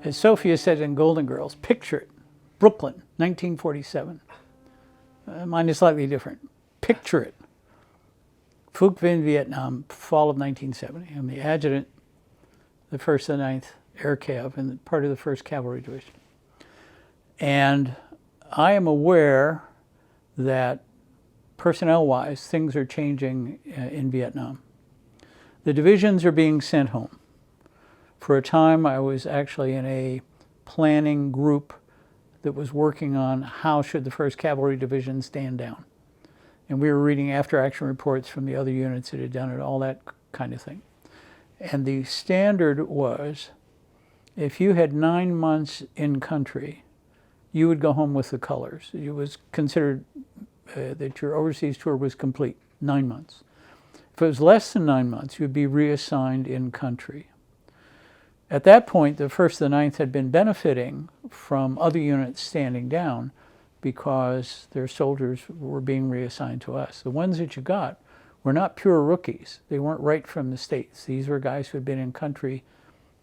As Sophia said in Golden Girls, picture it. Brooklyn, 1947. Mine is slightly different. Picture it. Phuoc Vinh, Vietnam, fall of 1970. I'm the adjutant, the 1st and 9th Air Cav, and part of the 1st Cavalry Division. And I am aware that personnel-wise, things are changing in Vietnam. The divisions are being sent home. For a time, I was actually in a planning group that was working on how should the 1st Cavalry Division stand down. And we were reading after-action reports from the other units that had done it, all that kind of thing. And the standard was, if you had 9 months in country, you would go home with the colors. It was considered that your overseas tour was complete, 9 months. If it was less than 9 months, you'd be reassigned in country. At that point, the 1st and 9th had been benefiting from other units standing down because their soldiers were being reassigned to us. The ones that you got were not pure rookies. They weren't right from the States. These were guys who had been in country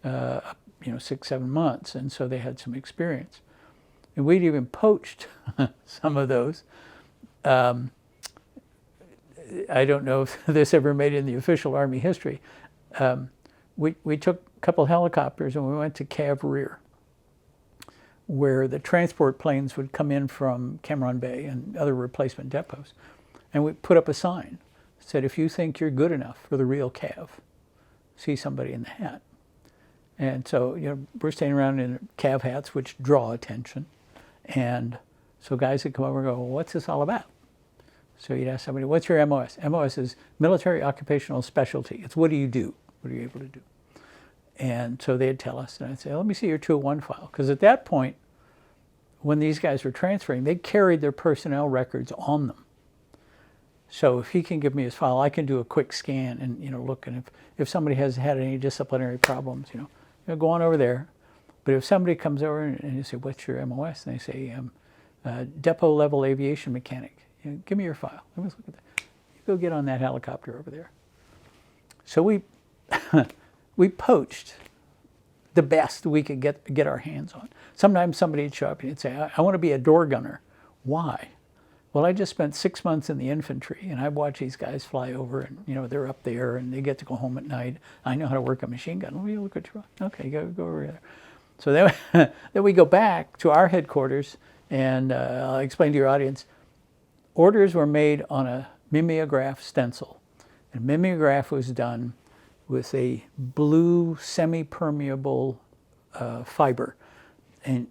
6, 7 months, and so they had some experience. And we'd even poached some of those. I don't know if this ever made it in the official Army history. We took a couple helicopters and we went to Cav Rear, where the transport planes would come in from Cam Ranh Bay and other replacement depots. And we put up a sign that said, if you think you're good enough for the real Cav, see somebody in the hat. And so, we're standing around in Cav hats, which draw attention. And so guys would come over and go, well, what's this all about? So you'd ask somebody, what's your MOS? MOS is Military Occupational Specialty. It's what do you do? What are you able to do? And so they'd tell us, and I'd say, let me see your 201 file. Because at that point, when these guys were transferring, they carried their personnel records on them. So if he can give me his file, I can do a quick scan and, look. And if somebody has had any disciplinary problems, go on over there. But if somebody comes over and you say, what's your MOS? And they say, depot level aviation mechanic. Give me your file. Let me look at that. You go get on that helicopter over there. So we poached the best we could get our hands on. Sometimes somebody would show up and he'd say, I want to be a door gunner. Why? Well, I just spent 6 months in the infantry, and I watch these guys fly over, and they're up there, and they get to go home at night. I know how to work a machine gun. Well, you look at your, okay, go over there. So then we go back to our headquarters, and I'll explain to your audience. Orders were made on a mimeograph stencil, and mimeograph was done with a blue semi-permeable fiber, and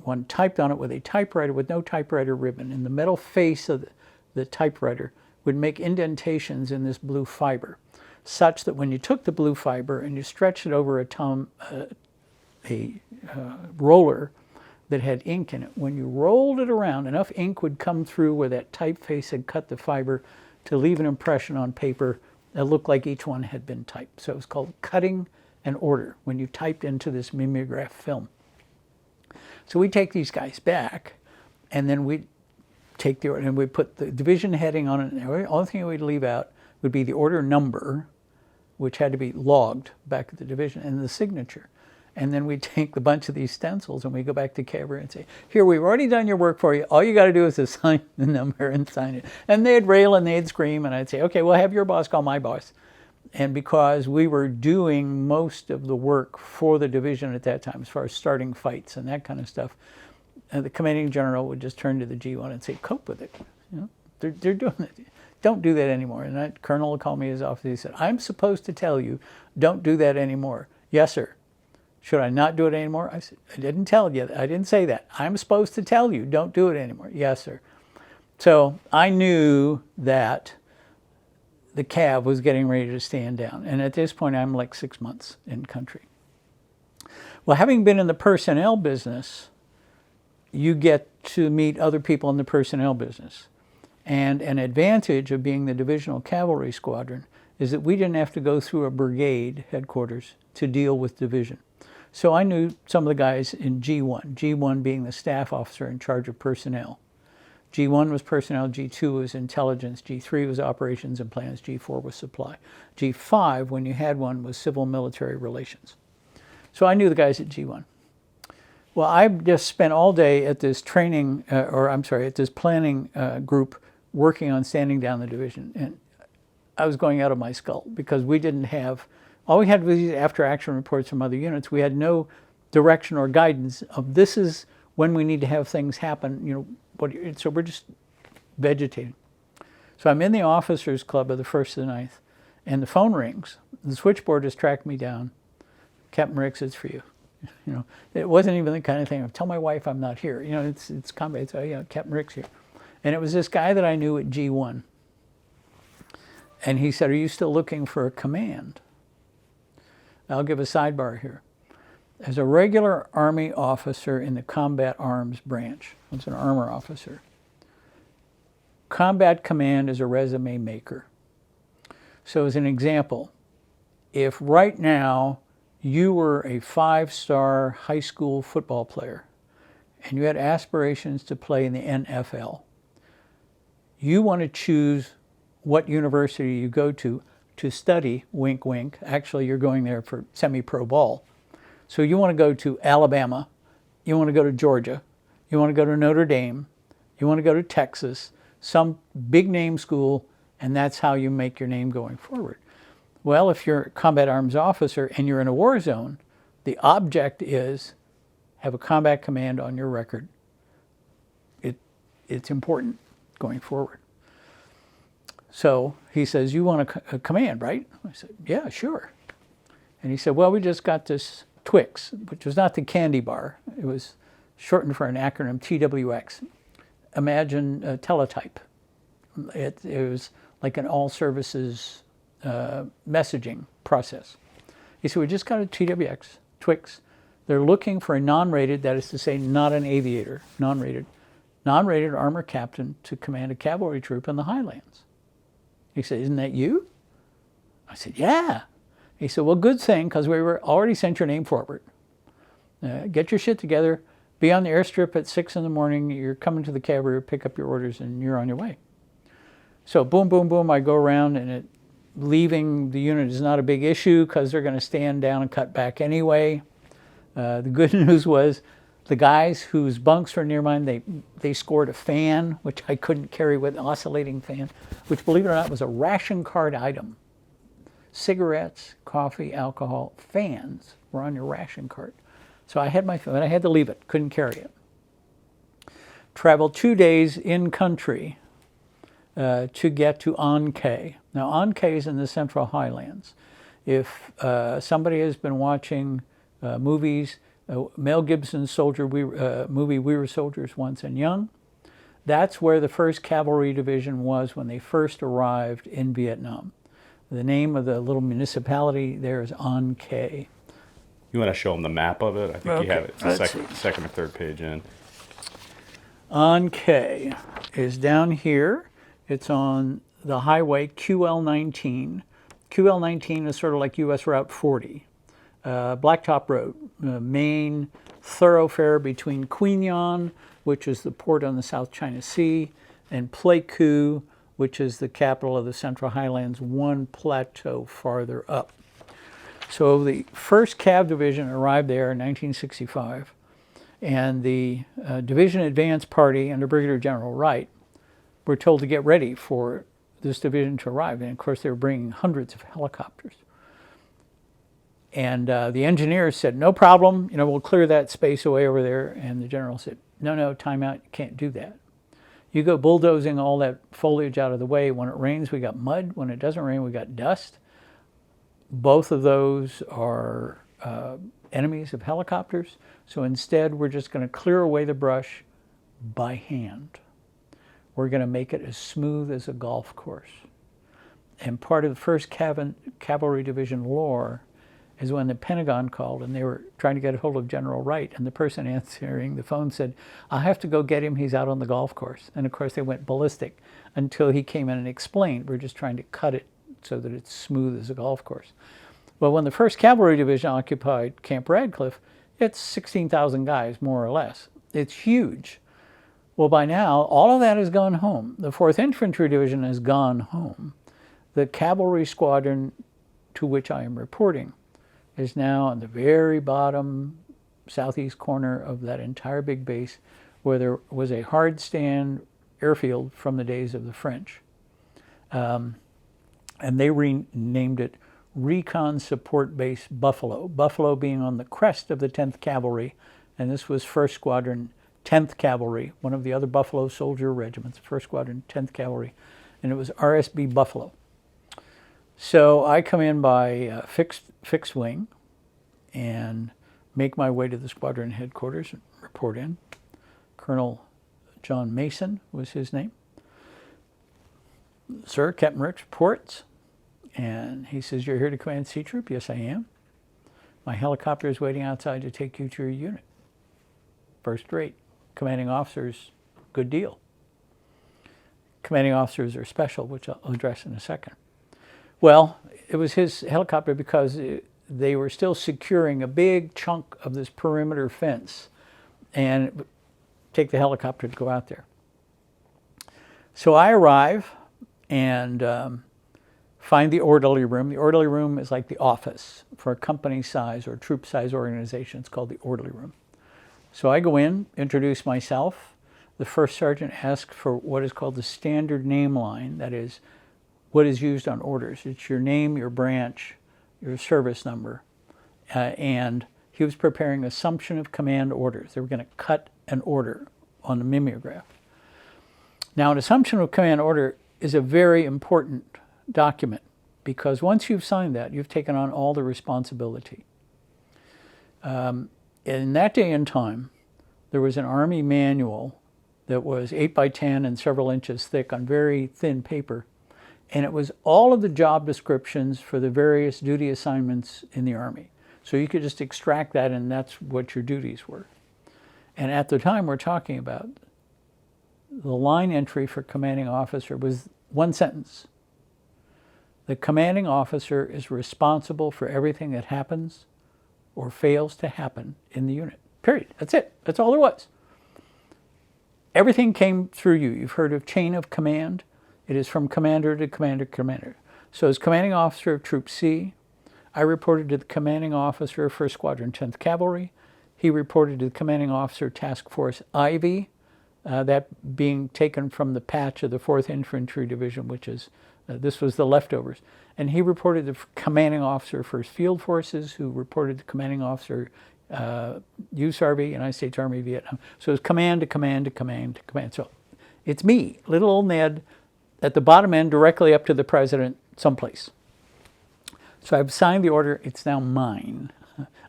one typed on it with a typewriter with no typewriter ribbon, and the metal face of the typewriter would make indentations in this blue fiber, such that when you took the blue fiber and you stretched it over a roller that had ink in it, when you rolled it around, enough ink would come through where that typeface had cut the fiber to leave an impression on paper that looked like each one had been typed. So it was called cutting an order when you typed into this mimeograph film. So we take these guys back, and then we take the order, and we put the division heading on it. And the only thing we'd leave out would be the order number, which had to be logged back at the division, and the signature. And then we'd take a bunch of these stencils, and we go back to Cavalry and say, here, we've already done your work for you. All you got to do is assign the number and sign it. And they'd rail and they'd scream, and I'd say, okay, well, have your boss call my boss. And because we were doing most of the work for the division at that time, as far as starting fights and that kind of stuff, the commanding general would just turn to the G1 and say, cope with it. They're doing it. Don't do that anymore. And that colonel would call me in his office. He said, I'm supposed to tell you, don't do that anymore. Yes, sir. Should I not do it anymore? I said, I didn't tell you. I didn't say that. I'm supposed to tell you, don't do it anymore. Yes, sir. So I knew that the Cav was getting ready to stand down. And at this point, I'm like 6 months in country. Well, having been in the personnel business, you get to meet other people in the personnel business. And an advantage of being the divisional cavalry squadron is that we didn't have to go through a brigade headquarters to deal with division. So I knew some of the guys in G1, G1 being the staff officer in charge of personnel. G1 was personnel, G2 was intelligence, G3 was operations and plans, G4 was supply. G5, when you had one, was civil military relations. So I knew the guys at G1. Well, I just spent all day at this training, at this planning group working on standing down the division. And I was going out of my skull because we didn't have, all we had was these after-action reports from other units. We had no direction or guidance of this is when we need to have things happen. So we're just vegetating. So I'm in the officers' club of the 1st to the 9th, and the phone rings. The switchboard has tracked me down. Captain Ricks, it's for you. It wasn't even the kind of thing of tell my wife I'm not here. It's combat. So Captain Ricks here, and it was this guy that I knew at G1, and he said, "Are you still looking for a command?" I'll give a sidebar here. As a regular Army officer in the combat arms branch, I was an armor officer. Combat command is a resume maker. So as an example, if right now you were a 5-star high school football player and you had aspirations to play in the NFL, you want to choose what university you go to study, wink, wink. Actually, you're going there for semi-pro ball. So you want to go to Alabama, you want to go to Georgia, you want to go to Notre Dame, you want to go to Texas, some big name school, and that's how you make your name going forward. Well, if you're a combat arms officer and you're in a war zone, the object is have a combat command on your record. It's important going forward. So he says, you want a command, right? I said, yeah, sure. And he said, well, we just got this Twix, which was not the candy bar. It was shortened for an acronym, TWX. Imagine a teletype. It was like an all-services messaging process. He said, we just got a TWX, Twix. They're looking for a non-rated, that is to say, not an aviator, non-rated armor captain to command a cavalry troop in the Highlands. He said, isn't that you? I said, yeah. He said, well, good thing, because we were already sent your name forward. Get your shit together, be on the airstrip at 6 in the morning, you're coming to the cavalry, pick up your orders, and you're on your way. So boom, boom, boom, I go around, and leaving the unit is not a big issue because they're going to stand down and cut back anyway. The good news was the guys whose bunks were near mine, they scored a fan, which I couldn't carry with, an oscillating fan, which, believe it or not, was a ration card item. Cigarettes, coffee, alcohol, fans were on your ration card. So I had my phone, I had to leave it, couldn't carry it. Traveled 2 days in country to get to Ankei. Now, Ankei is in the Central Highlands. If somebody has been watching movies, Mel Gibson's movie We Were Soldiers Once and Young, that's where the 1st Cavalry Division was when they first arrived in Vietnam. The name of the little municipality there is Ankei. You want to show them the map of it? I think you have it. It's the second or third page in. Ankei is down here. It's on the highway QL19. QL19 is sort of like US Route 40. Blacktop Road, main thoroughfare between Quy Nhon, which is the port on the South China Sea, and Pleiku, which is the capital of the Central Highlands, one plateau farther up. So the 1st Cav Division arrived there in 1965, and the Division Advance Party under Brigadier General Wright were told to get ready for this division to arrive. And of course, they were bringing hundreds of helicopters. And the engineers said, no problem, we'll clear that space away over there. And the general said, no, time out, you can't do that. You go bulldozing all that foliage out of the way. When it rains, we got mud. When it doesn't rain, we got dust. Both of those are enemies of helicopters. So instead, we're just going to clear away the brush by hand. We're going to make it as smooth as a golf course. And part of the 1st Cavalry Division lore is when the Pentagon called and they were trying to get a hold of General Wright, and the person answering the phone said, I'll have to go get him, he's out on the golf course. And of course they went ballistic until he came in and explained, we're just trying to cut it so that it's smooth as a golf course. Well, when the 1st Cavalry Division occupied Camp Radcliffe, it's 16,000 guys, more or less. It's huge. Well, by now, all of that has gone home. The 4th Infantry Division has gone home. The Cavalry Squadron to which I am reporting is now on the very bottom southeast corner of that entire big base, where there was a hard stand airfield from the days of the French. And they renamed it Recon Support Base Buffalo. Buffalo being on the crest of the 10th Cavalry, and this was 1st Squadron, 10th Cavalry, one of the other Buffalo soldier regiments, 1st Squadron, 10th Cavalry, and it was RSB Buffalo. So I come in by fixed wing and make my way to the squadron headquarters and report in. Colonel John Mason was his name. Sir, Captain Ricks reports, and he says, "You're here to command C Troop?" "Yes, I am." "My helicopter is waiting outside to take you to your unit." First rate. Commanding officers, good deal. Commanding officers are special, which I'll address in a second. Well, it was his helicopter because they were still securing a big chunk of this perimeter fence, and it would take the helicopter to go out there. So I arrive and find the orderly room. The orderly room is like the office for a company size or troop size organization. It's called the orderly room. So I go in, introduce myself. The first sergeant asks for what is called the standard name line. That is what is used on orders. It's your name, your branch, your service number. And he was preparing assumption of command orders. They were going to cut an order on the mimeograph. Now, an assumption of command order is a very important document, because once you've signed that, you've taken on all the responsibility. In that day and time, there was an Army manual that was 8 by 10 and several inches thick on very thin paper, and it was all of the job descriptions for the various duty assignments in the Army. So you could just extract that, and that's what your duties were. And at the time we're talking about, the line entry for commanding officer was one sentence. The commanding officer is responsible for everything that happens or fails to happen in the unit. Period. That's it. That's all there was. Everything came through you. You've heard of chain of command. It is from commander to commander to commander. So as commanding officer of Troop C, I reported to the commanding officer of 1st Squadron, 10th Cavalry. He reported to the commanding officer Task Force Ivy, that being taken from the patch of the 4th Infantry Division, which is, this was the leftovers. And he reported to the commanding officer of 1st Field Forces, who reported to commanding officer USARV, United States Army, Vietnam. So it's command to command to command to command. So it's me, little old Ned, at the bottom end, directly up to the president someplace. So I've signed the order. It's now mine.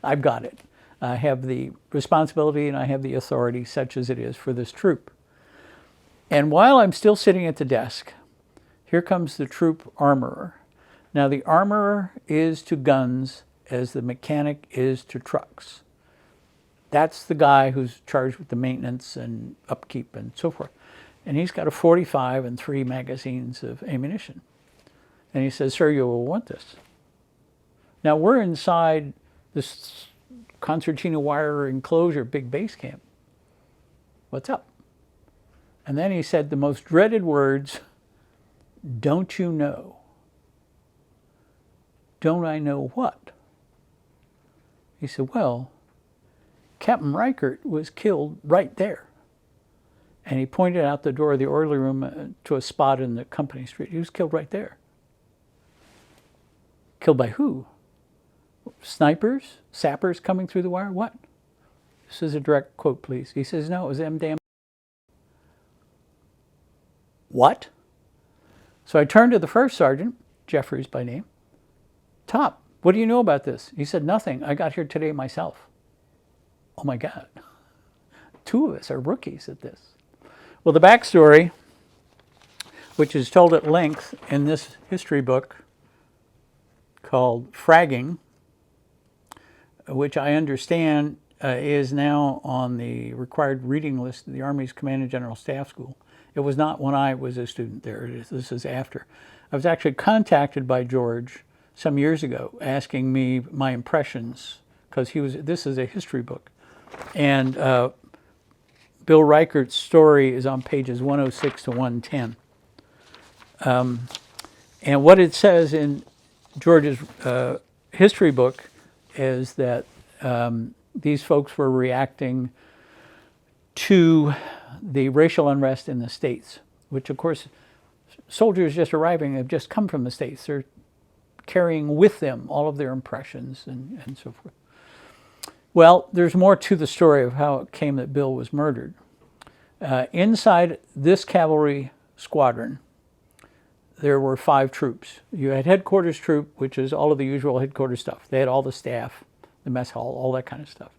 I've got it. I have the responsibility and I have the authority, such as it is, for this troop. And while I'm still sitting at the desk, here comes the troop armorer. Now, the armorer is to guns as the mechanic is to trucks. That's the guy who's charged with the maintenance and upkeep and so forth. And he's got a 45 and 3 magazines of ammunition. And he says, "Sir, you will want this." Now, we're inside this concertina wire enclosure, big base camp. What's up? And then he said the most dreaded words, "Don't you know?" "Don't I know what?" He said, "Well, Captain Reichert was killed right there." And he pointed out the door of the orderly room to a spot in the company street. He was killed right there. Killed by who? Snipers? Sappers coming through the wire? What? This is a direct quote, please. He says, "No, it was them damn." What? So I turned to the first sergeant, Jeffries by name. "Top, what do you know about this?" He said, "Nothing. I got here today myself." Oh my God. 2 of us are rookies at this. Well, the backstory, which is told at length in this history book called Fragging, which I understand is now on the required reading list of the Army's Command and General Staff School. It was not when I was a student there. This is after. I was actually contacted by George some years ago asking me my impressions, because this is a history book. And Bill Reichert's story is on pages 106 to 110. And what it says in George's history book is that These folks were reacting to the racial unrest in the States, which, of course, soldiers just arriving have just come from the States. They're carrying with them all of their impressions and so forth. Well, there's more to the story of how it came that Bill was murdered. Inside this cavalry squadron, there were 5 troops. You had headquarters troop, which is all of the usual headquarters stuff. They had all the staff, the mess hall, all that kind of stuff.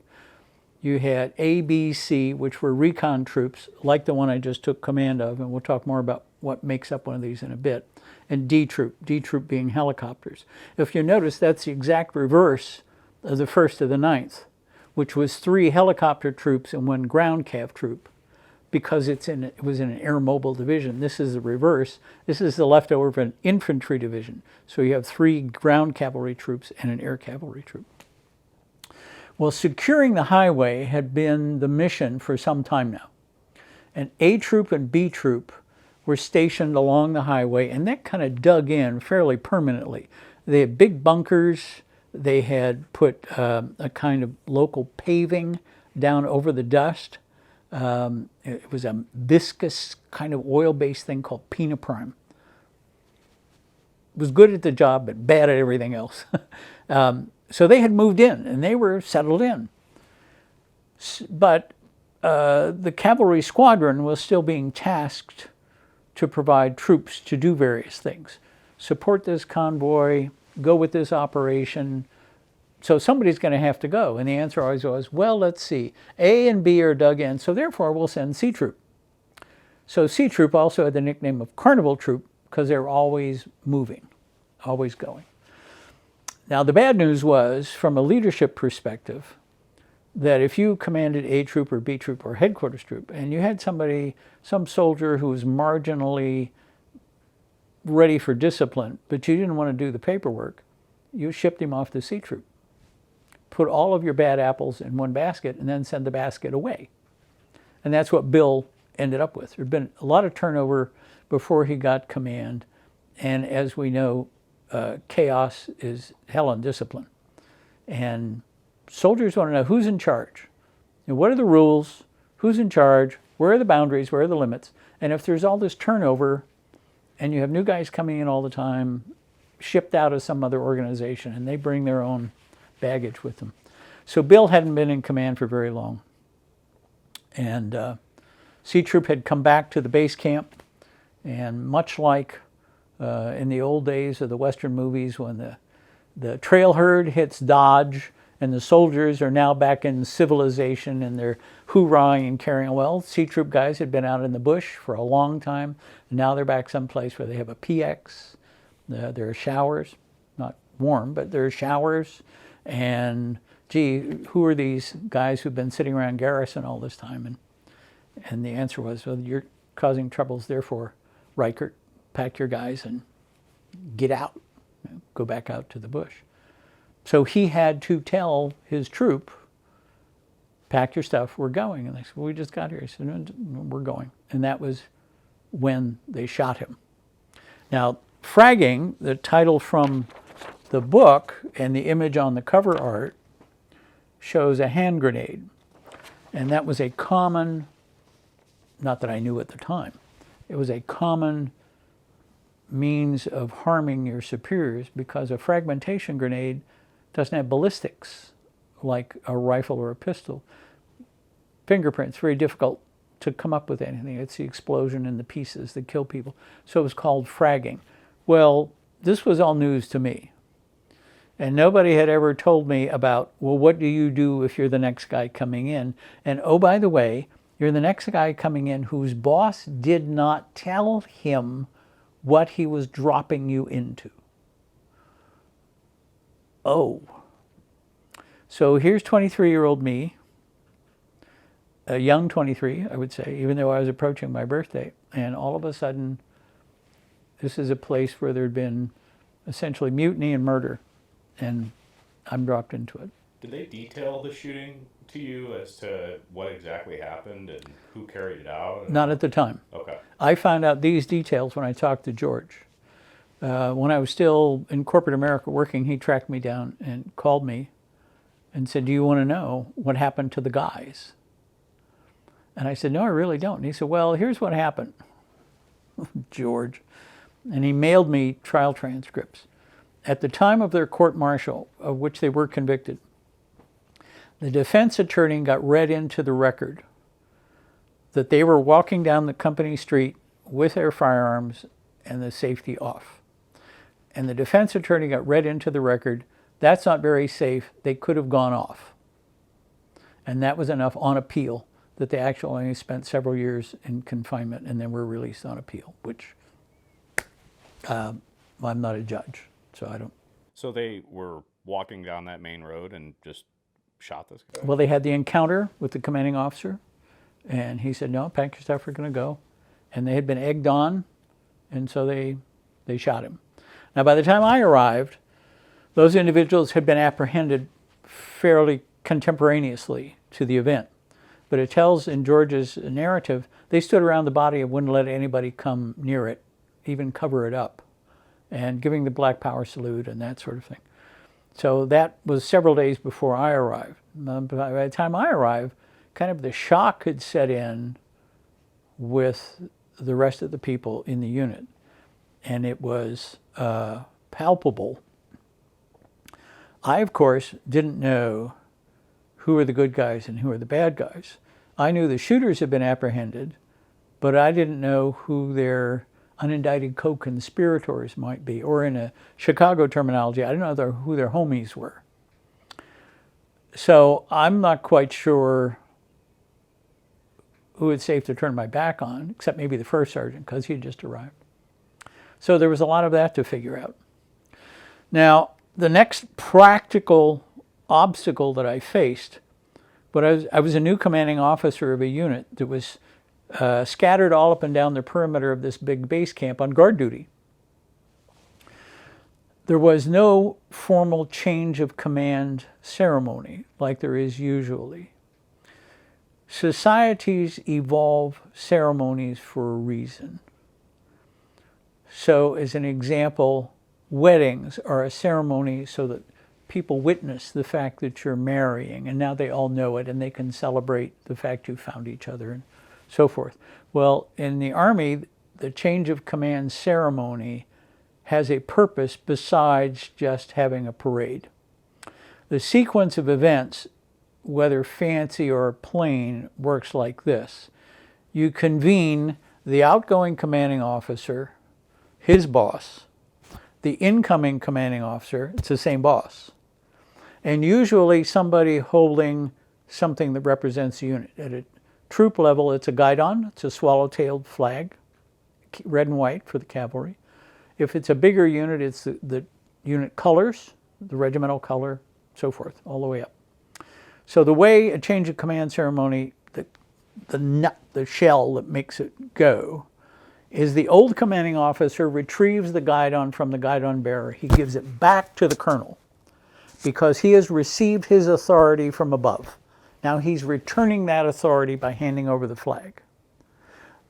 You had A, B, C, which were recon troops, like the one I just took command of, and we'll talk more about what makes up one of these in a bit, and D troop being helicopters. If you notice, that's the exact reverse of the 1st to the 9th, which was 3 helicopter troops and 1 ground cav troop, because it was in an air mobile division. This is the reverse. This is the leftover of an infantry division. So you have 3 ground cavalry troops and an air cavalry troop. Well, securing the highway had been the mission for some time now. And A troop and B troop were stationed along the highway, and that kind of dug in fairly permanently. They had big bunkers. They had put a kind of local paving down over the dust. It was a viscous kind of oil-based thing called Pinaprime. It was good at the job, but bad at everything else. So they had moved in, and they were settled in. But the cavalry squadron was still being tasked to provide troops to do various things. Support this convoy, go with this operation. So somebody's going to have to go. And the answer always was, well, let's see. A and B are dug in, so therefore we'll send C Troop. So C Troop also had the nickname of Carnival Troop because they were always moving, always going. Now, the bad news was, from a leadership perspective, that if you commanded A Troop or B Troop or Headquarters Troop, and you had some soldier who was marginally ready for discipline, but you didn't want to do the paperwork, you shipped him off to C Troop. Put all of your bad apples in one basket and then send the basket away. And that's what Bill ended up with. There'd been a lot of turnover before he got command, and as we know, chaos is hell on discipline. And soldiers want to know who's in charge. And what are the rules? Who's in charge? Where are the boundaries? Where are the limits? And if there's all this turnover and you have new guys coming in all the time, shipped out of some other organization, and they bring their own baggage with them. So Bill hadn't been in command for very long. And C Troop had come back to the base camp, and much like in the old days of the Western movies when the trail herd hits Dodge and the soldiers are now back in civilization and they're hoorahing and carrying, well, C Troop guys had been out in the bush for a long time, and now they're back someplace where they have a PX, there are showers, not warm, but there are showers, and gee, who are these guys who've been sitting around garrison all this time? And the answer was, well, you're causing troubles, therefore, Reichert, pack your guys and get out, go back out to the bush. So he had to tell his troop, pack your stuff, we're going. And they said, well, we just got here. He said, no, we're going. And that was when they shot him. Now, fragging, the title from the book and the image on the cover art, shows a hand grenade. And that was a common, not that I knew at the time, it was a common means of harming your superiors because a fragmentation grenade doesn't have ballistics like a rifle or a pistol. Fingerprints, very difficult to come up with anything. It's the explosion and the pieces that kill people. So it was called fragging. Well, this was all news to me. And nobody had ever told me about, well, what do you do if you're the next guy coming in? And oh, by the way, you're the next guy coming in whose boss did not tell him what he was dropping you into. Oh. So here's 23-year-old me, a young 23, I would say, even though I was approaching my birthday. And all of a sudden, this is a place where there'd been essentially mutiny and murder. And I'm dropped into it. Did they detail the shooting to you as to what exactly happened and who carried it out? Not at the time. Okay. I found out these details when I talked to George. When I was still in corporate America working, he tracked me down and called me and said, do you want to know what happened to the guys? And I said, no, I really don't. And he said, well, here's what happened, George. And he mailed me trial transcripts. At the time of their court-martial, of which they were convicted, the defense attorney got read into the record that they were walking down the company street with their firearms and the safety off. And the defense attorney got read into the record, that's not very safe, they could have gone off. And that was enough on appeal that they actually only spent several years in confinement and then were released on appeal, which I'm not a judge, so I don't. So they were walking down that main road and just shot this guy? Well, they had the encounter with the commanding officer, and he said, no, pack your stuff, we're going to go. And they had been egged on, and so they shot him. Now, by the time I arrived, those individuals had been apprehended fairly contemporaneously to the event. But it tells in George's narrative, they stood around the body and wouldn't let anybody come near it, even cover it up, and giving the Black Power salute and that sort of thing. So that was several days before I arrived. By the time I arrived, kind of the shock had set in with the rest of the people in the unit. And it was palpable. I, of course, didn't know who were the good guys and who were the bad guys. I knew the shooters had been apprehended, but I didn't know who their unindicted co-conspirators might be, or in a Chicago terminology, I didn't know who their homies were. So I'm not quite sure who it's safe to turn my back on, except maybe the first sergeant, because he had just arrived. So there was a lot of that to figure out. Now, the next practical obstacle that I faced, but I was a new commanding officer of a unit that was scattered all up and down the perimeter of this big base camp on guard duty. There was no formal change of command ceremony like there is usually. Societies evolve ceremonies for a reason. So, as an example, weddings are a ceremony so that people witness the fact that you're marrying, and now they all know it, and they can celebrate the fact you found each other, and so forth. Well, in the Army, the change of command ceremony has a purpose besides just having a parade. The sequence of events, whether fancy or plain, works like this. You convene the outgoing commanding officer, his boss, the incoming commanding officer, it's the same boss, and usually somebody holding something that represents the unit. At a troop level, it's a guidon, it's a swallow-tailed flag, red and white for the cavalry. If it's a bigger unit, it's the unit colors, the regimental color, so forth, all the way up. So the way a change of command ceremony, the nut, the shell that makes it go, is the old commanding officer retrieves the guidon from the guidon bearer. He gives it back to the colonel because he has received his authority from above. Now he's returning that authority by handing over the flag.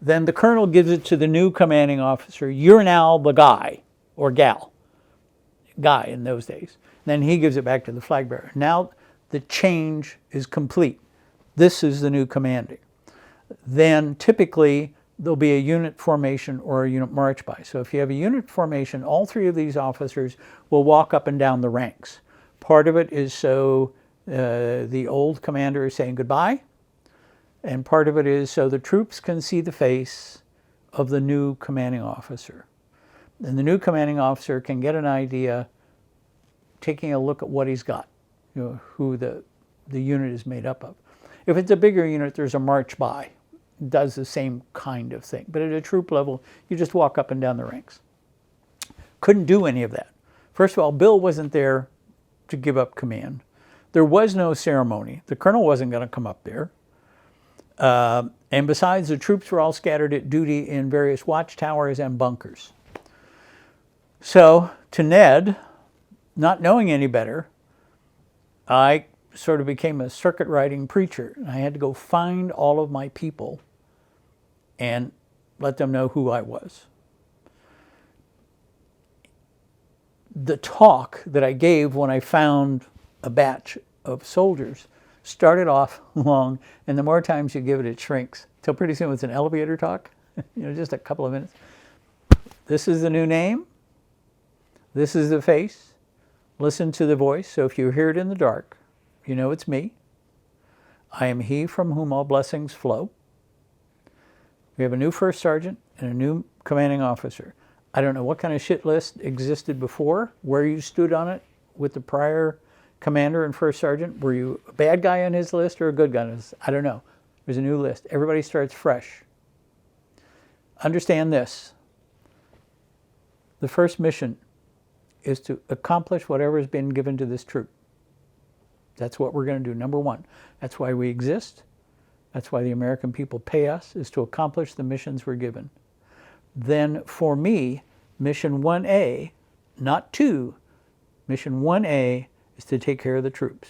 Then the colonel gives it to the new commanding officer. You're now the guy, or gal, guy in those days. Then he gives it back to the flag bearer. Now the change is complete. This is the new commanding. Then typically there'll be a unit formation or a unit march by. So if you have a unit formation, all three of these officers will walk up and down the ranks. Part of it is so the old commander is saying goodbye, and part of it is so the troops can see the face of the new commanding officer. And the new commanding officer can get an idea, taking a look at what he's got, who the unit is made up of. If it's a bigger unit, there's a march by. It does the same kind of thing. But at a troop level, you just walk up and down the ranks. Couldn't do any of that. First of all, Bill wasn't there to give up command. There was no ceremony. The colonel wasn't going to come up there. And besides, the troops were all scattered at duty in various watchtowers and bunkers. So, to Ned, not knowing any better, I sort of became a circuit riding preacher. I had to go find all of my people and let them know who I was. The talk that I gave when I found a batch of soldiers started off long, and the more times you give it, it shrinks. Till pretty soon it's an elevator talk, just a couple of minutes. This is the new name. This is the face. Listen to the voice. So if you hear it in the dark, you know it's me. I am he from whom all blessings flow. We have a new first sergeant and a new commanding officer. I don't know what kind of shit list existed before, where you stood on it with the prior commander and first sergeant. Were you a bad guy on his list or a good guy on his list? I don't know. There's a new list. Everybody starts fresh. Understand this. The first mission is to accomplish whatever has been given to this troop. That's what we're going to do, number one. That's why we exist. That's why the American people pay us, is to accomplish the missions we're given. Then for me, mission 1A, not 2, mission 1A is to take care of the troops.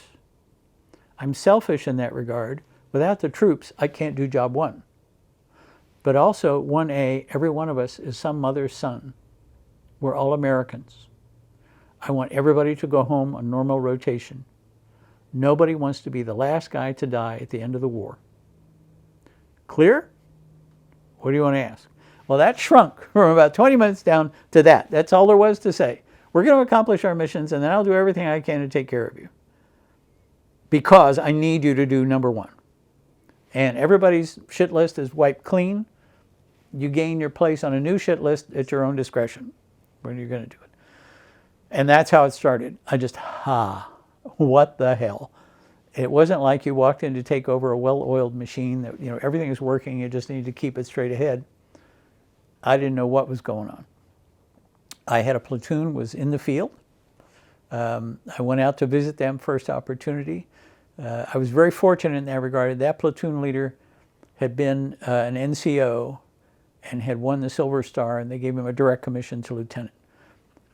I'm selfish in that regard. Without the troops, I can't do job 1. But also 1A, every one of us is some mother's son. We're all Americans. I want everybody to go home on normal rotation. Nobody wants to be the last guy to die at the end of the war. Clear? What do you want to ask? Well, that shrunk from about 20 minutes down to that. That's all there was to say. We're going to accomplish our missions, and then I'll do everything I can to take care of you. Because I need you to do number 1. And everybody's shit list is wiped clean. You gain your place on a new shit list at your own discretion when you're going to do it. And that's how it started. I just, what the hell? It wasn't like you walked in to take over a well-oiled machine that, everything is working, you just need to keep it straight ahead. I didn't know what was going on. I had a platoon, was in the field. I went out to visit them first opportunity. I was very fortunate in that regard. That platoon leader had been an NCO and had won the Silver Star, and they gave him a direct commission to lieutenant.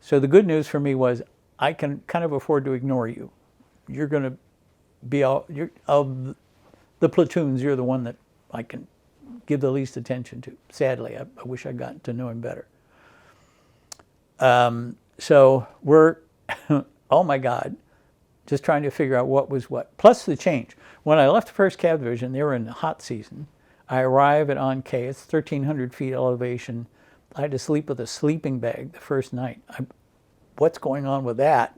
So the good news for me was I can kind of afford to ignore you. You're going to be of the platoons, you're the one that I can give the least attention to. Sadly, I wish I'd gotten to know him better. So we're, oh my God, just trying to figure out what was what. Plus the change. When I left the 1st Cav Division, they were in the hot season. I arrive at On-K, it's 1,300 feet elevation. I had to sleep with a sleeping bag the first night. What's going on with that?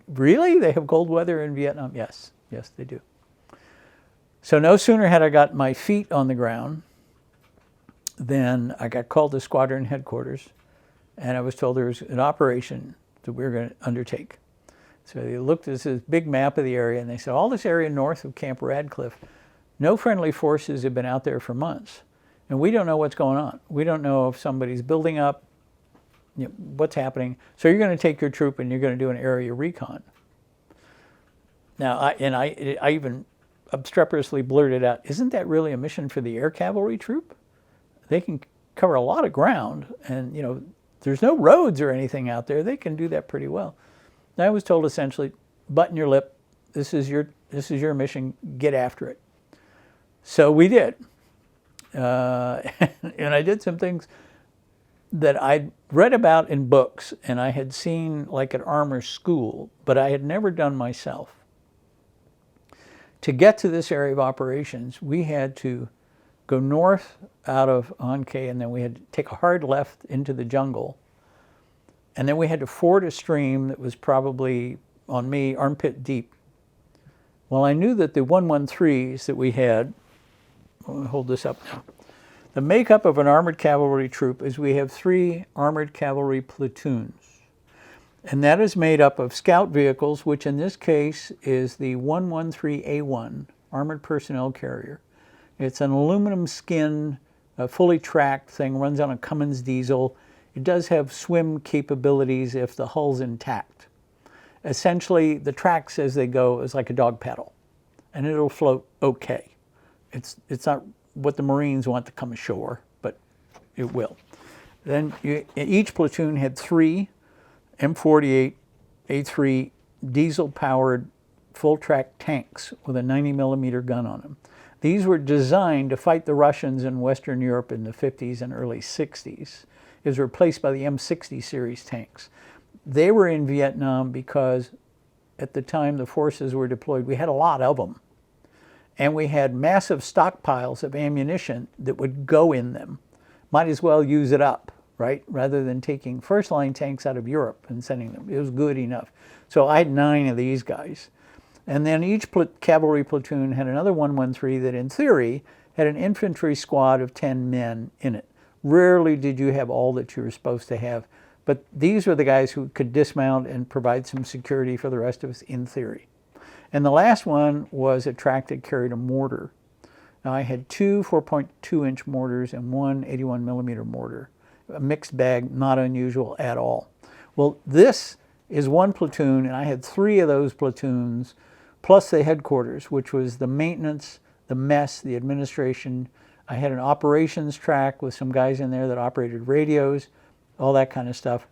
Really? They have cold weather in Vietnam? Yes, they do. So no sooner had I got my feet on the ground than I got called to squadron headquarters, and I was told there was an operation that we were going to undertake. So they looked at this big map of the area, and they said, all this area north of Camp Radcliffe, no friendly forces have been out there for months. And we don't know what's going on. We don't know if somebody's building up, what's happening. So you're going to take your troop and you're going to do an area recon. Now, I even obstreperously blurted out, isn't that really a mission for the Air Cavalry troop? They can cover a lot of ground, and there's no roads or anything out there. They can do that pretty well. And I was told essentially, button your lip. This is your mission. Get after it. So we did. And I did some things that I'd read about in books and I had seen like at armor school, but I had never done myself. To get to this area of operations, we had to go north out of On-K, and then we had to take a hard left into the jungle. And then we had to ford a stream that was probably, on me, armpit deep. Well, I knew that the 113s that we had, I'll hold this up now. The makeup of an armored cavalry troop is we have 3 armored cavalry platoons. And that is made up of scout vehicles, which in this case is the 113A1 Armored Personnel Carrier. It's an aluminum skin, fully tracked thing, runs on a Cummins diesel. It does have swim capabilities if the hull's intact. Essentially, the tracks as they go is like a dog paddle, and it'll float okay. It's not what the Marines want to come ashore, but it will. Then each platoon had 3 M48 A3 diesel-powered full-track tanks with a 90mm gun on them. These were designed to fight the Russians in Western Europe in the 50s and early 60s. It was replaced by the M60 series tanks. They were in Vietnam because at the time the forces were deployed, we had a lot of them. And we had massive stockpiles of ammunition that would go in them. Might as well use it up, right? Rather than taking first-line tanks out of Europe and sending them. It was good enough. So I had 9 of these guys. And then each cavalry platoon had another 113 that, in theory, had an infantry squad of 10 men in it. Rarely did you have all that you were supposed to have. But these were the guys who could dismount and provide some security for the rest of us, in theory. And the last one was a track that carried a mortar. Now, I had 2 4.2-inch mortars and 1 81mm mortar. A mixed bag, not unusual at all. Well, this is one platoon, and I had 3 of those platoons, plus the headquarters, which was the maintenance, the mess, the administration. I had an operations track with some guys in there that operated radios, all that kind of stuff.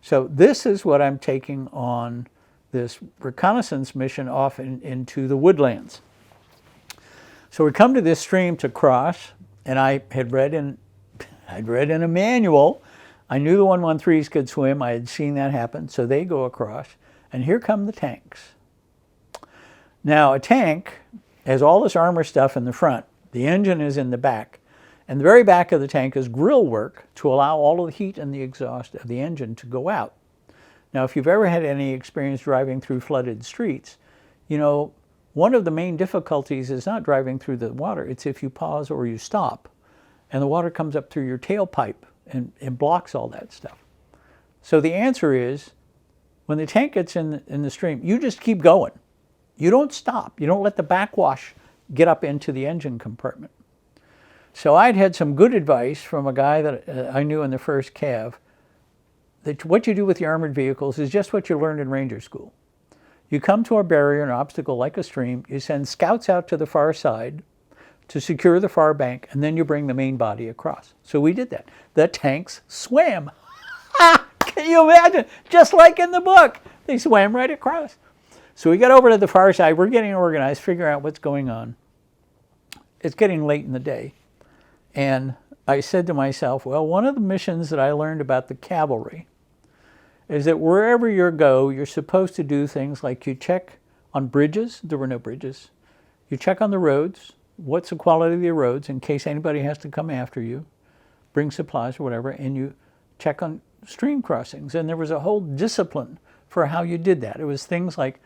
So this is what I'm taking on this reconnaissance mission off into the woodlands. So we come to this stream to cross, and I'd read in a manual. I knew the 113s could swim. I had seen that happen. So they go across, and here come the tanks. Now, a tank has all this armor stuff in the front. The engine is in the back. And the very back of the tank is grill work to allow all of the heat and the exhaust of the engine to go out. Now, if you've ever had any experience driving through flooded streets, you know, one of the main difficulties is not driving through the water. It's if you pause or you stop, and the water comes up through your tailpipe and blocks all that stuff. So the answer is, when the tank gets in the stream, you just keep going. You don't stop. You don't let the backwash get up into the engine compartment. So I'd had some good advice from a guy that I knew in the 1st Cav, that what you do with your armored vehicles is just what you learned in Ranger School. You come to a barrier, an obstacle like a stream, you send scouts out to the far side to secure the far bank, and then you bring the main body across. So we did that. The tanks swam. Can you imagine? Just like in the book. They swam right across. So we got over to the far side. We're getting organized, figuring out what's going on. It's getting late in the day. And I said to myself, well, one of the missions that I learned about the cavalry is that wherever you go, you're supposed to do things like you check on bridges. There were no bridges. You check on the roads. What's the quality of the roads in case anybody has to come after you, bring supplies or whatever, and you check on stream crossings. And there was a whole discipline for how you did that. It was things like,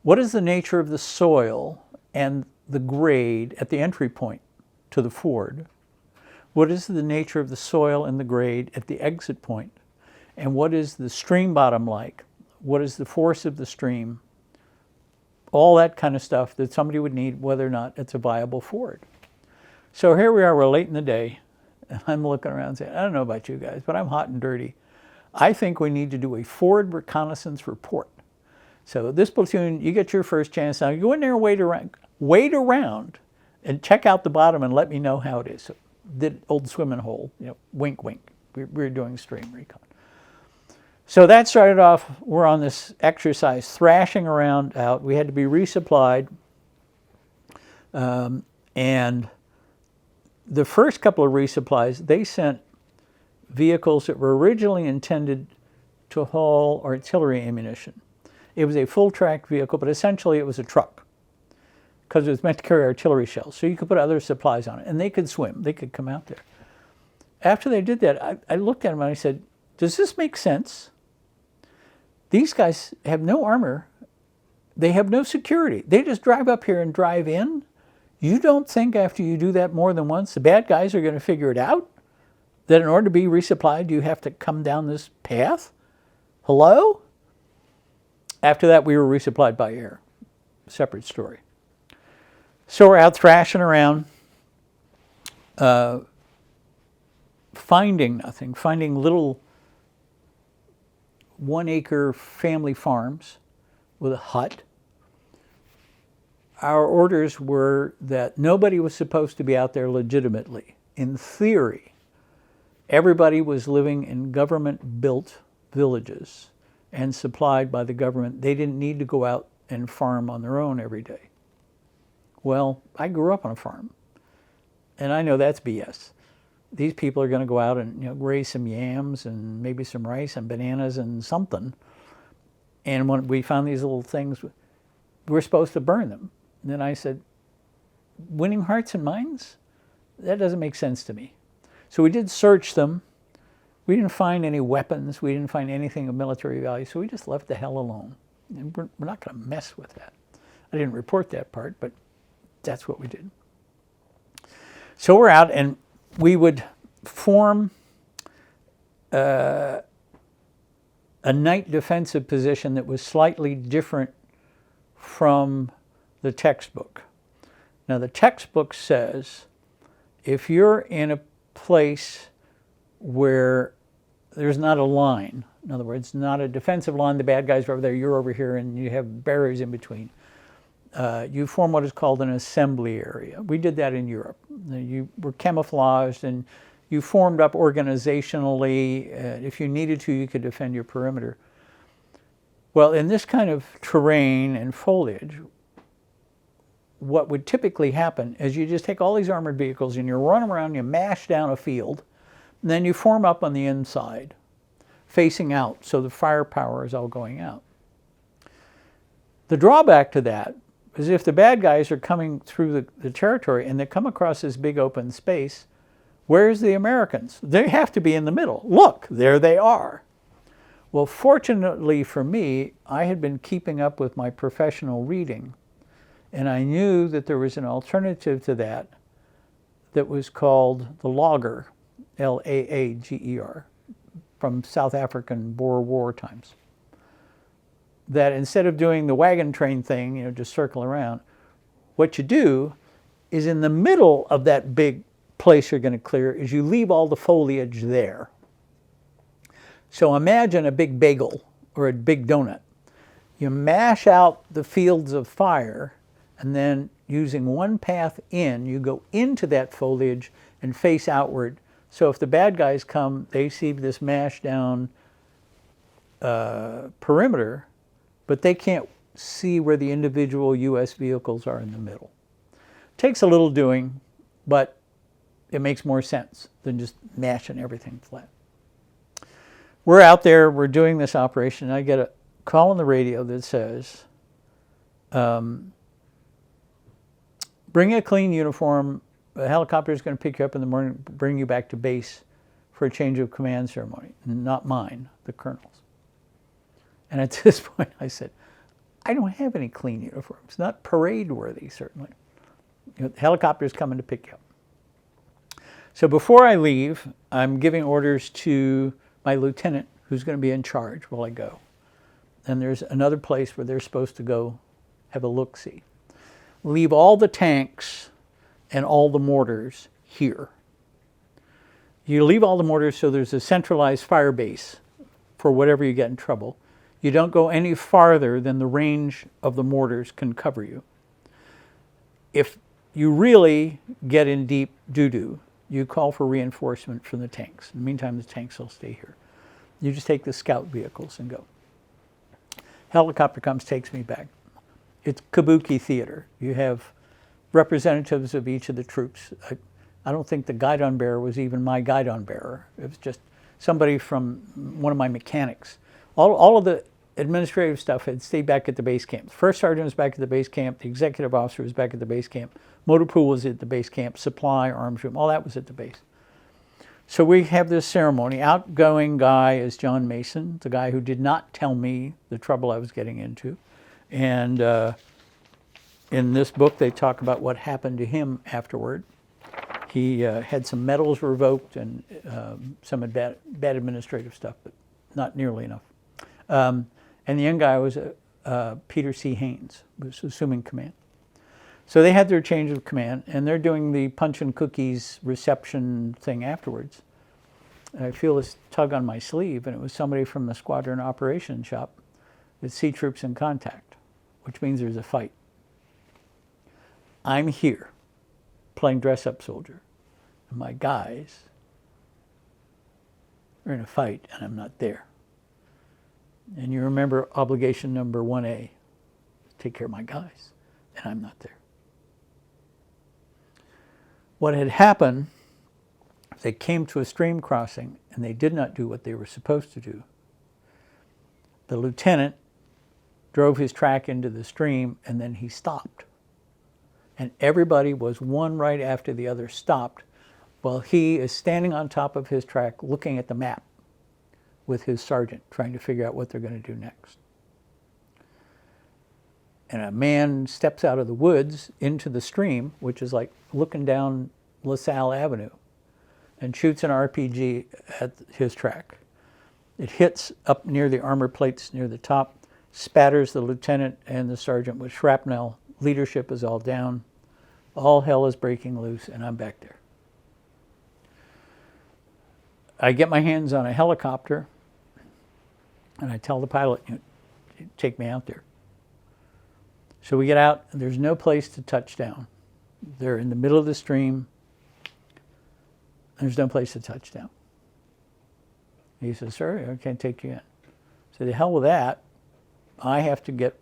what is the nature of the soil and the grade at the entry point to the ford? What is the nature of the soil and the grade at the exit point? And what is the stream bottom like? What is the force of the stream? All that kind of stuff that somebody would need, whether or not it's a viable ford. So here we are, we're late in the day, and I'm looking around and saying, I don't know about you guys, but I'm hot and dirty. I think we need to do a forward reconnaissance report. So this platoon, you get your first chance now. You go in there and wait around and check out the bottom and let me know how it is. So, the old swimming hole, you know, wink, wink. We were doing stream recon. So that started off, we're on this exercise, thrashing around out. We had to be resupplied. And the first couple of resupplies, they sent vehicles that were originally intended to haul artillery ammunition. It was a full-track vehicle, but essentially it was a truck because it was meant to carry artillery shells. So you could put other supplies on it, and they could swim. They could come out there. After they did that, I looked at them and I said, does this make sense? These guys have no armor. They have no security. They just drive up here and drive in. You don't think after you do that more than once, the bad guys are going to figure it out? That in order to be resupplied, you have to come down this path? Hello? After that, we were resupplied by air. Separate story. So we're out thrashing around, finding nothing, finding little 1-acre family farms with a hut. Our orders were that nobody was supposed to be out there legitimately. In theory, everybody was living in government-built villages and supplied by the government. They didn't need to go out and farm on their own every day. Well, I grew up on a farm, and I know that's BS. These people are going to go out and raise some yams and maybe some rice and bananas and something. And when we found these little things, we're supposed to burn them. And then I said, winning hearts and minds? That doesn't make sense to me. So we did search them. We didn't find any weapons. We didn't find anything of military value. So we just left the hell alone. And we're not going to mess with that. I didn't report that part, but that's what we did. So we're out, and we would form a night defensive position that was slightly different from the textbook. Now, the textbook says if you're in a place where there's not a line, in other words, not a defensive line, the bad guys are over there, you're over here, and you have barriers in between, you form what is called an assembly area. We did that in Europe. You were camouflaged, and you formed up organizationally. If you needed to, you could defend your perimeter. Well, in this kind of terrain and foliage, what would typically happen is you just take all these armored vehicles and you run around, you mash down a field, and then you form up on the inside, facing out, so the firepower is all going out. The drawback to that is if the bad guys are coming through the territory and they come across this big open space, where's the Americans? They have to be in the middle. Look, there they are. Well, fortunately for me, I had been keeping up with my professional reading, and I knew that there was an alternative to that that was called the laager, L-A-A-G-E-R, from South African Boer War times. That instead of doing the wagon train thing, just circle around, what you do is in the middle of that big place you're going to clear is you leave all the foliage there. So imagine a big bagel or a big donut. You mash out the fields of fire, and then using one path in, you go into that foliage and face outward. So if the bad guys come, they see this mashed down perimeter, but they can't see where the individual U.S. vehicles are in the middle. Takes a little doing, but it makes more sense than just mashing everything flat. We're out there, we're doing this operation, and I get a call on the radio that says, bring a clean uniform, a helicopter is going to pick you up in the morning, bring you back to base for a change of command ceremony. Not mine, the colonel's. And at this point I said, I don't have any clean uniforms, not parade worthy, certainly. The helicopter's coming to pick you up. So before I leave, I'm giving orders to my lieutenant, who's going to be in charge while I go. And there's another place where they're supposed to go have a look-see. Leave all the tanks and all the mortars here. You leave all the mortars so there's a centralized fire base for whatever you get in trouble. You don't go any farther than the range of the mortars can cover you. If you really get in deep doo-doo, you call for reinforcement from the tanks. In the meantime, the tanks will stay here. You just take the scout vehicles and go. Helicopter comes, takes me back. It's kabuki theater. You have representatives of each of the troops. I don't think the guidon bearer was even my guidon bearer. It was just somebody from one of my mechanics. All of the administrative stuff had stayed back at the base camp. First sergeant was back at the base camp. The executive officer was back at the base camp. Motor pool was at the base camp. Supply, arms room, all that was at the base. So we have this ceremony. Outgoing guy is John Mason, the guy who did not tell me the trouble I was getting into. And in this book, they talk about what happened to him afterward. He had some medals revoked and some bad administrative stuff, but not nearly enough. And the young guy was Peter C. Haynes, who was assuming command. So they had their change of command, and they're doing the punch and cookies reception thing afterwards. And I feel this tug on my sleeve, and it was somebody from the squadron operations shop that see troops in contact, which means there's a fight. I'm here, playing dress-up soldier, and my guys are in a fight, and I'm not there. And you remember obligation number 1A, take care of my guys, and I'm not there. What had happened, they came to a stream crossing and they did not do what they were supposed to do. The lieutenant drove his track into the stream, and then he stopped. And everybody was one right after the other stopped, while he is standing on top of his track looking at the map with his sergeant, trying to figure out what they're going to do next. And a man steps out of the woods into the stream, which is like looking down LaSalle Avenue, and shoots an RPG at his track. It hits up near the armor plates near the top, spatters the lieutenant and the sergeant with shrapnel. Leadership is all down. All hell is breaking loose, and I'm back there. I get my hands on a helicopter, and I tell the pilot, take me out there. So we get out, and there's no place to touch down. They're in the middle of the stream. There's no place to touch down. He says, sir, I can't take you in. I said, the hell with that. I have to get,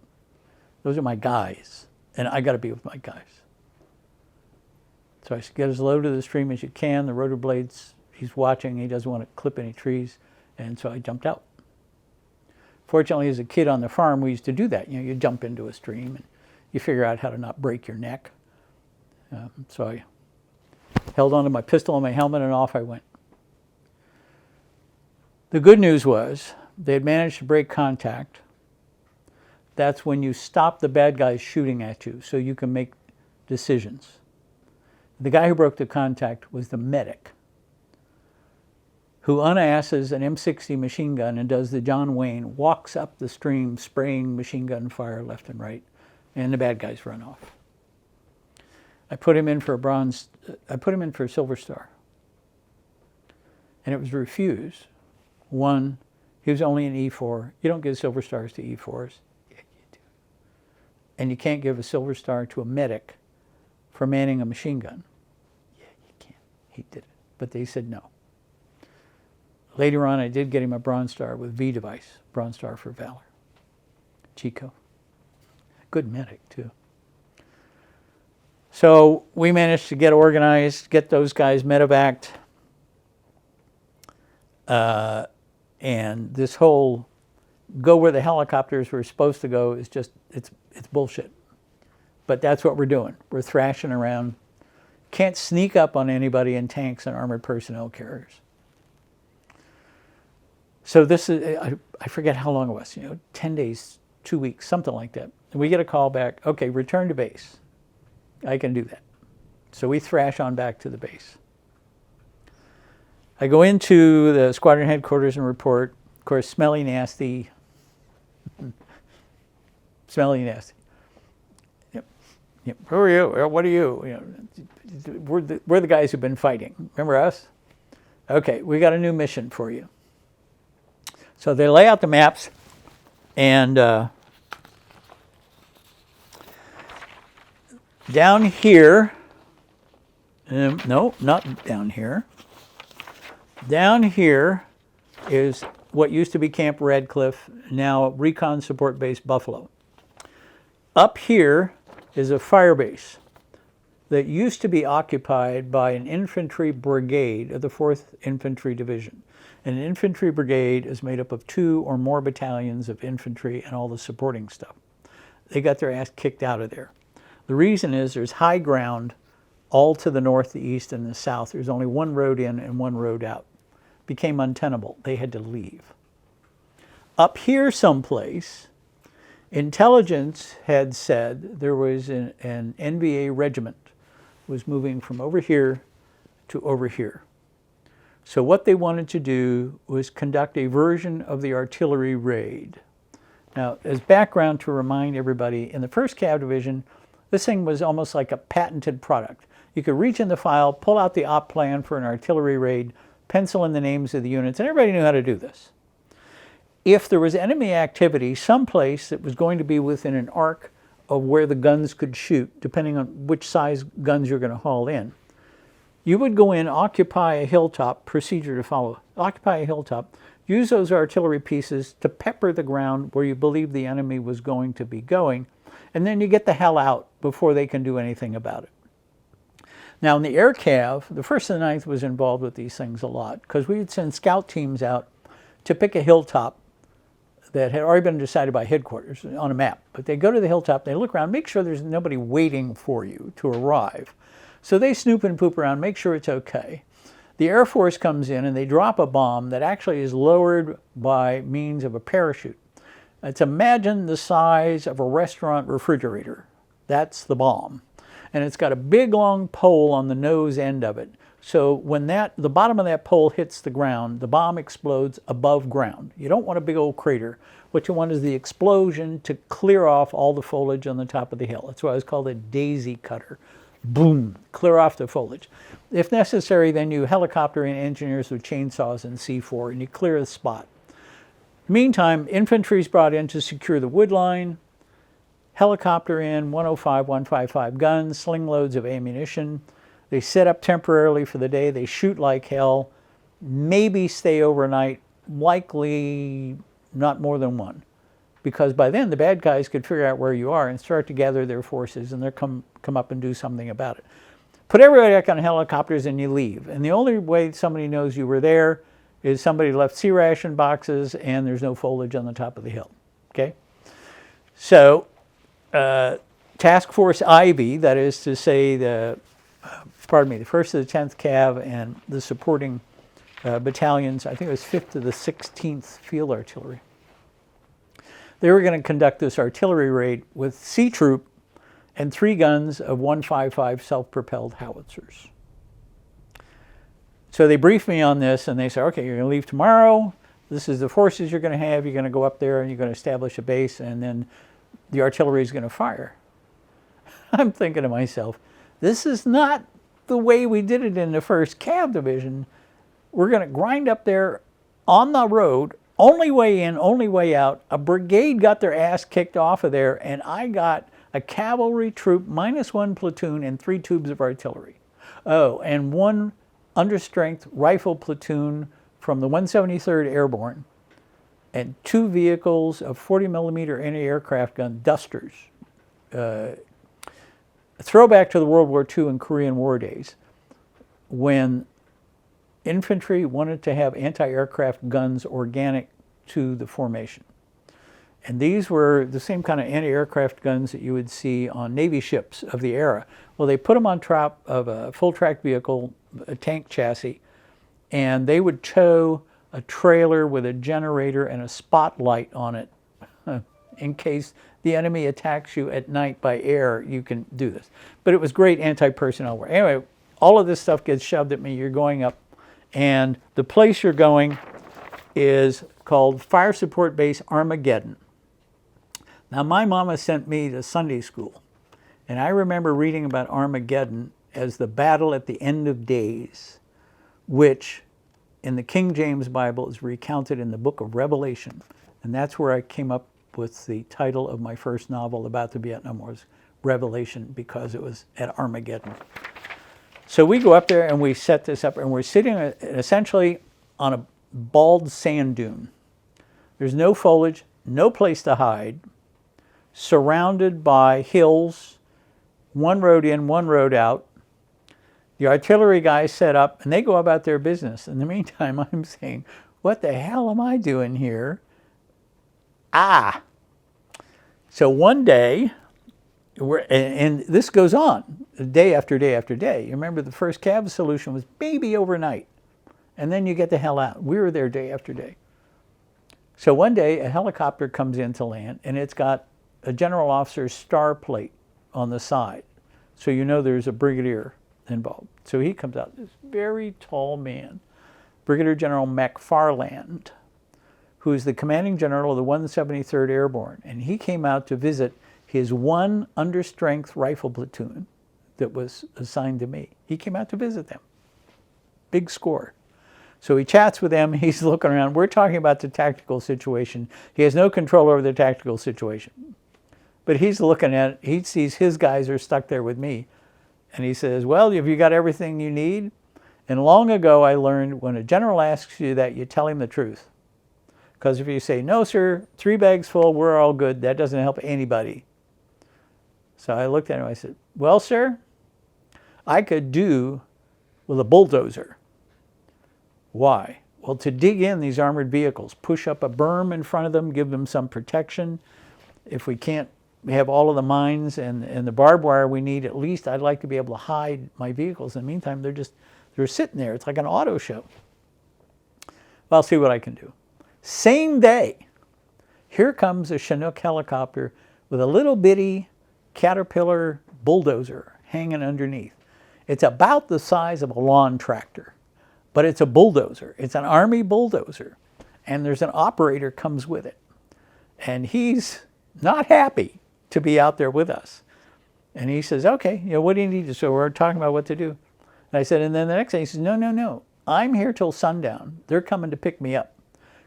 those are my guys, and I got to be with my guys. So I said, get as low to the stream as you can. The rotor blades, he's watching. He doesn't want to clip any trees. And so I jumped out. Fortunately, as a kid on the farm, we used to do that. You jump into a stream and you figure out how to not break your neck. So I held onto my pistol and my helmet, and off I went. The good news was they had managed to break contact. That's when you stop the bad guys shooting at you so you can make decisions. The guy who broke the contact was the medic, who unasses an M60 machine gun and does the John Wayne, walks up the stream spraying machine gun fire left and right, and the bad guys run off. I put him in for a Silver Star. And it was refused. One, he was only an E4. You don't give Silver Stars to E4s. Yeah, you do. And you can't give a Silver Star to a medic for manning a machine gun. Yeah, you can. He did it. But they said no. Later on, I did get him a Bronze Star with V device. Bronze Star for Valor. Chico. Good medic, too. So we managed to get organized, get those guys medevaced. And this whole go where the helicopters were supposed to go is just, it's bullshit. But that's what we're doing. We're thrashing around. Can't sneak up on anybody in tanks and armored personnel carriers. So this is, I forget how long it was, 10 days, 2 weeks, something like that. And we get a call back, okay, return to base. I can do that. So we thrash on back to the base. I go into the squadron headquarters and report. Of course, smelly, nasty. Smelly, nasty. Yep. Who are you? What are you? We're the guys who've been fighting. Remember us? Okay, we got a new mission for you. So they lay out the maps, and down here, no, not down here. Down here is what used to be Camp Radcliffe, now Recon Support Base Buffalo. Up here is a firebase that used to be occupied by an infantry brigade of the 4th Infantry Division. And an infantry brigade is made up of 2 or more battalions of infantry and all the supporting stuff. They got their ass kicked out of there. The reason is there's high ground all to the north, the east, and the south. There's only one road in and one road out. Became untenable. They had to leave. Up here someplace, intelligence had said there was an NVA regiment was moving from over here to over here. So what they wanted to do was conduct a version of the artillery raid. Now, as background to remind everybody, in the 1st Cav Division, this thing was almost like a patented product. You could reach in the file, pull out the op plan for an artillery raid, pencil in the names of the units, and everybody knew how to do this. If there was enemy activity someplace that was going to be within an arc of where the guns could shoot, depending on which size guns you're going to haul in, you would go in, occupy a hilltop, procedure to follow, occupy a hilltop, use those artillery pieces to pepper the ground where you believe the enemy was going to be going, and then you get the hell out before they can do anything about it. Now in the Air Cav, the 1st and the 9th was involved with these things a lot, because we would send scout teams out to pick a hilltop that had already been decided by headquarters on a map. But they go to the hilltop, they look around, make sure there's nobody waiting for you to arrive. So they snoop and poop around, make sure it's okay. The Air Force comes in and they drop a bomb that actually is lowered by means of a parachute. It's imagine the size of a restaurant refrigerator. That's the bomb. And it's got a big long pole on the nose end of it. So when the bottom of that pole hits the ground, the bomb explodes above ground. You don't want a big old crater. What you want is the explosion to clear off all the foliage on the top of the hill. That's why it's called a daisy cutter. Boom, clear off the foliage. If necessary, then you helicopter in engineers with chainsaws and C4 and you clear the spot. Meantime, infantry is brought in to secure the wood line. Helicopter in, 105, 155 guns, sling loads of ammunition. They set up temporarily for the day. They shoot like hell, maybe stay overnight, likely not more than one. Because by then the bad guys could figure out where you are and start to gather their forces and they'll come up and do something about it. Put everybody back on helicopters and you leave. And the only way somebody knows you were there is somebody left sea ration boxes and there's no foliage on the top of the hill. Okay? So, Task Force Ivy, that is to say the 1st to the 10th Cav and the supporting battalions, I think it was 5th to the 16th Field Artillery. They were going to conduct this artillery raid with C Troop and 3 guns of 155 self-propelled howitzers. So they briefed me on this and they said, okay, you're going to leave tomorrow. This is the forces you're going to have. You're going to go up there and you're going to establish a base and then the artillery is going to fire. I'm thinking to myself, this is not the way we did it in the 1st Cav Division. We're going to grind up there on the road, only way in, only way out. A brigade got their ass kicked off of there, and I got a cavalry troop -1 platoon and 3 tubes of artillery. Oh, and 1 understrength rifle platoon from the 173rd Airborne, and 2 vehicles of 40mm anti-aircraft gun Dusters. A throwback to the World War II and Korean War days, when infantry wanted to have anti-aircraft guns organic to the formation. And these were the same kind of anti-aircraft guns that you would see on Navy ships of the era. Well, they put them on top of a full-track vehicle, a tank chassis, and they would tow a trailer with a generator and a spotlight on it. In case the enemy attacks you at night by air, you can do this. But it was great anti-personnel war. Anyway, all of this stuff gets shoved at me. You're going up, and the place you're going is called Fire Support Base Armageddon. Now, my mama sent me to Sunday school, and I remember reading about Armageddon as the battle at the end of days, which in the King James Bible is recounted in the book of Revelation. And that's where I came up with the title of my first novel about the Vietnam War, Revelation, because it was at Armageddon. So we go up there and we set this up, and we're sitting essentially on a bald sand dune. There's no foliage, no place to hide, surrounded by hills, 1 road in, 1 road out. The artillery guys set up, and they go about their business. In the meantime, I'm saying, what the hell am I doing here? So one day, and this goes on day after day after day. You remember the 1st Cav solution was maybe overnight, and then you get the hell out. We were there day after day. So one day, a helicopter comes in to land, and it's got a general officer's star plate on the side. So you know there's a brigadier involved. So he comes out, this very tall man, Brigadier General McFarland, who is the commanding general of the 173rd Airborne. And he came out to visit his 1 understrength rifle platoon that was assigned to me. He came out to visit them. Big score. So he chats with them. He's looking around. We're talking about the tactical situation. He has no control over the tactical situation. But he's looking at it. He sees his guys are stuck there with me. And he says, well, have you got everything you need? And long ago I learned when a general asks you that, you tell him the truth. Because if you say, no, sir, 3 bags full, we're all good, that doesn't help anybody. So I looked at him, I said, well, sir, I could do with a bulldozer. Why? Well, to dig in these armored vehicles, push up a berm in front of them, give them some protection. If we can't have all of the mines and the barbed wire we need, at least I'd like to be able to hide my vehicles. In the meantime, they're sitting there. It's like an auto show. Well, I'll see what I can do. Same day, here comes a Chinook helicopter with a little bitty Caterpillar bulldozer hanging underneath. It's about the size of a lawn tractor, but it's a bulldozer. It's an Army bulldozer, and there's an operator comes with it. And he's not happy to be out there with us. And he says, okay, what do you need to do? So we're talking about what to do. And I said, and then the next day he says, no, I'm here till sundown. They're coming to pick me up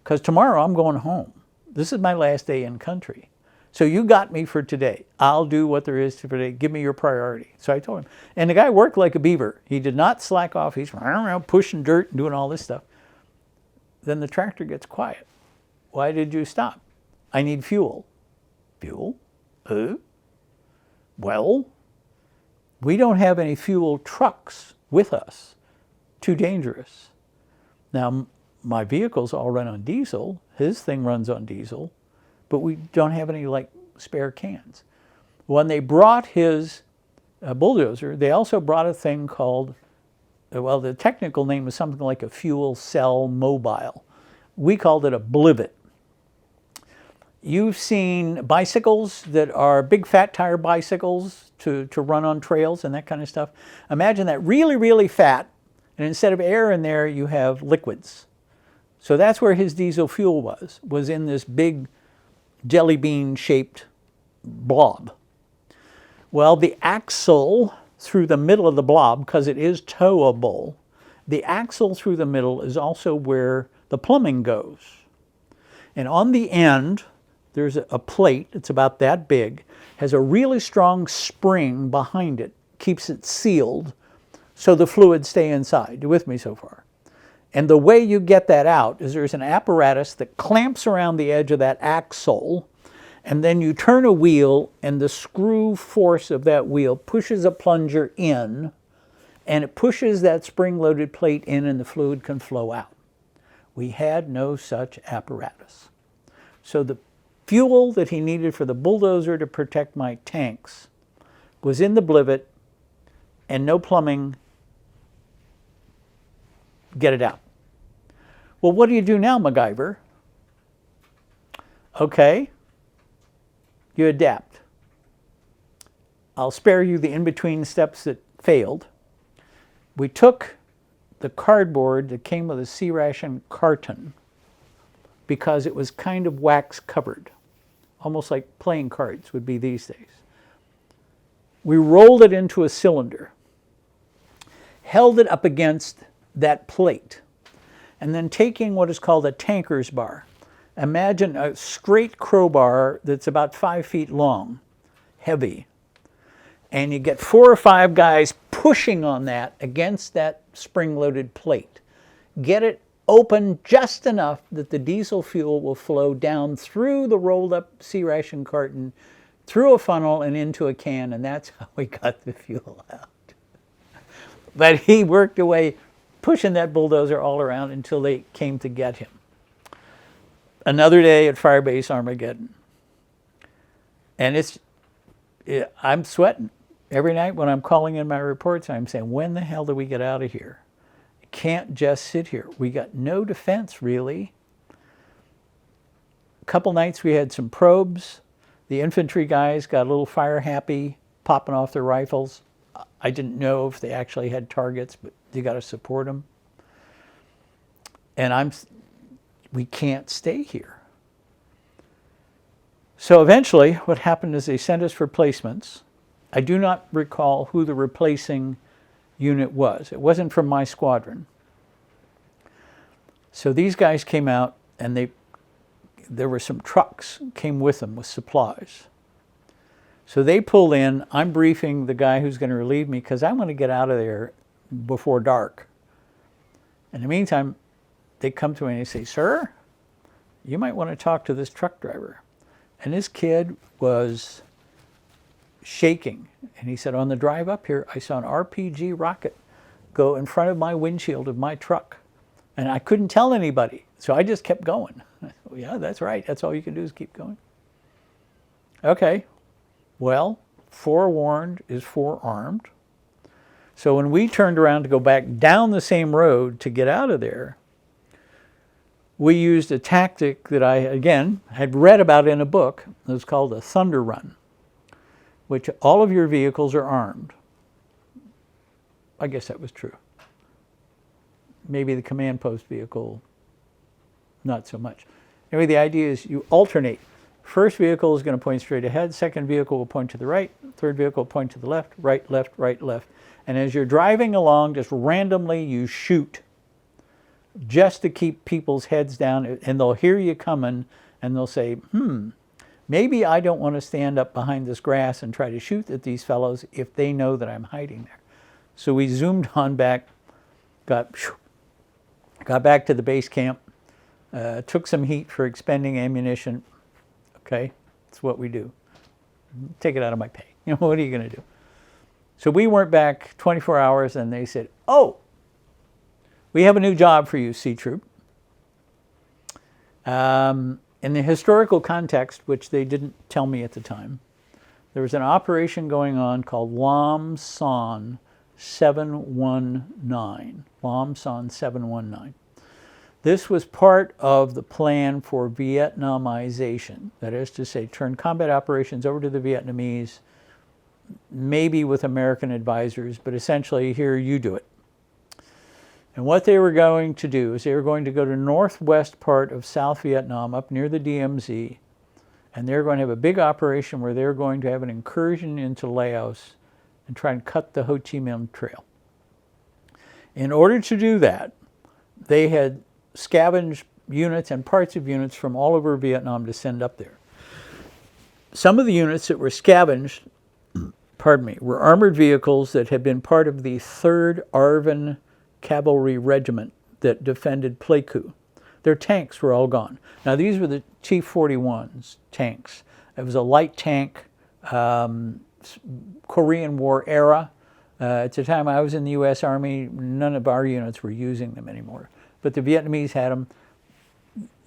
because tomorrow I'm going home. This is my last day in country. So you got me for today. I'll do what there is for today. Give me your priority. So I told him. And the guy worked like a beaver. He did not slack off. He's around pushing dirt and doing all this stuff. Then the tractor gets quiet. Why did you stop? I need fuel. Fuel? Well, we don't have any fuel trucks with us. Too dangerous. Now, my vehicles all run on diesel. His thing runs on diesel. But we don't have any, spare cans. When they brought his bulldozer, they also brought a thing called, the technical name was something like a fuel cell mobile. We called it a blivet. You've seen bicycles that are big fat tire bicycles to run on trails and that kind of stuff. Imagine that really, really fat, and instead of air in there, you have liquids. So that's where his diesel fuel was in this big jelly bean shaped blob. Well, the axle through the middle of the blob, because it is towable, the axle through the middle is also where the plumbing goes. And on the end, there's a plate, it's about that big, has a really strong spring behind it, keeps it sealed, so the fluids stay inside. You with me so far? And the way you get that out is there's an apparatus that clamps around the edge of that axle, and then you turn a wheel, and the screw force of that wheel pushes a plunger in, and it pushes that spring-loaded plate in, and the fluid can flow out. We had no such apparatus. So the fuel that he needed for the bulldozer to protect my tanks was in the blivet, and no plumbing. Get it out. Well, what do you do now, MacGyver? Okay, you adapt. I'll spare you the in-between steps that failed. We took the cardboard that came with a sea ration carton because it was kind of wax covered, almost like playing cards would be these days. We rolled it into a cylinder, held it up against that plate, and then taking what is called a tanker's bar. Imagine a straight crowbar that's about 5 feet long, heavy, and you get 4 or 5 guys pushing on that against that spring-loaded plate. Get it open just enough that the diesel fuel will flow down through the rolled-up sea ration carton, through a funnel and into a can, and that's how we got the fuel out. But he worked away pushing that bulldozer all around until they came to get him. Another day at Firebase Armageddon. And I'm sweating. Every night when I'm calling in my reports, I'm saying, when the hell do we get out of here? Can't just sit here. We got no defense, really. A couple nights we had some probes. The infantry guys got a little fire happy, popping off their rifles. I didn't know if they actually had targets, but you got to support them. And we can't stay here. So eventually, what happened is they sent us replacements. I do not recall who the replacing unit was. It wasn't from my squadron. So these guys came out, and there were some trucks came with them with supplies. So they pulled in. I'm briefing the guy who's going to relieve me because I want to get out of there before dark. In the meantime, they come to me and they say, "Sir, you might want to talk to this truck driver." And this kid was shaking. And he said, on the drive up here, I saw an RPG rocket go in front of my windshield of my truck. And I couldn't tell anybody, so I just kept going. Well, yeah, that's right. That's all you can do is keep going. Okay, well, forewarned is forearmed. So when we turned around to go back down the same road to get out of there, we used a tactic that I, again, had read about in a book. It was called a thunder run, which all of your vehicles are armed. I guess that was true. Maybe the command post vehicle, not so much. Anyway, the idea is you alternate. First vehicle is going to point straight ahead. Second vehicle will point to the right. Third vehicle will point to the left, right, left. And as you're driving along, just randomly you shoot just to keep people's heads down. And they'll hear you coming and they'll say, maybe I don't want to stand up behind this grass and try to shoot at these fellows if they know that I'm hiding there. So we zoomed on back, got back to the base camp, took some heat for expending ammunition. Okay, that's what we do. Take it out of my pay. You know, what are you going to do? So we weren't back 24 hours, and they said, oh, we have a new job for you, Sea Troop. In the historical context, which they didn't tell me at the time, there was an operation going on called Lam Son 719. Lam Son 719. This was part of the plan for Vietnamization. That is to say, turn combat operations over to the Vietnamese, maybe with American advisors, but essentially, here, you do it. And what they were going to do is they were going to go to northwest part of South Vietnam, up near the DMZ, and they're going to have a big operation where they're going to have an incursion into Laos and try and cut the Ho Chi Minh Trail. In order to do that, they had scavenged units and parts of units from all over Vietnam to send up there. Some of the units that were scavenged, were armored vehicles that had been part of the 3rd ARVN Cavalry Regiment that defended Pleiku. Their tanks were all gone. Now, these were the T-41's tanks. It was a light tank, Korean War era. At the time I was in the U.S. Army, none of our units were using them anymore. But the Vietnamese had them.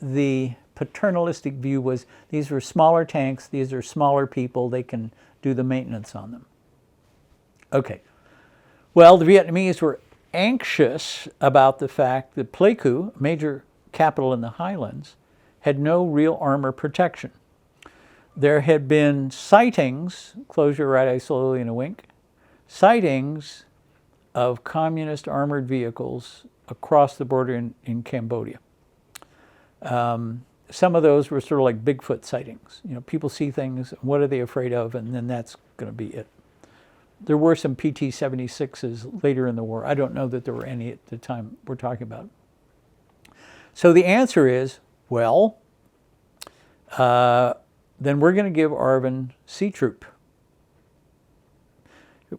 The paternalistic view was these were smaller tanks, these are smaller people, they can do the maintenance on them. Okay. Well, the Vietnamese were anxious about the fact that Pleiku, a major capital in the Highlands, had no real armor protection. There had been sightings, close your right eye slowly in a wink, sightings of communist armored vehicles across the border in Cambodia. Some of those were sort of like Bigfoot sightings. You know, people see things, what are they afraid of, and then that's going to be it. There were some PT-76s later in the war. I don't know that there were any at the time we're talking about. So the answer is, well, then we're going to give ARVN Sea Troop.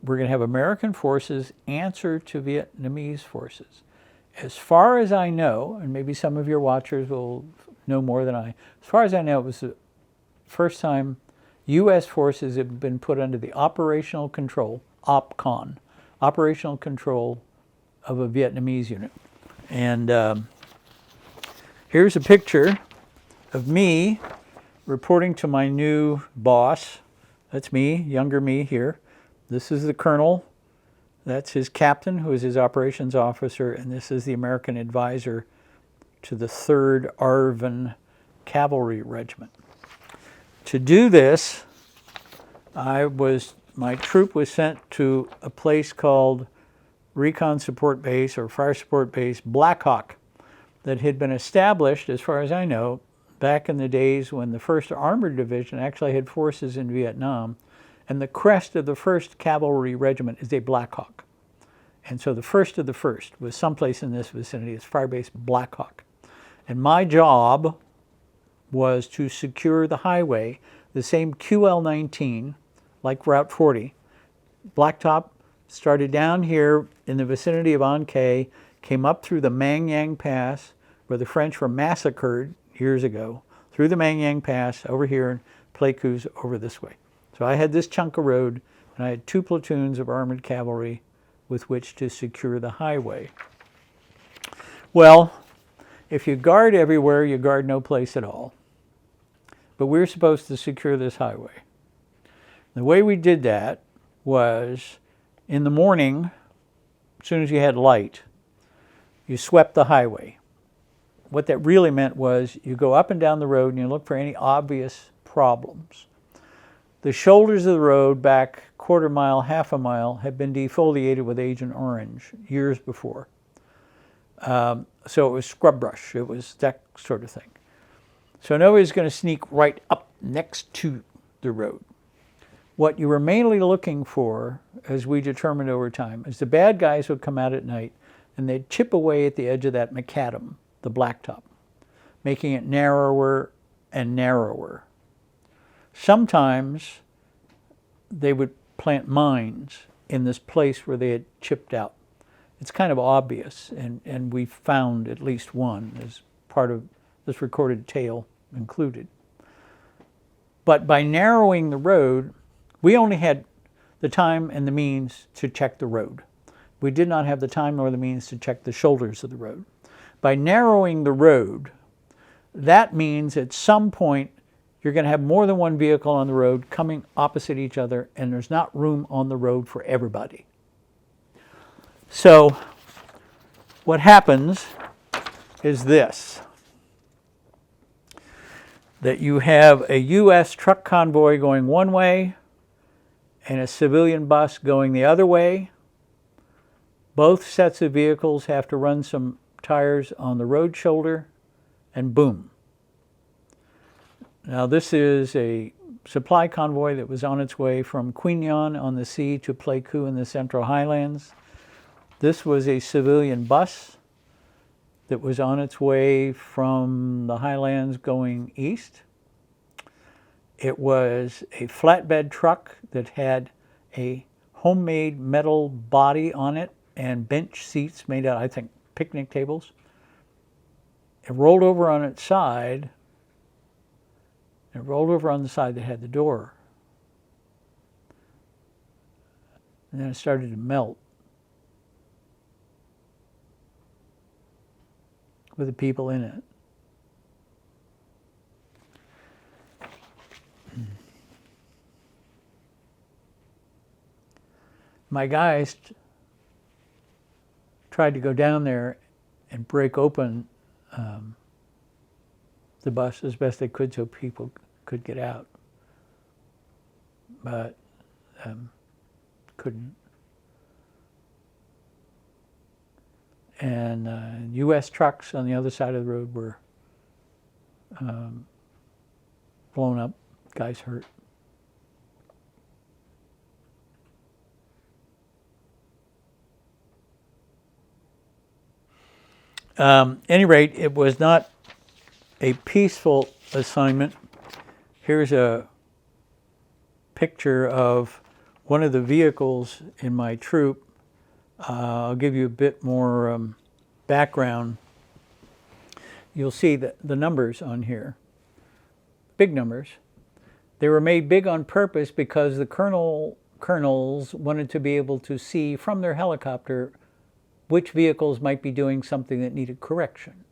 We're going to have American forces answer to Vietnamese forces. As far as I know, and maybe some of your watchers will know more than I, as far as I know, it was the first time U.S. forces have been put under the operational control, OPCON, operational control of a Vietnamese unit. And here's a picture of me reporting to my new boss. That's me, younger me here. This is the colonel. That's his captain, who is his operations officer, and this is the American advisor to the 3rd ARVN Cavalry Regiment. To do this, my troop was sent to a place called Recon Support Base or Fire Support Base Black Hawk that had been established, as far as I know, back in the days when the 1st Armored Division actually had forces in Vietnam. And the crest of the 1st Cavalry Regiment is a Black Hawk. And so the 1st of the 1st was someplace in this vicinity. It's Firebase Black Hawk. And my job was to secure the highway, the same QL-19, like Route 40. Blacktop started down here in the vicinity of An Khê, came up through the Mang Yang Pass, where the French were massacred years ago, through the Mang Yang Pass, over here, and Pleiku's over this way. So I had this chunk of road, and I had 2 platoons of armored cavalry with which to secure the highway. Well, if you guard everywhere, you guard no place at all. But we were supposed to secure this highway. The way we did that was in the morning, as soon as you had light, you swept the highway. What that really meant was you go up and down the road and you look for any obvious problems. The shoulders of the road back quarter mile, half a mile had been defoliated with Agent Orange years before. So it was scrub brush. It was that sort of thing. So nobody's going to sneak right up next to the road. What you were mainly looking for, as we determined over time, is the bad guys would come out at night and they'd chip away at the edge of that macadam, the blacktop, making it narrower and narrower. Sometimes they would plant mines in this place where they had chipped out. It's kind of obvious, and we found at least one as part of this recorded tale included. But by narrowing the road, we only had the time and the means to check the road. We did not have the time nor the means to check the shoulders of the road. By narrowing the road, that means at some point you're going to have more than one vehicle on the road coming opposite each other, and there's not room on the road for everybody. So what happens is this, that you have a U.S. truck convoy going one way and a civilian bus going the other way. Both sets of vehicles have to run some tires on the road shoulder, and boom. Now this is a supply convoy that was on its way from Queen Yan on the sea to Pleiku in the Central Highlands. This was a civilian bus that was on its way from the Highlands going east. It was a flatbed truck that had a homemade metal body on it and bench seats made out, I think, picnic tables. It rolled over on its side. It rolled over on the side that had the door. And then it started to melt with the people in it. My guys tried to go down there and break open the bus as best they could so people could get out, but couldn't. And U.S. trucks on the other side of the road were blown up, guys hurt. Any rate, it was not a peaceful assignment. Here's a picture of one of the vehicles in my troop. I'll give you a bit more background. You'll see the numbers on here, big numbers. They were made big on purpose because the colonels wanted to be able to see from their helicopter which vehicles might be doing something that needed correction.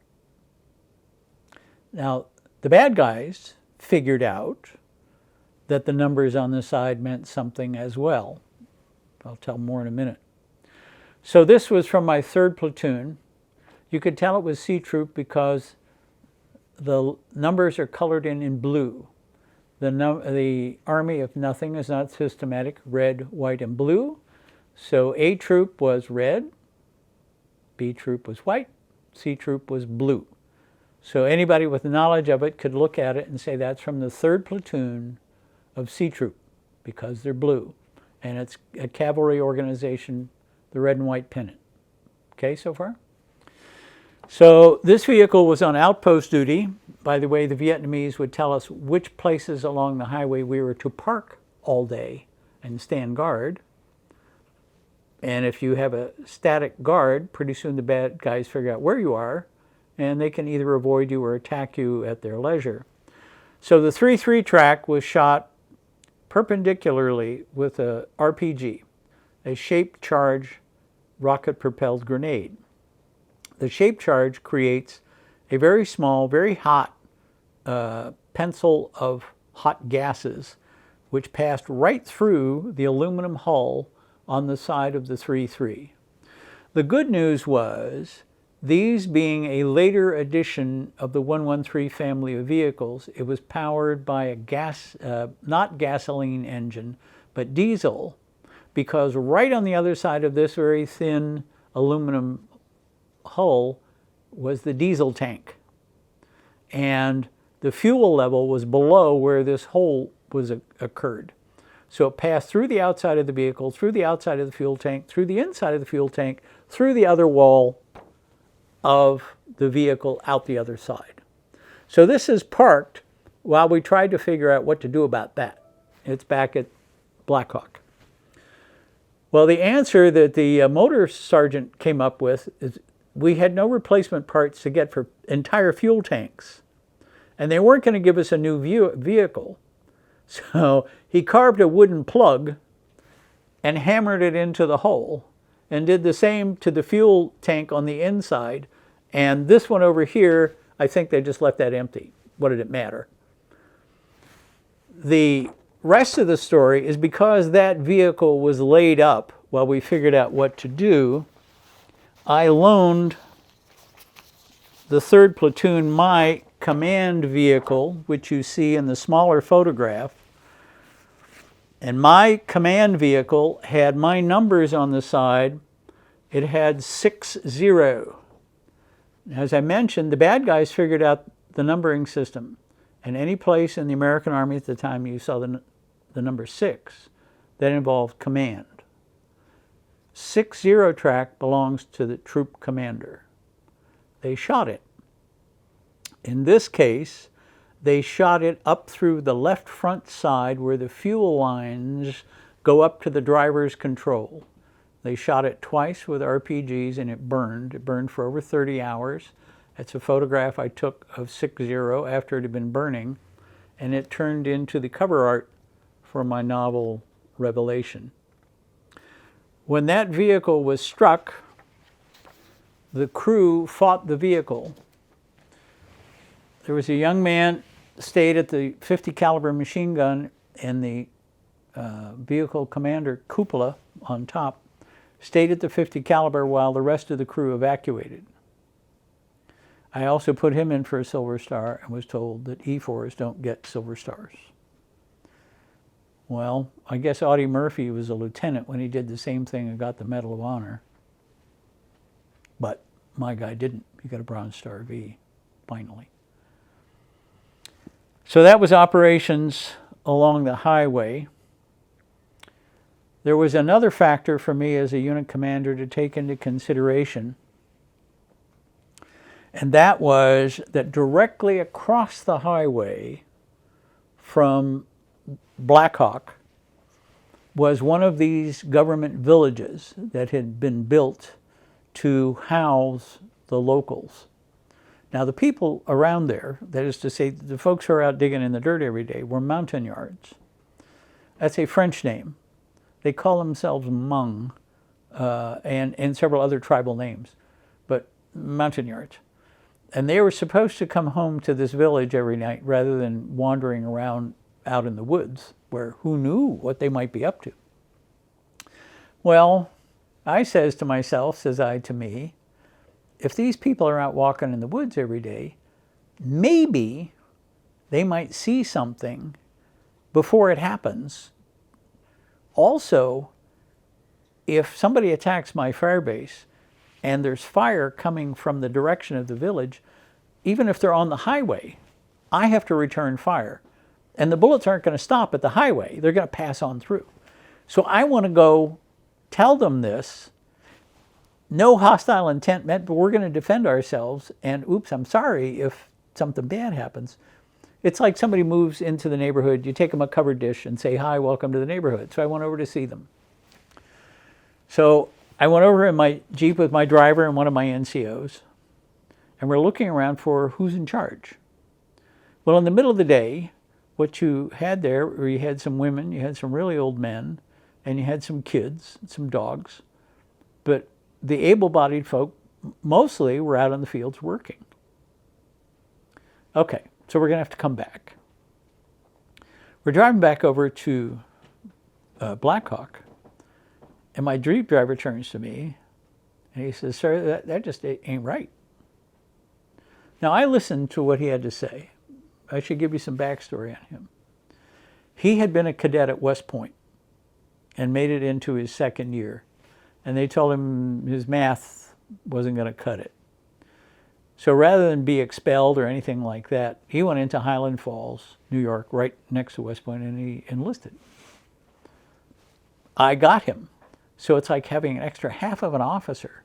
Now, the bad guys figured out that the numbers on the side meant something as well. I'll tell more in a minute. So this was from my 3rd platoon. You could tell it was C Troop because the numbers are colored in blue. The Army of Nothing is not systematic, red, white, and blue. So A Troop was red, B Troop was white, C Troop was blue. So anybody with knowledge of it could look at it and say that's from the 3rd platoon of C Troop because they're blue. And it's a cavalry organization, the red and white pennant. Okay, so far? So this vehicle was on outpost duty. By the way, the Vietnamese would tell us which places along the highway we were to park all day and stand guard. And if you have a static guard, pretty soon the bad guys figure out where you are, and they can either avoid you or attack you at their leisure. So the 3-3 track was shot perpendicularly with a RPG, a shaped charge rocket-propelled grenade. The shaped charge creates a very small, very hot pencil of hot gases, which passed right through the aluminum hull on the side of the 3-3. The good news was, these being a later addition of the 113 family of vehicles, it was powered by a not gasoline engine, but diesel, because right on the other side of this very thin aluminum hull was the diesel tank. And the fuel level was below where this hole was occurred. So it passed through the outside of the vehicle, through the outside of the fuel tank, through the inside of the fuel tank, through the other wall of the vehicle out the other side. So this is parked while we tried to figure out what to do about that. It's back at Black Hawk. Well, the answer that the motor sergeant came up with is we had no replacement parts to get for entire fuel tanks. And they weren't going to give us a new vehicle. So he carved a wooden plug and hammered it into the hole and did the same to the fuel tank on the inside. And this one over here, I think they just left that empty. What did it matter? The rest of the story is because that vehicle was laid up while we figured out what to do, I loaned the 3rd Platoon my command vehicle, which you see in the smaller photograph. And my command vehicle had my numbers on the side. It had 60. As I mentioned, the bad guys figured out the numbering system. And any place in the American Army at the time you saw the number 6, that involved command. 60 track belongs to the troop commander. They shot it. In this case, they shot it up through the left front side where the fuel lines go up to the driver's control. They shot it twice with RPGs and it burned. It burned for over 30 hours. That's a photograph I took of 60 after it had been burning, and it turned into the cover art for my novel Revelation. When that vehicle was struck, the crew fought the vehicle. There was a young man stayed at the 50 caliber machine gun, and the vehicle commander cupola on top stayed at the 50 caliber while the rest of the crew evacuated. I also put him in for a Silver Star and was told that E4s don't get Silver Stars. Well, I guess Audie Murphy was a lieutenant when he did the same thing and got the Medal of Honor. But my guy didn't. He got a Bronze Star V, finally. So that was operations along the highway. There was another factor for me as a unit commander to take into consideration, and that was that directly across the highway from Black Hawk was one of these government villages that had been built to house the locals. Now, the people around there, that is to say, the folks who are out digging in the dirt every day, were Montagnards. That's a French name. They call themselves Hmong and several other tribal names, but Montagnards. And they were supposed to come home to this village every night rather than wandering around out in the woods, where who knew what they might be up to. Well, I says to myself, says I to me, if these people are out walking in the woods every day, maybe they might see something before it happens. Also, if somebody attacks my firebase and there's fire coming from the direction of the village, even if they're on the highway, I have to return fire. And the bullets aren't going to stop at the highway. They're going to pass on through. So I want to go tell them this. No hostile intent meant, but we're going to defend ourselves. And oops, I'm sorry if something bad happens. It's like somebody moves into the neighborhood. You take them a covered dish and say, hi, welcome to the neighborhood. So I went over to see them. So I went over in my Jeep with my driver and one of my NCOs. And we're looking around for who's in charge. Well, in the middle of the day, what you had there, where you had some women, you had some really old men, and you had some kids, some dogs. But the able-bodied folk mostly were out on the fields working. Okay, so we're going to have to come back. We're driving back over to Blackhawk, and my Jeep driver turns to me, and he says, "Sir, that just ain't right." Now, I listened to what he had to say. I should give you some backstory on him. He had been a cadet at West Point and made it into his second year, and they told him his math wasn't going to cut it. So rather than be expelled or anything like that, he went into Highland Falls, New York, right next to West Point, and he enlisted. I got him. So it's like having an extra half of an officer.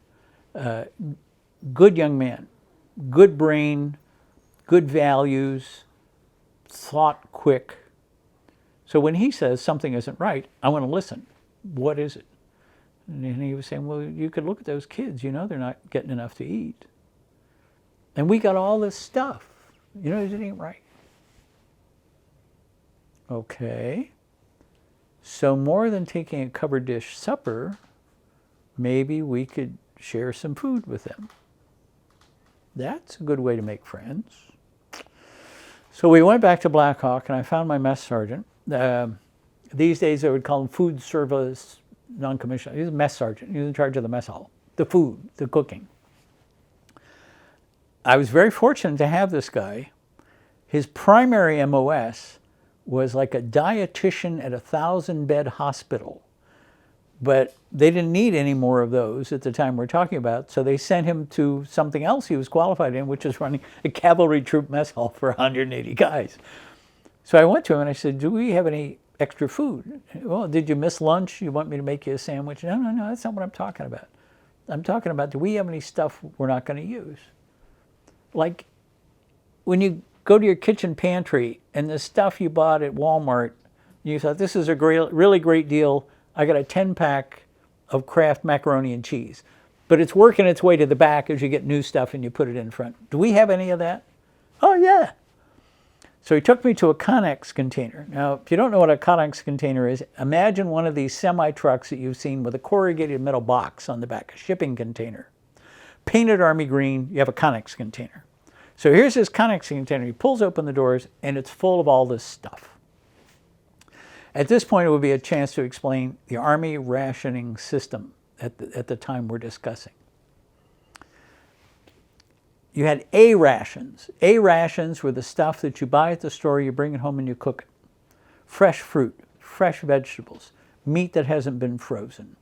Good young man, good brain, good values, thought quick. So when he says something isn't right, I want to listen. What is it? And he was saying, well, you could look at those kids, they're not getting enough to eat. And we got all this stuff. It ain't right. Okay. So more than taking a covered dish supper, maybe we could share some food with them. That's a good way to make friends. So we went back to Blackhawk, and I found my mess sergeant. These days they would call him food service non-commissioned. He was a mess sergeant. He was in charge of the mess hall, the food, the cooking. I was very fortunate to have this guy. His primary MOS was like a dietitian at a 1,000-bed hospital. But they didn't need any more of those at the time we're talking about, so they sent him to something else he was qualified in, which is running a cavalry troop mess hall for 180 guys. So I went to him and I said, do we have any extra food? Well, did you miss lunch? You want me to make you a sandwich? No, that's not what I'm talking about. I'm talking about, do we have any stuff we're not going to use? Like when you go to your kitchen pantry and the stuff you bought at Walmart, you thought, this is a really great deal. I got a 10-pack of Kraft macaroni and cheese. But it's working its way to the back as you get new stuff and you put it in front. Do we have any of that? Oh, yeah. So he took me to a Connex container. Now, if you don't know what a Connex container is, imagine one of these semi-trucks that you've seen with a corrugated metal box on the back, a shipping container. Painted army green, you have a Connex container. So here's this Connex container. He pulls open the doors, and it's full of all this stuff. At this point, it would be a chance to explain the Army rationing system at the time we're discussing. You had A rations. A rations were the stuff that you buy at the store, you bring it home and you cook it. Fresh fruit, fresh vegetables, meat that hasn't been frozen,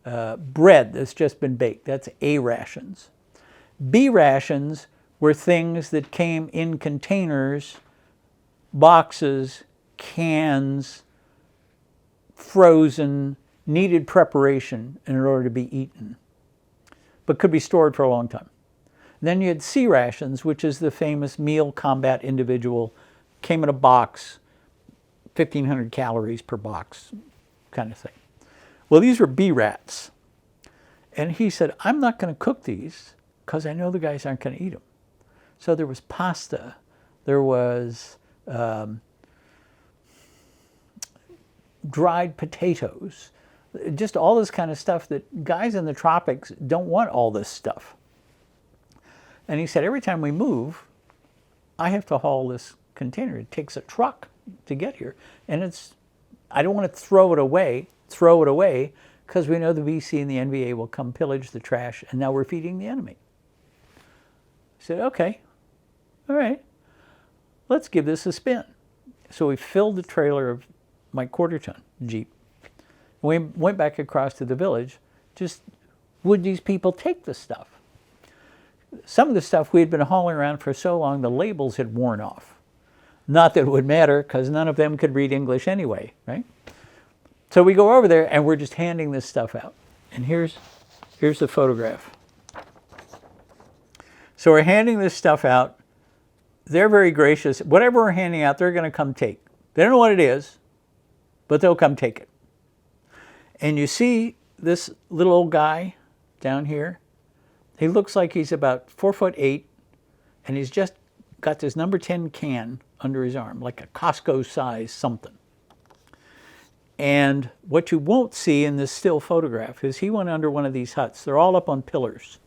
bread that's just been baked. That's A rations. B rations were things that came in containers, boxes, cans, frozen, needed preparation in order to be eaten, but could be stored for a long time. Then you had C rations, which is the famous meal combat individual, came in a box, 1,500 calories per box kind of thing. Well, these were B rats. And he said, I'm not going to cook these because I know the guys aren't going to eat them. So there was pasta, there was dried potatoes, just all this kind of stuff that guys in the tropics don't want all this stuff. And he said, every time we move, I have to haul this container. It takes a truck to get here. And I don't want to throw it away, because we know the VC and the NVA will come pillage the trash, and now we're feeding the enemy. I said, okay, all right, let's give this a spin. So we filled the trailer of my quarter-ton Jeep. We went back across to the village. Just, would these people take the stuff? Some of the stuff we had been hauling around for so long, the labels had worn off. Not that it would matter, because none of them could read English anyway, right? So we go over there, and we're just handing this stuff out. And here's the photograph. So we're handing this stuff out. They're very gracious. Whatever we're handing out, they're going to come take. They don't know what it is, but they'll come take it. And you see this little old guy down here. He looks like he's about 4'8", and he's just got this number 10 can under his arm, like a Costco size something. And what you won't see in this still photograph is he went under one of these huts. They're all up on pillars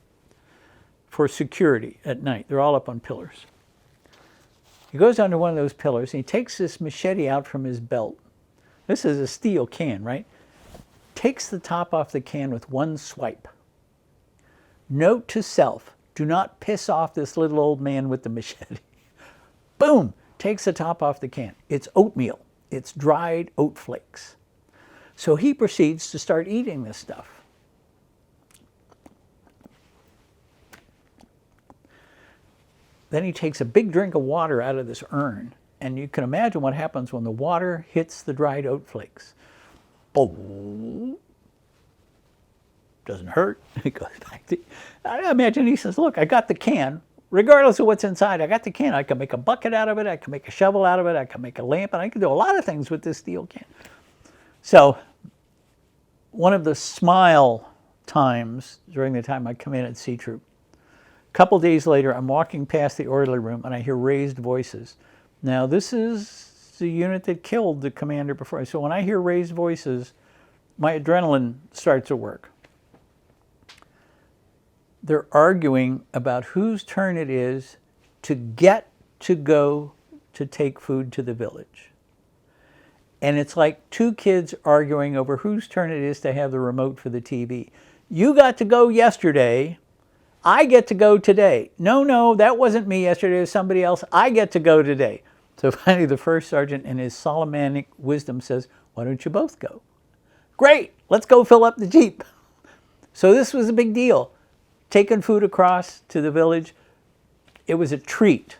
for security at night. They're all up on pillars. He goes under one of those pillars and he takes this machete out from his belt. This is a steel can, right? Takes the top off the can with one swipe. Note to self, do not piss off this little old man with the machete. Boom! Takes the top off the can. It's oatmeal. It's dried oat flakes. So he proceeds to start eating this stuff. Then he takes a big drink of water out of this urn, and you can imagine what happens when the water hits the dried oat flakes. Boom. Doesn't hurt. It goes back to... I imagine he says, look, I got the can. Regardless of what's inside, I got the can. I can make a bucket out of it. I can make a shovel out of it. I can make a lamp. And I can do a lot of things with this steel can. So one of the smile times during the time I come in at Sea Troop, a couple days later, I'm walking past the orderly room and I hear raised voices. Now, this is the unit that killed the commander before. So when I hear raised voices, my adrenaline starts to work. They're arguing about whose turn it is to get to go to take food to the village. And it's like two kids arguing over whose turn it is to have the remote for the TV. You got to go yesterday. I get to go today. No, that wasn't me yesterday. It was somebody else. I get to go today. So finally the first sergeant in his Solomonic wisdom says, why don't you both go? Great, let's go fill up the Jeep. So this was a big deal. Taking food across to the village, it was a treat.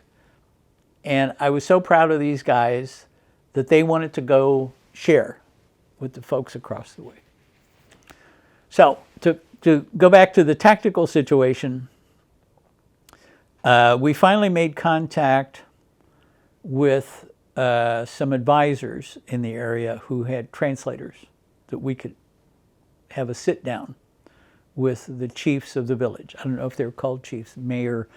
And I was so proud of these guys that they wanted to go share with the folks across the way. So to go back to the tactical situation, we finally made contact with some advisors in the area who had translators that we could have a sit down with the chiefs of the village. I don't know if they were called chiefs, mayor,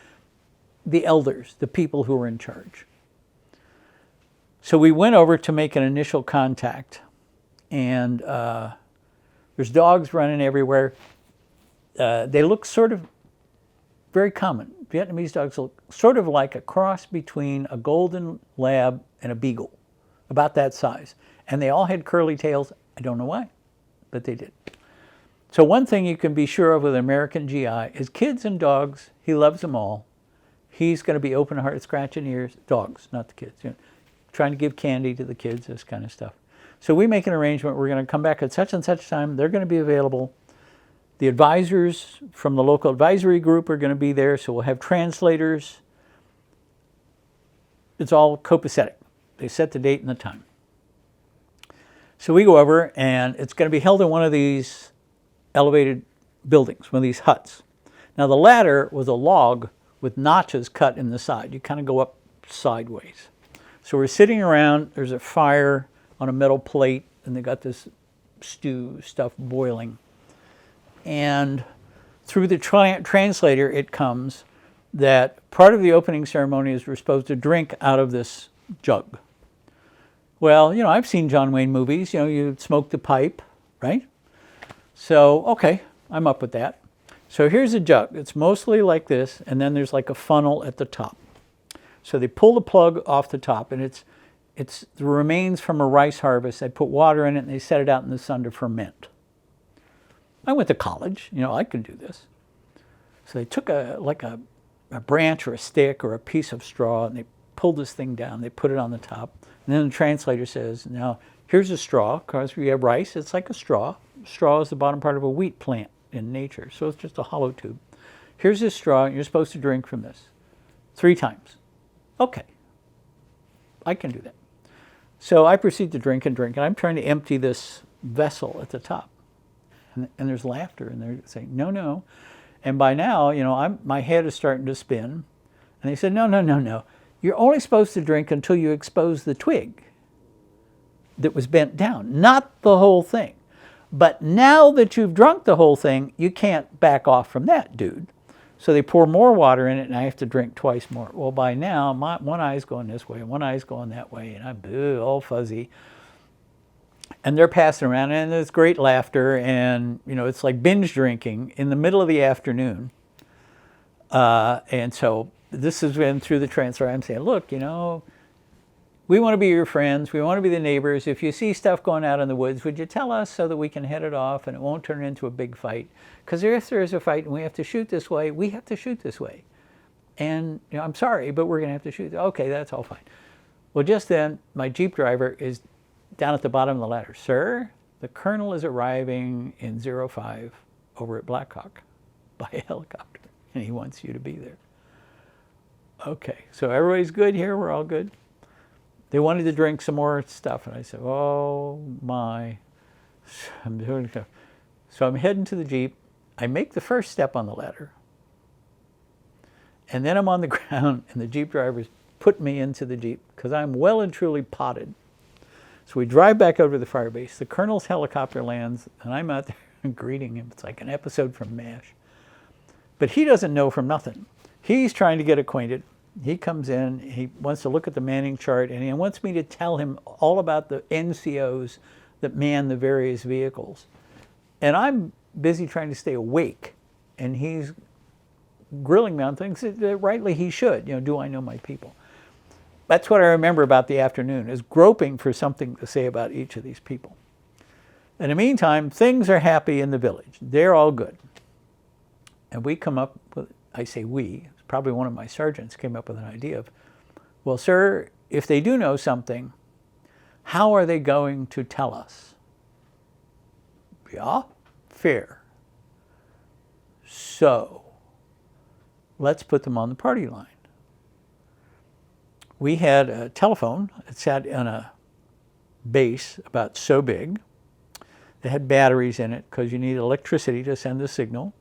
the elders, the people who were in charge. So we went over to make an initial contact, and there's dogs running everywhere. They look sort of very common. Vietnamese dogs look sort of like a cross between a golden lab and a beagle, about that size. And they all had curly tails. I don't know why, but they did. So one thing you can be sure of with an American GI is kids and dogs, he loves them all. He's going to be open-hearted, scratching ears. Dogs, not the kids. You know, trying to give candy to the kids, this kind of stuff. So we make an arrangement. We're going to come back at such and such time. They're going to be available. The advisors from the local advisory group are going to be there, so we'll have translators. It's all copacetic. They set the date and the time. So we go over, and it's going to be held in one of these elevated buildings, one of these huts. Now the ladder was a log with notches cut in the side. You kind of go up sideways. So we're sitting around, there's a fire on a metal plate, and they got this stew stuff boiling. And through the translator it comes that part of the opening ceremony is we're supposed to drink out of this jug. Well, you know, I've seen John Wayne movies, you know, you smoke the pipe, right? So, okay, I'm up with that. So here's a jug. It's mostly like this, and then there's like a funnel at the top. So they pull the plug off the top, and it's the remains from a rice harvest. They put water in it, and they set it out in the sun to ferment. I went to college, you know, I could do this. So they took a branch or a stick or a piece of straw, and they pulled this thing down. They put it on the top. And then the translator says, now, here's a straw, because we have rice. It's like a straw. Straw is the bottom part of a wheat plant in nature, so it's just a hollow tube. Here's this straw, and you're supposed to drink from this 3 times. Okay, I can do that. So I proceed to drink, and I'm trying to empty this vessel at the top. And there's laughter, and they're saying, no. And by now, you know, my head is starting to spin. And they said, no. You're only supposed to drink until you expose the twig that was bent down, not the whole thing. But now that you've drunk the whole thing, you can't back off from that, dude. So they pour more water in it, and I have to drink twice more. Well, by now, one eye's going this way, and one eye's going that way, and I'm all fuzzy. And they're passing around, and there's great laughter, and, you know, it's like binge drinking in the middle of the afternoon. And so this has been through the transfer. I'm saying, look, you know, we want to be your friends. We want to be the neighbors. If you see stuff going out in the woods, would you tell us so that we can head it off and it won't turn into a big fight? Because if there's a fight and we have to shoot this way, we have to shoot this way. And you know, I'm sorry, but we're going to have to shoot. Okay, that's all fine. Well, just then, my Jeep driver is down at the bottom of the ladder. Sir, the colonel is arriving in 05 over at Blackhawk by helicopter, and he wants you to be there. Okay, so everybody's good here. We're all good. They wanted to drink some more stuff, and I said, oh my. So I'm heading to the Jeep. I make the first step on the ladder. And then I'm on the ground, and the Jeep drivers put me into the Jeep because I'm well and truly potted. So we drive back over to the Firebase. The colonel's helicopter lands, and I'm out there greeting him. It's like an episode from MASH. But he doesn't know from nothing. He's trying to get acquainted. He comes in, he wants to look at the manning chart, and he wants me to tell him all about the NCOs that man the various vehicles. And I'm busy trying to stay awake, and he's grilling me on things that rightly he should. You know, do I know my people? That's what I remember about the afternoon, is groping for something to say about each of these people. In the meantime, things are happy in the village. They're all good. And we come up with, I say we, probably one of my sergeants came up with an idea of, well, sir, if they do know something, how are they going to tell us? Yeah, fair. So, let's put them on the party line. We had a telephone that sat on a base about so big. It had batteries in it because you need electricity to send the signal.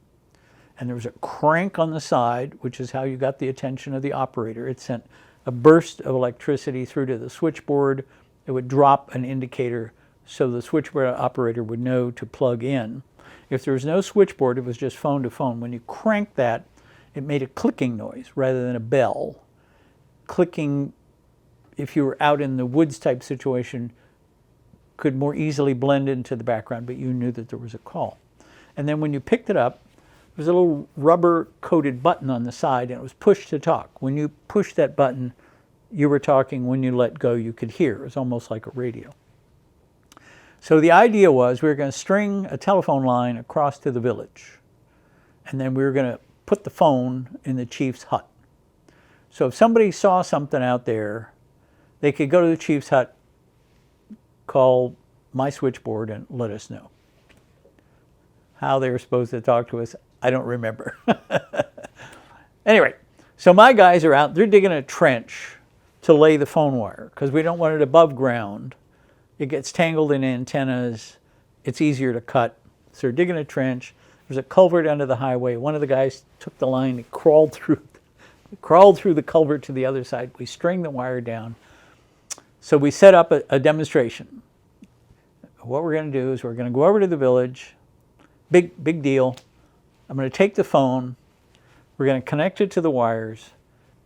And there was a crank on the side, which is how you got the attention of the operator. It sent a burst of electricity through to the switchboard. It would drop an indicator so the switchboard operator would know to plug in. If there was no switchboard, it was just phone to phone. When you cranked that, it made a clicking noise rather than a bell. Clicking, if you were out in the woods type situation, could more easily blend into the background, but you knew that there was a call. And then when you picked it up, there was a little rubber-coated button on the side, and it was push to talk. When you pushed that button, you were talking. When you let go, you could hear. It was almost like a radio. So the idea was we were going to string a telephone line across to the village, and then we were going to put the phone in the chief's hut. So if somebody saw something out there, they could go to the chief's hut, call my switchboard, and let us know. How they were supposed to talk to us, I don't remember. Anyway, so my guys are out. They're digging a trench to lay the phone wire because we don't want it above ground. It gets tangled in antennas. It's easier to cut. So they're digging a trench. There's a culvert under the highway. One of the guys took the line and crawled through the culvert to the other side. We string the wire down. So we set up a demonstration. What we're going to do is we're going to go over to the village. Big deal. I'm going to take the phone. We're going to connect it to the wires.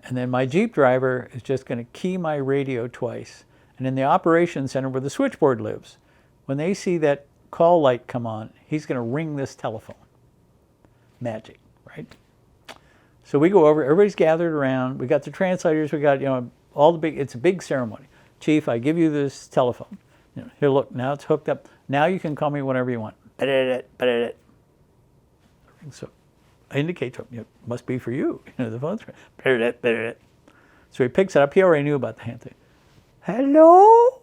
And then my Jeep driver is just going to key my radio twice. And in the operations center where the switchboard lives, when they see that call light come on, he's going to ring this telephone. Magic, right? So we go over, everybody's gathered around. We got the translators, we got, it's a big ceremony. Chief, I give you this telephone. Here, look, now it's hooked up. Now you can call me whenever you want. So I indicate to him, it must be for you. The phone's so he picks it up. He already knew about the hand thing. Hello?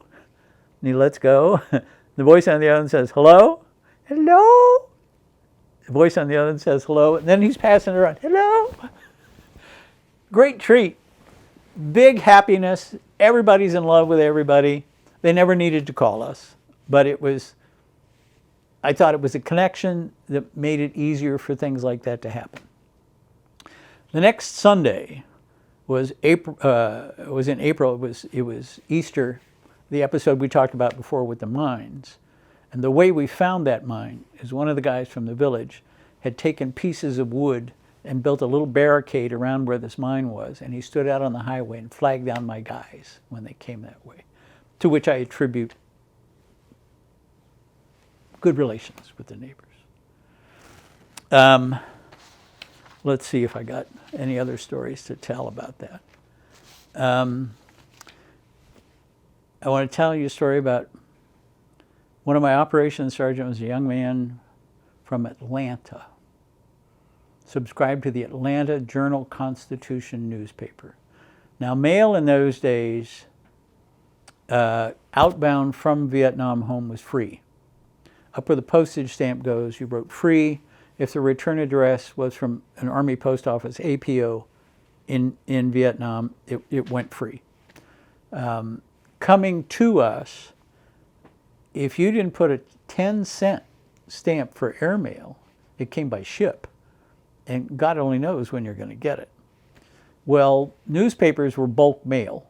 And he lets go. The voice on the other end says, hello? Hello? The voice on the other end says, hello. And then he's passing it around. Hello? Great treat. Big happiness. Everybody's in love with everybody. They never needed to call us. But I thought it was a connection that made it easier for things like that to happen. The next Sunday was April. It was in April. It was Easter, the episode we talked about before with the mines. And the way we found that mine is one of the guys from the village had taken pieces of wood and built a little barricade around where this mine was, and he stood out on the highway and flagged down my guys when they came that way, to which I attribute good relations with the neighbors. let's see if I got any other stories to tell about that. I want to tell you a story about one of my operations sergeants was a young man from Atlanta, subscribed to the Atlanta Journal-Constitution newspaper. Now, mail in those days, outbound from Vietnam home was free. Up where the postage stamp goes, you wrote free. If the return address was from an Army post office, APO, in Vietnam, it went free. Coming to us, if you didn't put a 10-cent stamp for airmail, it came by ship. And God only knows when you're going to get it. Well, newspapers were bulk mail,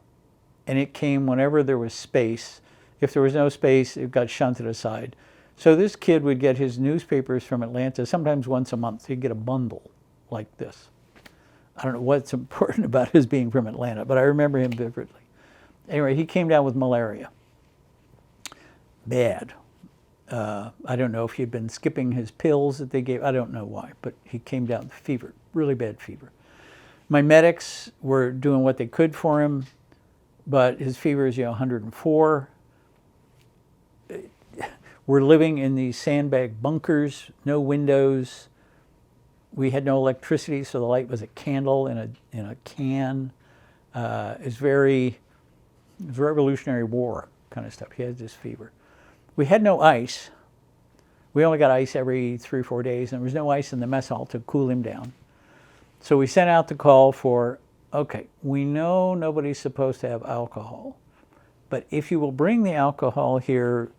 and it came whenever there was space. If there was no space, it got shunted aside. So this kid would get his newspapers from Atlanta sometimes once a month. He'd get a bundle like this. I don't know what's important about his being from Atlanta, but I remember him vividly. Anyway, he came down with malaria. Bad. I don't know if he'd been skipping his pills that they gave. I don't know why, but he came down with fever, really bad fever. My medics were doing what they could for him, but his fever is 104. We're living in these sandbag bunkers, no windows. We had no electricity, so the light was a candle in a can. It's very Revolutionary War kind of stuff. He had this fever. We had no ice. We only got ice every 3 or 4 days, and there was no ice in the mess hall to cool him down. So we sent out the call for, okay, we know nobody's supposed to have alcohol, but if you will bring the alcohol here,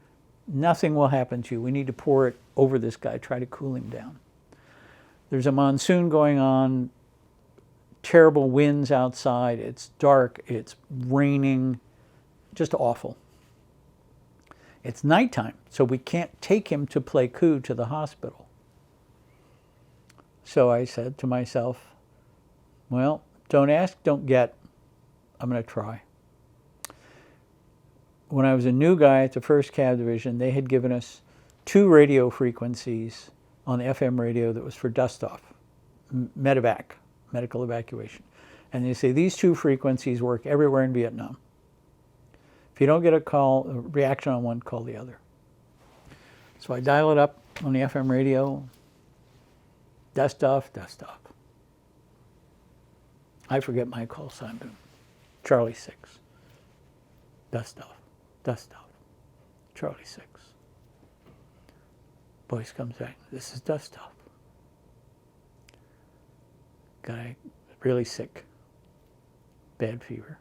nothing will happen to you. We need to pour it over this guy, try to cool him down. There's a monsoon going on, terrible winds outside, it's dark, it's raining, just awful. It's nighttime, so we can't take him to Pleiku to the hospital. So I said to myself, well, don't ask, don't get. I'm going to try. When I was a new guy at the 1st Cav Division, they had given us 2 radio frequencies on the FM radio that was for dust-off, medevac, medical evacuation. And they say these 2 frequencies work everywhere in Vietnam. If you don't get a reaction on one, call the other. So I dial it up on the FM radio, dust off, dust off. I forget my call sign, but Charlie 6. Dust off, Charlie 6. Voice comes back, this is dust off. Guy really sick, bad fever.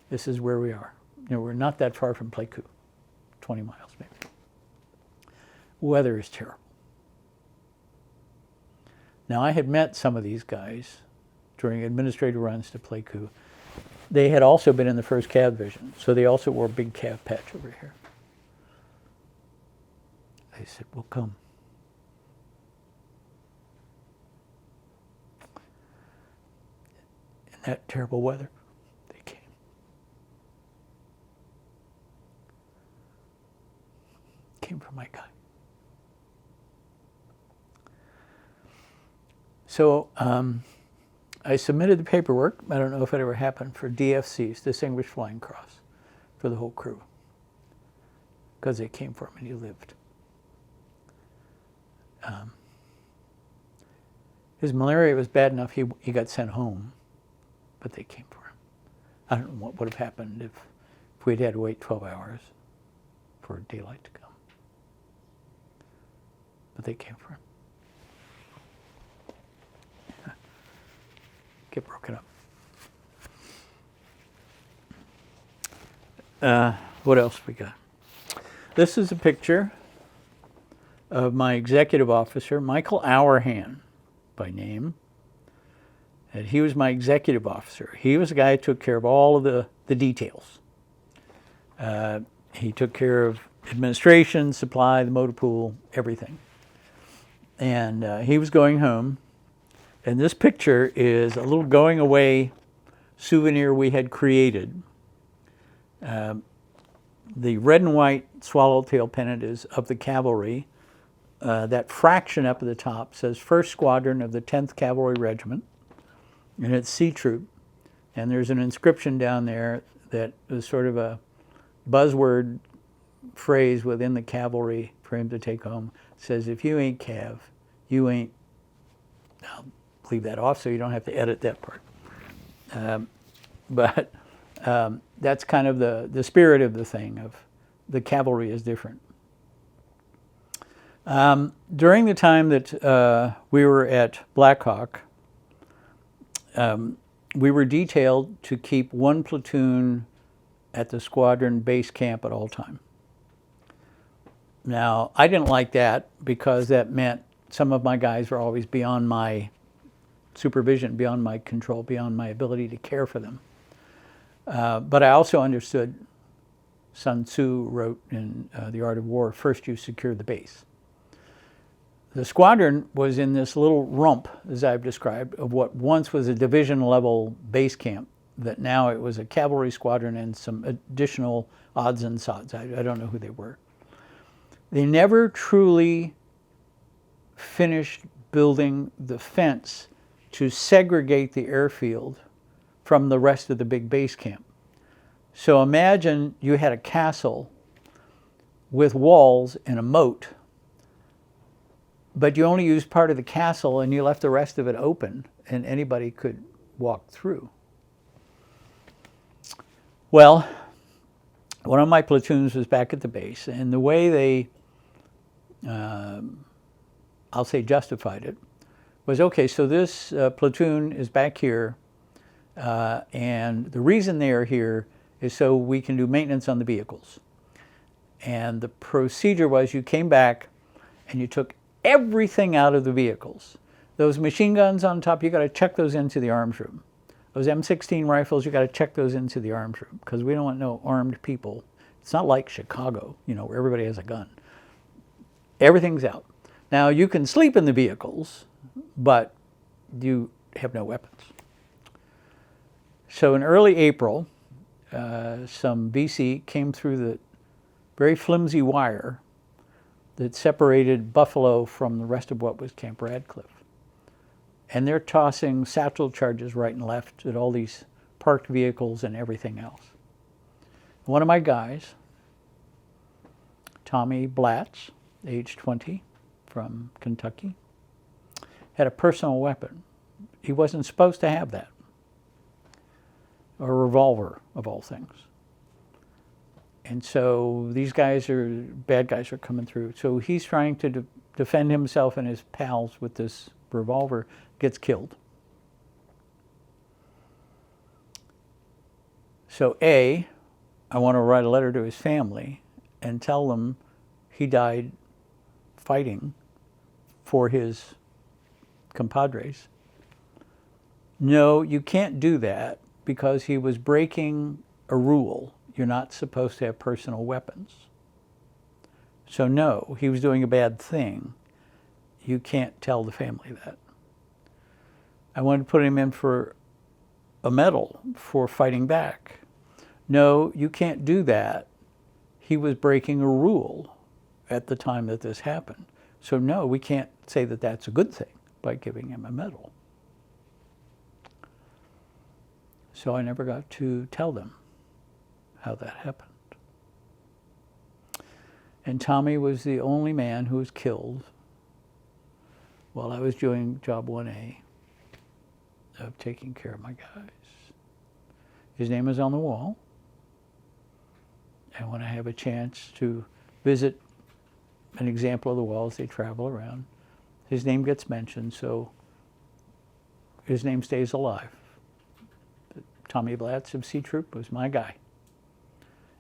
This is where we are. We're not that far from Pleiku, 20 miles maybe. Weather is terrible. Now, I had met some of these guys during administrative runs to Pleiku. They had also been in the 1st Cav Division, so they also wore a big Cav patch over here. They said, we'll come. In that terrible weather, they came. Came for my guy. So I submitted the paperwork. I don't know if it ever happened for DFCs, Distinguished Flying Cross, for the whole crew, because they came for him and he lived. His malaria was bad enough he got sent home, but they came for him. I don't know what would have happened if we'd had to wait 12 hours for daylight to come. But they came for him. Get broken up. What else we got? This is a picture of my executive officer, Michael Hourhan, by name. And he was my executive officer. He was the guy who took care of all of the details. He took care of administration, supply, the motor pool, everything. And he was going home. And this picture is a little going away souvenir we had created. The red and white swallowtail pennant is of the cavalry. that fraction up at the top says 1st Squadron of the 10th Cavalry Regiment, and it's C Troop. And there's an inscription down there that is sort of a buzzword phrase within the cavalry for him to take home. It says, if you ain't Cav, you ain't... I'll leave that off so you don't have to edit that part. But that's kind of the spirit of the thing, of the cavalry is different. During the time that we were at Black Hawk, we were detailed to keep one platoon at the squadron base camp at all time. Now, I didn't like that because that meant some of my guys were always beyond my supervision, beyond my control, beyond my ability to care for them. But I also understood Sun Tzu wrote in The Art of War, first you secure the base. The squadron was in this little rump, as I've described, of what once was a division-level base camp, that now it was a cavalry squadron and some additional odds and sods. I don't know who they were. They never truly finished building the fence to segregate the airfield from the rest of the big base camp. So imagine you had a castle with walls and a moat, but you only used part of the castle and you left the rest of it open and anybody could walk through. Well, one of my platoons was back at the base, and the way they, I'll say justified it, was, okay, so this platoon is back here, and the reason they are here is so we can do maintenance on the vehicles. And the procedure was you came back and you took everything out of the vehicles. Those machine guns on top, you got to check those into the arms room. Those M16 rifles, you got to check those into the arms room because we don't want no armed people. It's not like Chicago, you know, where everybody has a gun. Everything's out. Now, you can sleep in the vehicles, but you have no weapons. So in early April, some BC came through the very flimsy wire that separated Buffalo from the rest of what was Camp Radcliffe. And they're tossing satchel charges right and left at all these parked vehicles and everything else. One of my guys, Tommy Blatz, age 20, from Kentucky, had a personal weapon. He wasn't supposed to have that. A revolver, of all things. And so these guys are, bad guys are coming through. So he's trying to defend himself and his pals with this revolver, gets killed. So I want to write a letter to his family and tell them he died fighting for his compadres. No, you can't do that because he was breaking a rule. You're not supposed to have personal weapons. So no, he was doing a bad thing. You can't tell the family that. I wanted to put him in for a medal for fighting back. No, you can't do that. He was breaking a rule at the time that this happened. So no, we can't say that that's a good thing by giving him a medal. So I never got to tell them how that happened. And Tommy was the only man who was killed while I was doing Job 1A of taking care of my guys. His name is on the wall. And when I have a chance to visit an example of the wall as they travel around, his name gets mentioned, so his name stays alive. But Tommy Blatz of C Troop was my guy.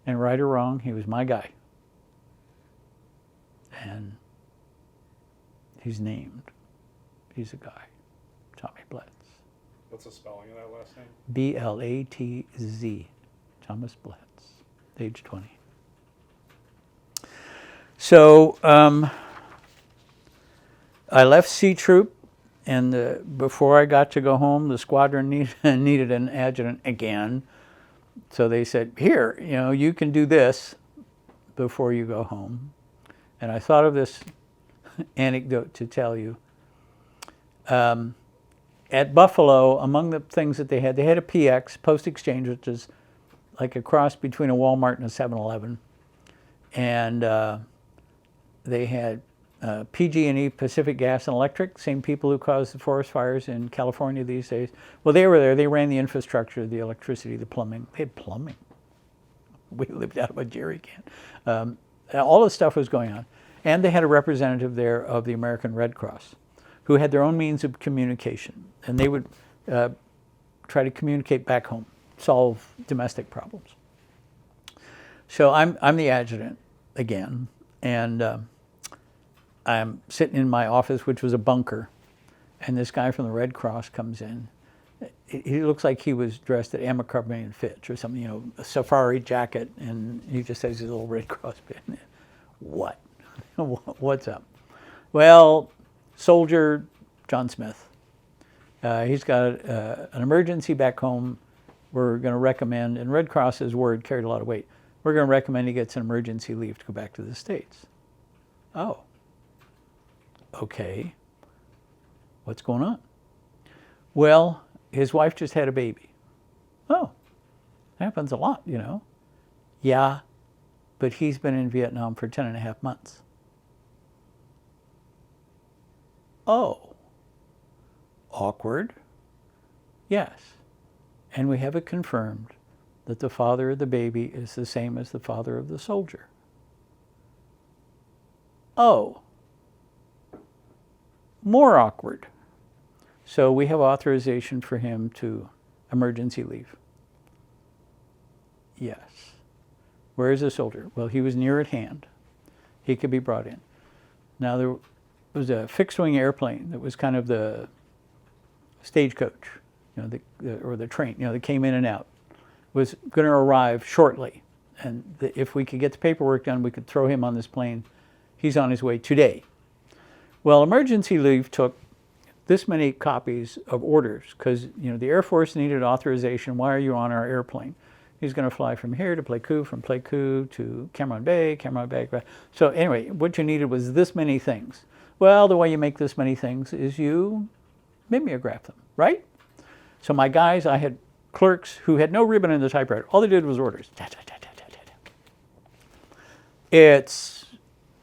And right or wrong, he was my guy. And he's named. He's a guy, Tommy Blatz. What's the spelling of that last name? B-L-A-T-Z, Thomas Blatz, age 20. So I left C Troop, and before I got to go home, the squadron needed an adjutant again. So they said, here, you know, you can do this before you go home. And I thought of this anecdote to tell you. At Buffalo, among the things that they had a PX, Post Exchange, which is like a cross between a Walmart and a 7-Eleven. And they had PG&E, Pacific Gas and Electric, same people who caused the forest fires in California these days. Well, they were there. They ran the infrastructure, the electricity, the plumbing. They had plumbing. We lived out of a jerry can. All this stuff was going on. And they had a representative there of the American Red Cross who had their own means of communication. And they would try to communicate back home, solve domestic problems. So I'm the adjutant again, and I'm sitting in my office, which was a bunker, and this guy from the Red Cross comes in. He looks like he was dressed at Abercrombie and Fitch or something, a safari jacket, and he just has his little Red Cross pin. What? What's up? Well, soldier John Smith. He's got an emergency back home. We're going to recommend, and Red Cross's word carried a lot of weight, we're going to recommend he gets an emergency leave to go back to the States. Oh, okay. What's going on? Well, his wife just had a baby. Oh, happens a lot, Yeah, but he's been in Vietnam for 10 and a half months. Oh, awkward. Yes, and we have it confirmed that the father of the baby is the same as the father of the soldier. Oh, more awkward. So we have authorization for him to emergency leave. Yes. Where is the soldier? Well, he was near at hand. He could be brought in. Now there was a fixed-wing airplane that was kind of the stagecoach, or the train, that came in and out, was going to arrive shortly. And if we could get the paperwork done, we could throw him on this plane. He's on his way today. Well, emergency leave took this many copies of orders because, the Air Force needed authorization. Why are you on our airplane? He's going to fly from here to Pleiku, from Pleiku to Cameron Bay. So anyway, what you needed was this many things. Well, the way you make this many things is you mimeograph them, right? So my guys, I had clerks who had no ribbon in the typewriter. All they did was orders. It's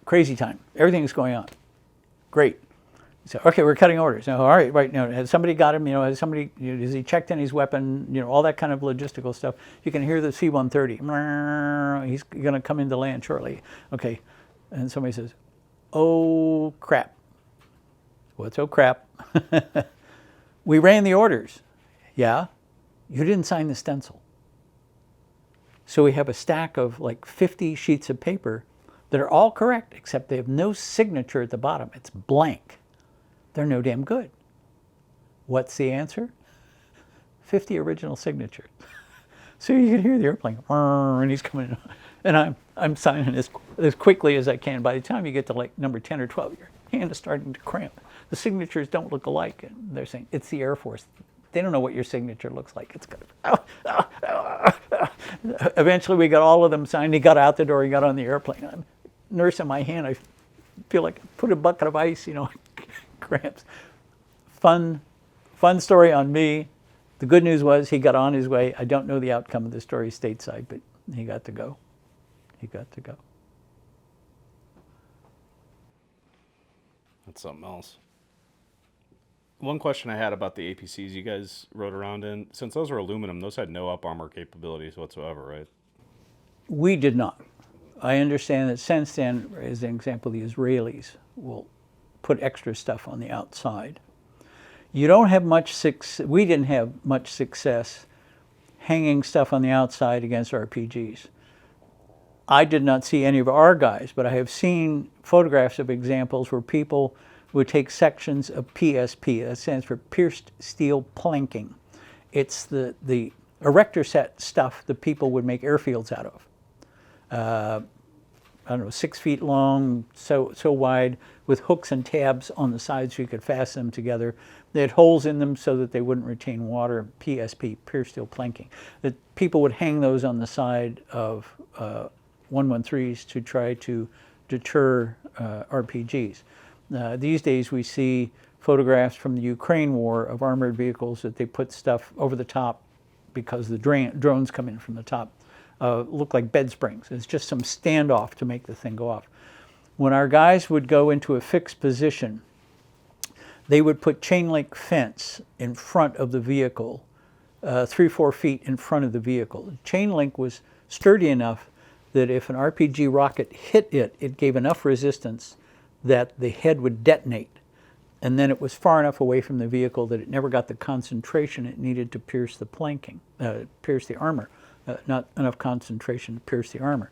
crazy time. Everything's going on. Great. So, okay, we're cutting orders. Now, all right, right. Has somebody got him? Has somebody? Has he checked in his weapon? All that kind of logistical stuff. You can hear the C-130. He's going to come into land shortly. Okay, and somebody says, "Oh crap." What's oh crap? We ran the orders. Yeah, you didn't sign the stencil. So we have a stack of like 50 sheets of paper that are all correct, except they have no signature at the bottom. It's blank. They're no damn good. What's the answer? 50 original signatures. So you can hear the airplane, and he's coming in. And I'm signing as quickly as I can. By the time you get to like number 10 or 12, your hand is starting to cramp. The signatures don't look alike. And they're saying, it's the Air Force. They don't know what your signature looks like. It's good. Eventually we got all of them signed. He got out the door. He got on the airplane. I'm nursing my hand. I feel like I put a bucket of ice, cramps. Fun story on me. The good news was he got on his way. I don't know the outcome of the story stateside, but he got to go. He got to go. That's something else. One question I had about the APCs you guys rode around in, since those were aluminum, those had no up armor capabilities whatsoever, right? We did not. I understand that since then, as an example, the Israelis will put extra stuff on the outside. You don't have much success. We didn't have much success hanging stuff on the outside against RPGs. I did not see any of our guys, but I have seen photographs of examples where people would take sections of PSP, that stands for pierced steel planking. It's the erector set stuff that people would make airfields out of. I don't know, 6 feet long, so wide, with hooks and tabs on the sides so you could fasten them together. They had holes in them so that they wouldn't retain water, PSP, pierced steel planking. That people would hang those on the side of 113s to try to deter RPGs. These days we see photographs from the Ukraine war of armored vehicles that they put stuff over the top because the drones come in from the top. Look like bed springs. It's just some standoff to make the thing go off. When our guys would go into a fixed position, they would put chain link fence in front of the vehicle, 3-4 feet in front of the vehicle. The chain link was sturdy enough that if an RPG rocket hit it, it gave enough resistance that the head would detonate. And then it was far enough away from the vehicle that it never got the concentration it needed to pierce the planking, pierce the armor. Not enough concentration to pierce the armor.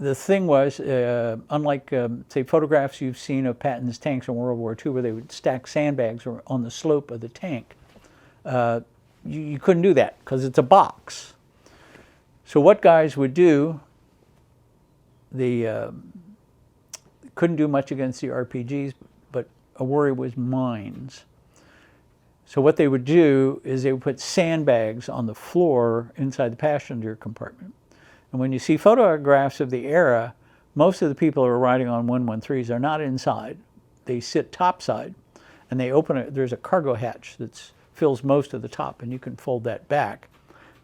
The thing was, unlike, say, photographs you've seen of Patton's tanks in World War II where they would stack sandbags on the slope of the tank, you couldn't do that because it's a box. So what guys would do, they couldn't do much against the RPGs, but a worry was mines. So what they would do is they would put sandbags on the floor inside the passenger compartment. And when you see photographs of the era, most of the people who are riding on 113s are not inside. They sit topside, and they open it. There's a cargo hatch that fills most of the top, and you can fold that back.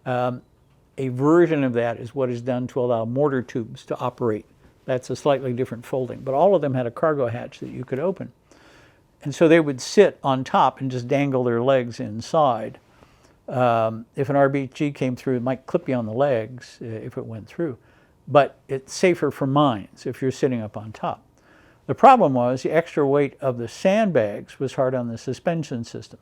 A version of that is what is done to allow mortar tubes to operate. That's a slightly different folding, but all of them had a cargo hatch that you could open. And so they would sit on top and just dangle their legs inside. If an RPG came through, it might clip you on the legs if it went through. But it's safer for mines if you're sitting up on top. The problem was the extra weight of the sandbags was hard on the suspension system.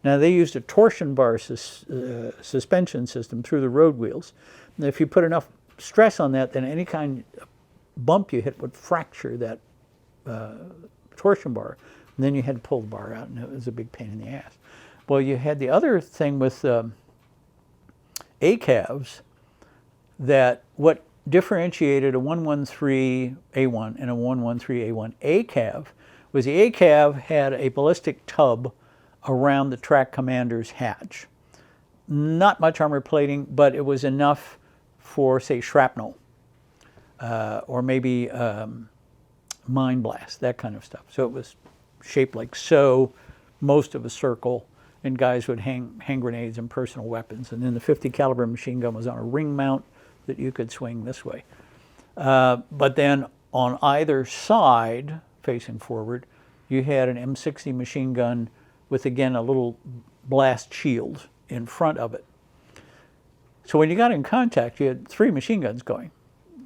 Now they used a torsion bar suspension system through the road wheels. And if you put enough stress on that, then any kind of bump you hit would fracture that torsion bar. And then you had to pull the bar out, and it was a big pain in the ass. Well, you had the other thing with ACAVs, that what differentiated a 113A1 and a 113A1 ACAV was the ACAV had a ballistic tub around the track commander's hatch. Not much armor plating, but it was enough for, say, shrapnel or maybe mine blast, that kind of stuff. So it was shaped like so, most of a circle, and guys would hang grenades and personal weapons. And then the 50 caliber machine gun was on a ring mount that you could swing this way. But then on either side, facing forward, you had an M60 machine gun with, again, a little blast shield in front of it. So when you got in contact, you had 3 machine guns going.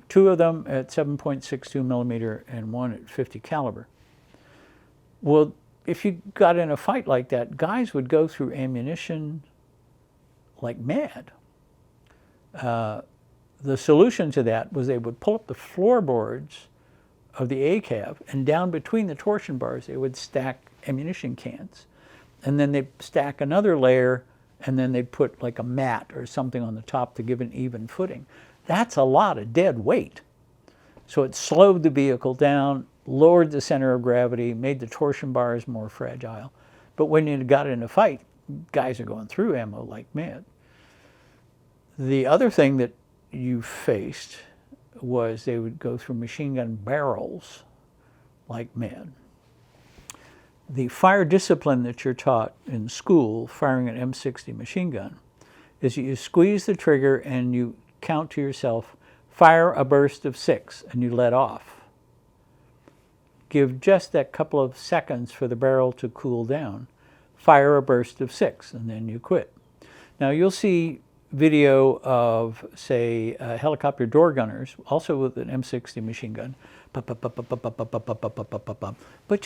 2 of them at 7.62 millimeter and 1 at 50 caliber. Well, if you got in a fight like that, guys would go through ammunition like mad. The solution to that was they would pull up the floorboards of the ACAV, and down between the torsion bars they would stack ammunition cans. And then they'd stack another layer, and then they'd put like a mat or something on the top to give an even footing. That's a lot of dead weight. So it slowed the vehicle down, lowered the center of gravity, made the torsion bars more fragile. But when you got in a fight, guys are going through ammo like mad. The other thing that you faced was they would go through machine gun barrels like mad. The fire discipline that you're taught in school, firing an M60 machine gun, is you squeeze the trigger and you count to yourself, fire a burst of 6, and you let off. Give just that couple of seconds for the barrel to cool down. Fire a burst of 6, and then you quit. Now you'll see video of, say, helicopter door gunners, also with an M60 machine gun, but you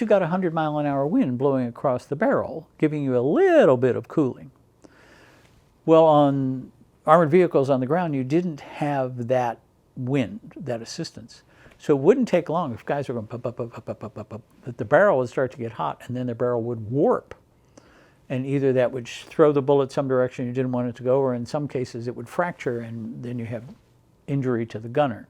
got a 100-mile-an-hour wind blowing across the barrel, giving you a little bit of cooling. Well, on armored vehicles on the ground, you didn't have that wind, that assistance. So it wouldn't take long if guys were going that the barrel would start to get hot, and then the barrel would warp. And either that would throw the bullet some direction you didn't want it to go, or in some cases it would fracture, and then you have injury to the gunner.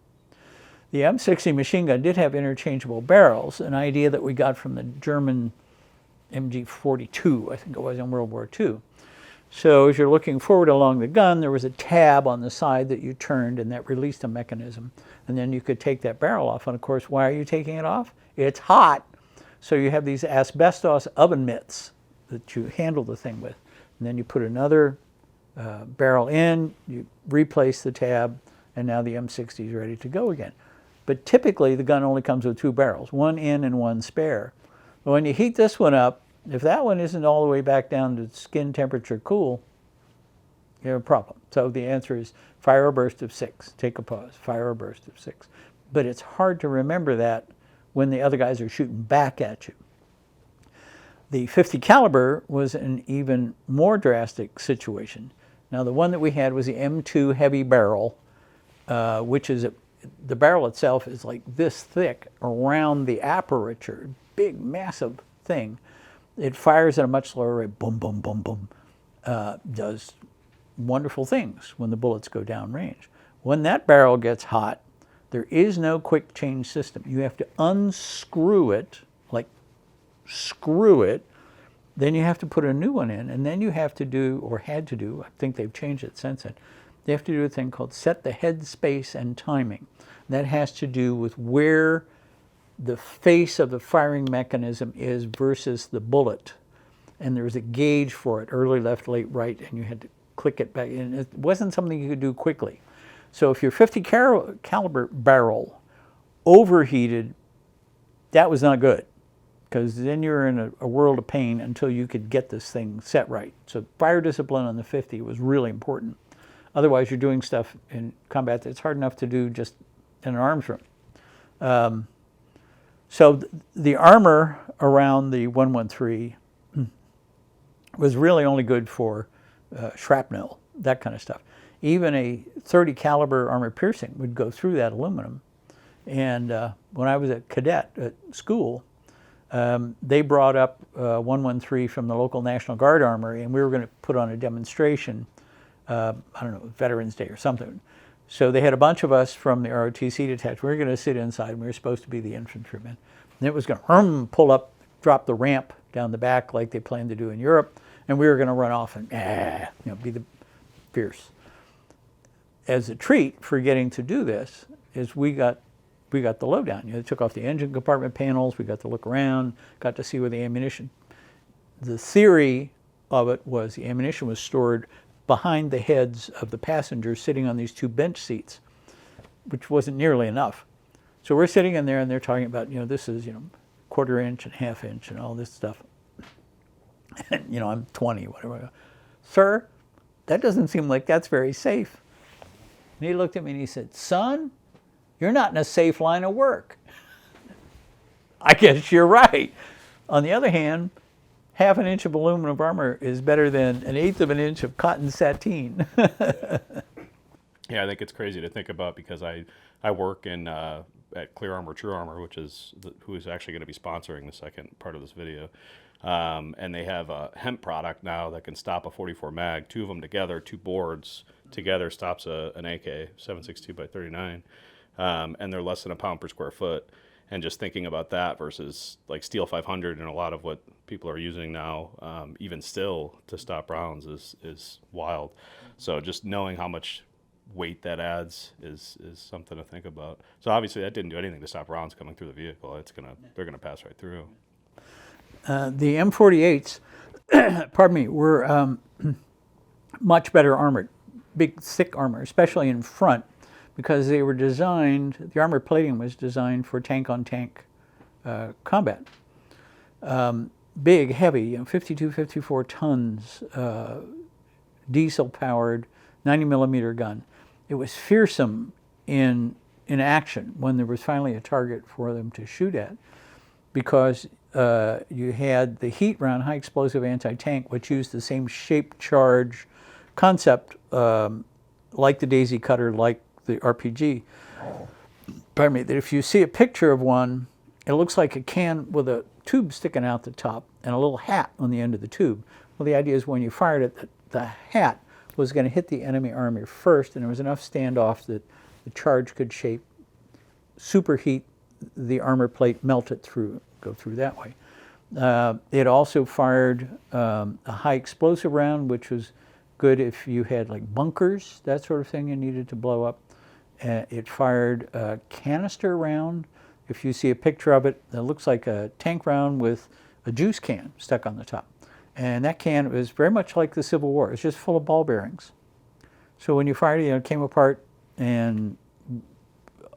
The M60 machine gun did have interchangeable barrels, an idea that we got from the German MG-42, I think it was, in World War II. So as you're looking forward along the gun, there was a tab on the side that you turned, and that released a mechanism. And then you could take that barrel off. And of course, why are you taking it off? It's hot. So you have these asbestos oven mitts that you handle the thing with. And then you put another barrel in, you replace the tab, and now the M60 is ready to go again. But typically, the gun only comes with 2 barrels, one in and one spare. But when you heat this one up, if that one isn't all the way back down to skin temperature cool, you have a problem. So the answer is fire a burst of 6. Take a pause. Fire a burst of 6. But it's hard to remember that when the other guys are shooting back at you. The .50 caliber was an even more drastic situation. Now the one that we had was the M2 heavy barrel, which is the barrel itself is like this thick around the aperture, big, massive thing. It fires at a much slower rate, boom, boom, boom, boom, does wonderful things when the bullets go down range. When that barrel gets hot, there is no quick change system. You have to unscrew it, like screw it, then you have to put a new one in, and then you have to do, or had to do, I think they've changed it since then, they have to do a thing called set the head space and timing. That has to do with where the face of the firing mechanism is versus the bullet. And there was a gauge for it, early, left, late, right, and you had to click it back. And it wasn't something you could do quickly. So if your .50 caliber barrel overheated, that was not good, because then you're in a world of pain until you could get this thing set right. So fire discipline on the .50 was really important. Otherwise, you're doing stuff in combat that's hard enough to do just in an arms room. So the armor around the 113 was really only good for shrapnel, that kind of stuff. Even a .30 caliber armor piercing would go through that aluminum. And when I was a cadet at school, they brought up 113 from the local National Guard Armory, and we were going to put on a demonstration, I don't know, Veterans Day or something. So they had a bunch of us from the ROTC detachment. We were going to sit inside, and we were supposed to be the infantrymen. And it was going to pull up, drop the ramp down the back like they planned to do in Europe, and we were going to run off and be the fierce. As a treat for getting to do this is we got the lowdown. They took off the engine compartment panels. We got to look around, got to see where the ammunition. The theory of it was the ammunition was stored behind the heads of the passengers sitting on these 2 bench seats, which wasn't nearly enough. So we're sitting in there and they're talking about, this is, 1/4 inch and 1/2 inch and all this stuff. And, I'm 20, whatever. I go, sir, that doesn't seem like that's very safe. And he looked at me and he said, son, you're not in a safe line of work. I guess you're right. On the other hand, 1/2 inch of aluminum armor is better than 1/8 inch of cotton sateen. Yeah, I think it's crazy to think about, because I work in at Clear Armor True Armor, which is who is actually going to be sponsoring the second part of this video. And they have a hemp product now that can stop a 44 mag. 2 of them together, 2 boards together stops an AK 7.62 by 39, and they're less than a pound per square foot. And just thinking about that versus like Steel 500 and a lot of what people are using now, even still, to stop rounds is wild. So just knowing how much weight that adds is something to think about. So obviously that didn't do anything to stop rounds coming through the vehicle. They're gonna pass right through. The M48s, pardon me, were much better armored, big thick armor, especially in front, because they were designed, the armor plating was designed for tank-on-tank combat. Big, heavy, 52, 54 tons, diesel-powered, 90-millimeter gun. It was fearsome in action when there was finally a target for them to shoot at, because you had the heat round, high explosive anti-tank, which used the same shape charge concept like the Daisy Cutter, like the RPG. Pardon me, that if you see a picture of one, it looks like a can with a tube sticking out the top and a little hat on the end of the tube. Well, the idea is when you fired it, the hat was going to hit the enemy armor first, and there was enough standoff that the charge could superheat the armor plate, melt it through, go through that way. It also fired a high explosive round, which was good if you had like bunkers, that sort of thing you needed to blow up. It fired a canister round. If you see a picture of it, it looks like a tank round with a juice can stuck on the top. And that can was very much like the Civil War. It's just full of ball bearings. So when you fired it, it came apart and,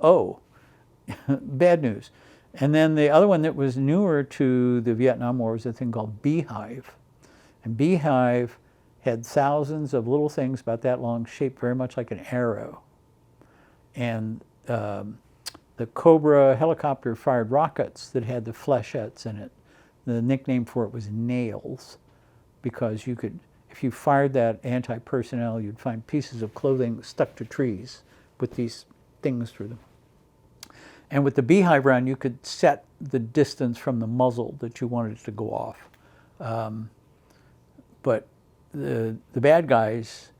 oh, bad news. And then the other one that was newer to the Vietnam War was a thing called Beehive. And Beehive had thousands of little things about that long, shaped very much like an arrow. And the Cobra helicopter fired rockets that had the flechettes in it. The nickname for it was nails, because you could, if you fired that anti-personnel, you'd find pieces of clothing stuck to trees with these things through them. And with the Beehive round, you could set the distance from the muzzle that you wanted it to go off. But the bad guys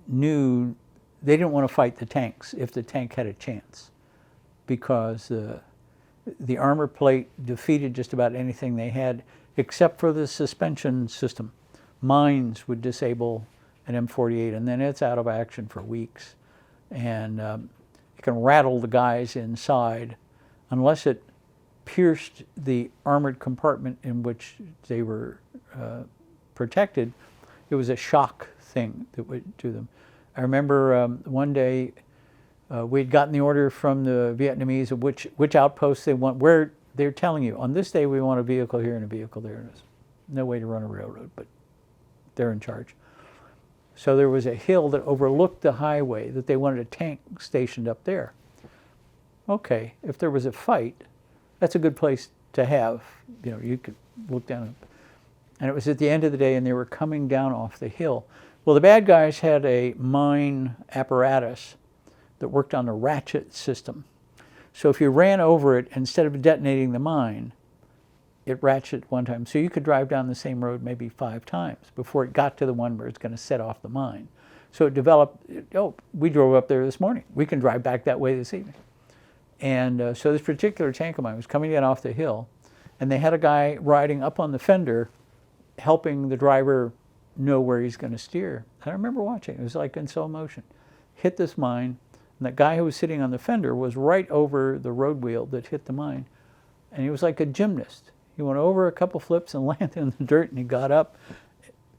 knew they didn't want to fight the tanks if the tank had a chance, because the armor plate defeated just about anything they had except for the suspension system. Mines would disable an M48, and then it's out of action for weeks. And it can rattle the guys inside unless it pierced the armored compartment in which they were protected. It was a shock thing that would do them. I remember one day we'd gotten the order from the Vietnamese of which outposts they want, where they're telling you, on this day we want a vehicle here and a vehicle there. There's no way to run a railroad, but they're in charge. So there was a hill that overlooked the highway that they wanted a tank stationed up there. Okay, if there was a fight, that's a good place to have. You know, you could look down. And it was at the end of the day, and they were coming down off the hill. Well, the bad guys had a mine apparatus that worked on a ratchet system. So if you ran over it, instead of detonating the mine, it ratcheted one time. So you could drive down the same road maybe 5 times before it got to the one where it's going to set off the mine. So it developed, oh, we drove up there this morning. We can drive back that way this evening. And so this particular tank of mine was coming in off the hill, and they had a guy riding up on the fender helping the driver know where he's going to steer. And I remember watching. It was like in slow motion. Hit this mine, and that guy who was sitting on the fender was right over the road wheel that hit the mine. And he was like a gymnast. He went over a couple flips and landed in the dirt, and he got up.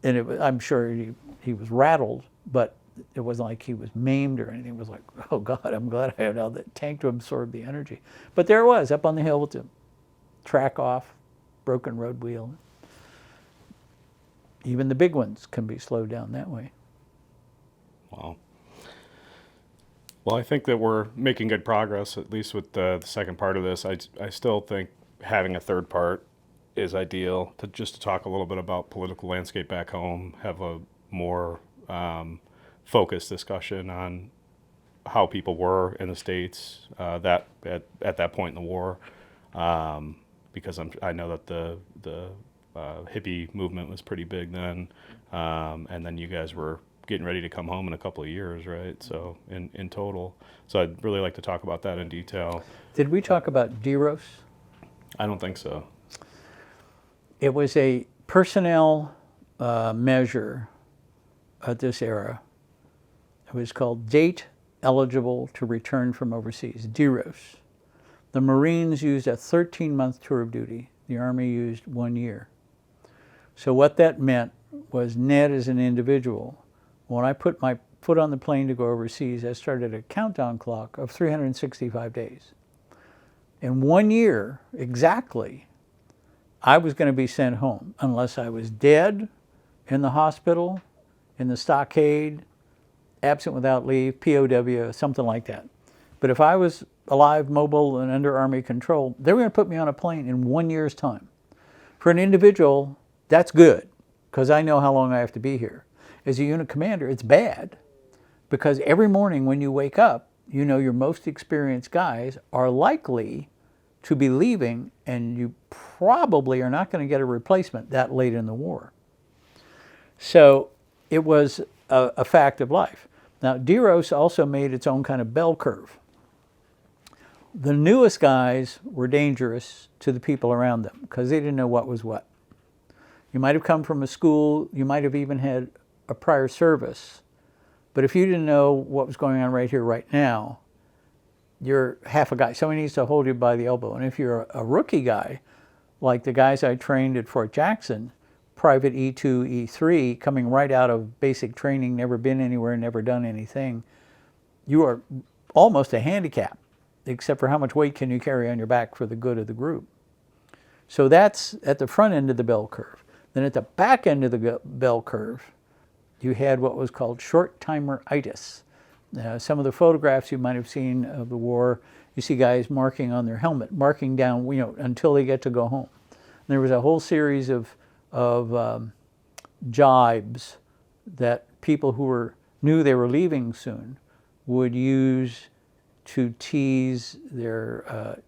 And it was, I'm sure he was rattled, but it wasn't like he was maimed or anything. It was like, oh God, I'm glad I have now that tank to absorb the energy. But there it was, up on the hill with the track off, broken road wheel. Even the big ones can be slowed down that way. Wow. Well, I think that we're making good progress, at least with the second part of this. I still think having a third part is ideal, to just to talk a little bit about political landscape back home, have a more focused discussion on how people were in the States that at that point in the war, because I know that the hippie movement was pretty big then, and then you guys were getting ready to come home in a couple of years, right? So in total. So I'd really like to talk about that in detail. Did we talk about DEROS? I don't think so. It was a personnel measure at this era. It was called Date Eligible to Return from Overseas, DEROS. The Marines used a 13-month tour of duty. The Army used 1 year. So what that meant was Ned as an individual, when I put my foot on the plane to go overseas, I started a countdown clock of 365 days. In 1 year, exactly, I was going to be sent home unless I was dead, in the hospital, in the stockade, absent without leave, POW, something like that. But if I was alive, mobile, and under Army control, they were going to put me on a plane in 1 year's time. For an individual, that's good, because I know how long I have to be here. As a unit commander, it's bad, because every morning when you wake up, you know your most experienced guys are likely to be leaving, and you probably are not going to get a replacement that late in the war. So it was a fact of life. Now, DEROS also made its own kind of bell curve. The newest guys were dangerous to the people around them because they didn't know what was what. You might have come from a school, you might have even had a prior service, but if you didn't know what was going on right here, right now, you're half a guy. Somebody needs to hold you by the elbow. And if you're a rookie guy, like the guys I trained at Fort Jackson, Private E2, E3, coming right out of basic training, never been anywhere, never done anything, you are almost a handicap, except for how much weight can you carry on your back for the good of the group. So that's at the front end of the bell curve. Then at the back end of the bell curve, you had what was called short-timer-itis. Some of the photographs you might have seen of the war, you see guys marking on their helmet, marking down, until they get to go home. And there was a whole series of jibes that people who knew they were leaving soon would use to tease their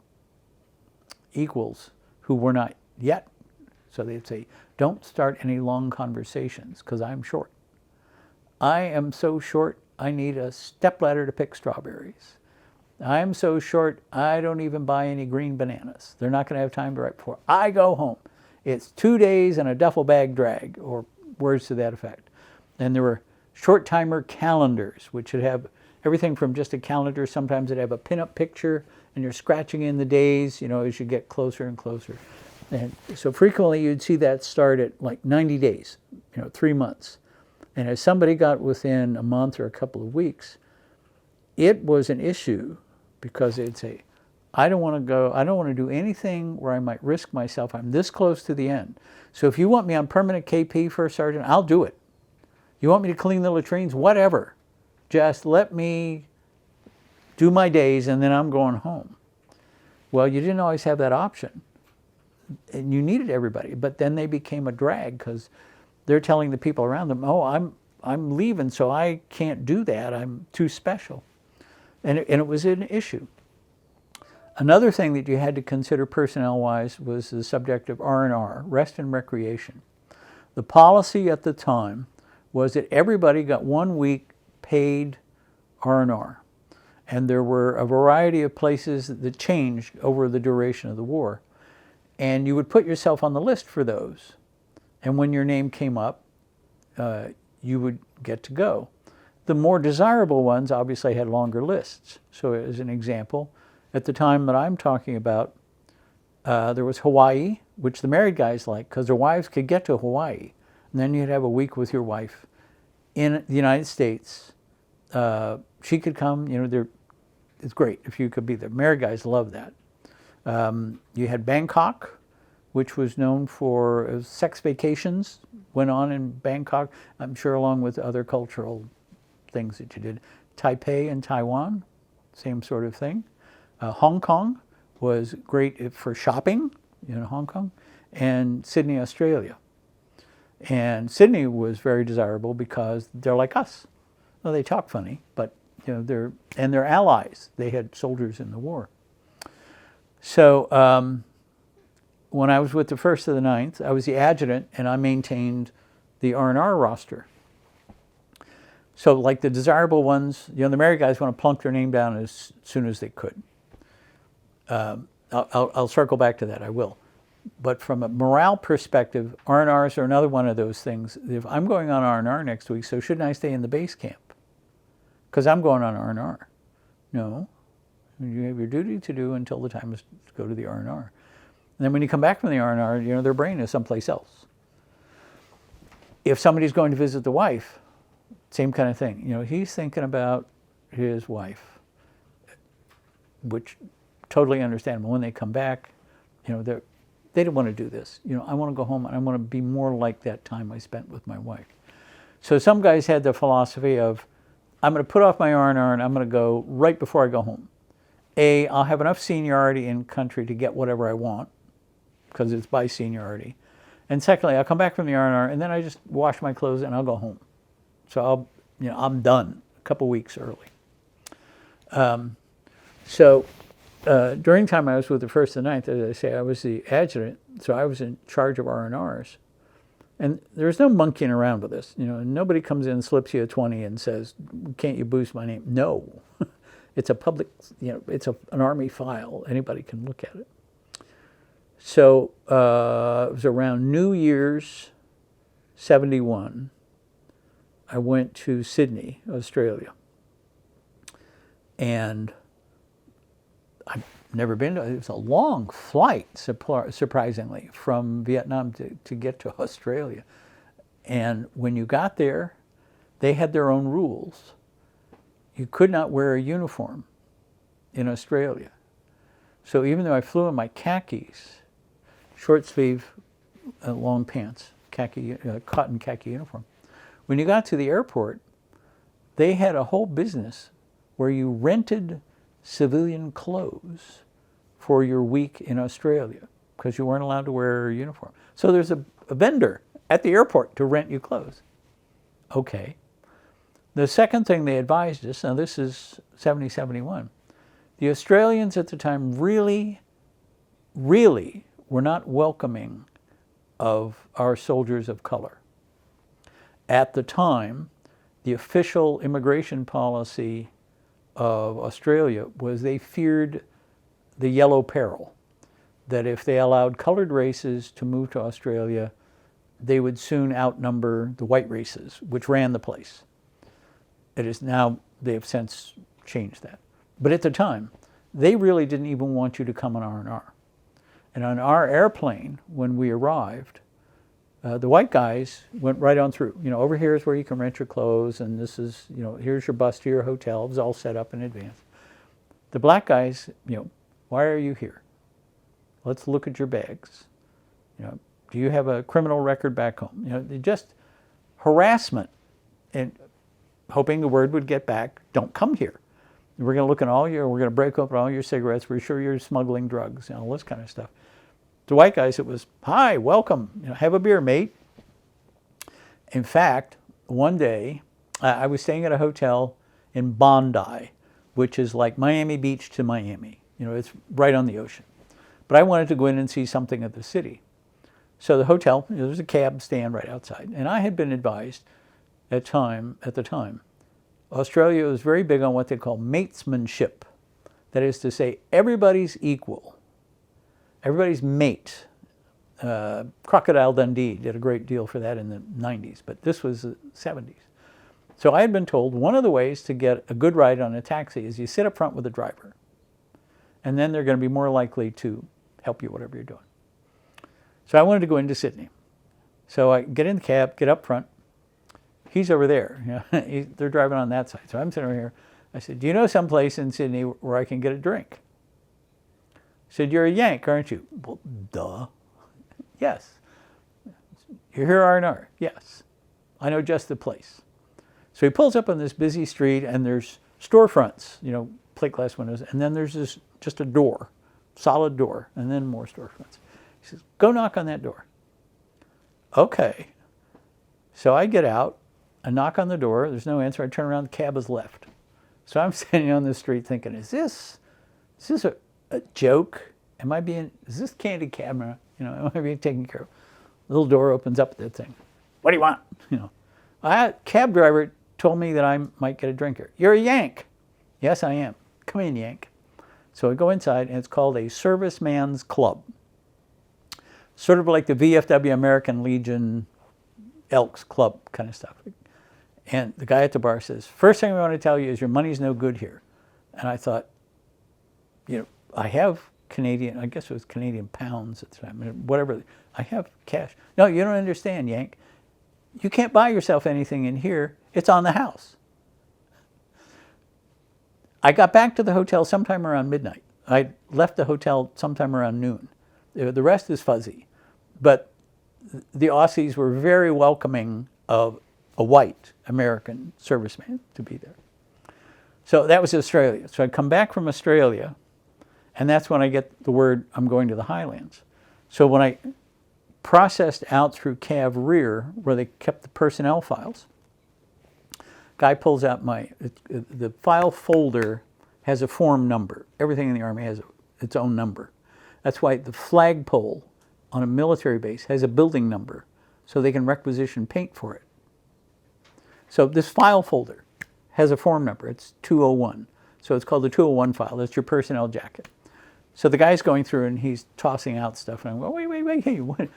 equals who were not yet. So they'd say, don't start any long conversations because I'm short. I am so short, I need a stepladder to pick strawberries. I'm so short, I don't even buy any green bananas. They're not going to have time to right before I go home. It's 2 days and a duffel bag drag, or words to that effect. And there were short timer calendars, which would have everything from just a calendar. Sometimes it'd have a pinup picture, and you're scratching in the days, as you get closer and closer. And so frequently you'd see that start at like 90 days, 3 months. And as somebody got within a month or a couple of weeks, it was an issue because they'd say, I don't want to go, I don't want to do anything where I might risk myself. I'm this close to the end. So if you want me on permanent KP First Sergeant, I'll do it. You want me to clean the latrines? Whatever. Just let me do my days and then I'm going home. Well, you didn't always have that option. And you needed everybody. But then they became a drag because they're telling the people around them, oh, I'm leaving, so I can't do that. I'm too special. And it was an issue. Another thing that you had to consider personnel-wise was the subject of R&R, rest and recreation. The policy at the time was that everybody got 1 week paid R&R. And there were a variety of places that changed over the duration of the war. And you would put yourself on the list for those. And when your name came up, you would get to go. The more desirable ones obviously had longer lists. So as an example, at the time that I'm talking about, there was Hawaii, which the married guys liked because their wives could get to Hawaii. And then you'd have a week with your wife in the United States. She could come, it's great if you could be there. Married guys love that. You had Bangkok, which was known for sex vacations, went on in Bangkok, I'm sure along with other cultural things that you did. Taipei and Taiwan, same sort of thing. Hong Kong was great for shopping, Hong Kong, and Sydney, Australia. And Sydney was very desirable because they're like us. Well, they talk funny, but they're allies. They had soldiers in the war. So when I was with the 1st of the 9th, I was the adjutant, and I maintained the R&R roster. So like the desirable ones, the married guys want to plunk their name down as soon as they could. I'll circle back to that, I will. But from a morale perspective, R&Rs are another one of those things. If I'm going on R&R next week, so shouldn't I stay in the base camp? Because I'm going on R&R. No. You have your duty to do until the time is to go to the R&R. And then when you come back from the R&R, their brain is someplace else. If somebody's going to visit the wife, same kind of thing. He's thinking about his wife, which totally understandable. When they come back, they don't want to do this. I want to go home and I want to be more like that time I spent with my wife. So some guys had the philosophy of, I'm going to put off my R&R and I'm going to go right before I go home. I'll have enough seniority in country to get whatever I want, because it's by seniority. And secondly, I'll come back from the R&R and then I just wash my clothes and I'll go home. So I'm done a couple weeks early. During time I was with the 1st and 9th, as I say, I was the adjutant, so I was in charge of R&Rs. And there's no monkeying around with this. Nobody comes in, slips you a 20 and says, can't you boost my name? No. It's a public, it's an Army file. Anybody can look at it. So it was around New Year's 71 I went to Sydney, Australia. And I've never been to it. It was a long flight, surprisingly, from Vietnam to get to Australia. And when you got there, they had their own rules. You could not wear a uniform in Australia. So even though I flew in my khakis, short sleeve, long pants, khaki, cotton khaki uniform, when you got to the airport, they had a whole business where you rented civilian clothes for your week in Australia because you weren't allowed to wear a uniform. So there's a vendor at the airport to rent you clothes. Okay. The second thing they advised us, now this is 70, 71, the Australians at the time really were not welcoming of our soldiers of color. At the time, the official immigration policy of Australia was they feared the yellow peril, that if they allowed colored races to move to Australia, they would soon outnumber the white races, which ran the place. It is now, they have since changed that. But at the time, they really didn't even want you to come on R&R. And on our airplane, when we arrived, the white guys went right on through. You know, over here is where you can rent your clothes, and this is, you know, here's your bus to your hotel. It was all set up in advance. The black guys, you know, why are you here? Let's look at your bags. You know, do you have a criminal record back home? You know, just harassment, and hoping the word would get back, don't come here. We're going to look at all your, we're going to break open all your cigarettes. We're sure you're smuggling drugs, you know, all this kind of stuff. The white guys, it was, hi, welcome, you know, have a beer, mate. In fact, one day, I was staying at a hotel in Bondi, which is like Miami Beach to Miami. You know, it's right on the ocean. But I wanted to go in and see something of the city. So the hotel, you know, there's a cab stand right outside. And I had been advised at the time, Australia was very big on what they call matesmanship. That is to say, everybody's equal. Everybody's mate. Crocodile Dundee did a great deal for that in the 90s, but this was the 70s. So I had been told one of the ways to get a good ride on a taxi is you sit up front with the driver, and then they're going to be more likely to help you whatever you're doing. So I wanted to go into Sydney. So I get in the cab, get up front. He's over there. You know, they're driving on that side. So I'm sitting over here. I said, do you know some place in Sydney where I can get a drink? He said, you're a Yank, aren't you? Well, duh. Yes. You're here R&R? Yes. I know just the place. So he pulls up on this busy street, and there's storefronts, you know, plate glass windows, and then there's this, just a door, solid door, and then more storefronts. He says, go knock on that door. Okay. So I get out, I knock on the door, there's no answer, I turn around, the cab is left. So I'm sitting on the street thinking, is this a joke? Is this candid camera? You know, am I being taken care of? The little door opens up, that thing. What do you want? You know, cab driver told me that I might get a drink here. You're a Yank. Yes, I am. Come in, Yank. So I go inside, and it's called a serviceman's club. Sort of like the VFW American Legion Elks Club kind of stuff. And the guy at the bar says, first thing we want to tell you is your money's no good here. And I thought, you know, I have Canadian, I guess it was Canadian pounds at the time, whatever. I have cash. No, you don't understand, Yank. You can't buy yourself anything in here. It's on the house. I got back to the hotel sometime around midnight. I left the hotel sometime around noon. The rest is fuzzy. But the Aussies were very welcoming of a white American serviceman to be there. So that was Australia. So I come back from Australia, and that's when I get the word I'm going to the Highlands. So when I processed out through Cav Rear, where they kept the personnel files, guy pulls out the file folder has a form number. Everything in the Army has its own number. That's why the flagpole on a military base has a building number, so they can requisition paint for it. So this file folder has a form number. It's 201. So it's called the 201 file. That's your personnel jacket. So the guy's going through, and he's tossing out stuff. And I'm going, wait, what?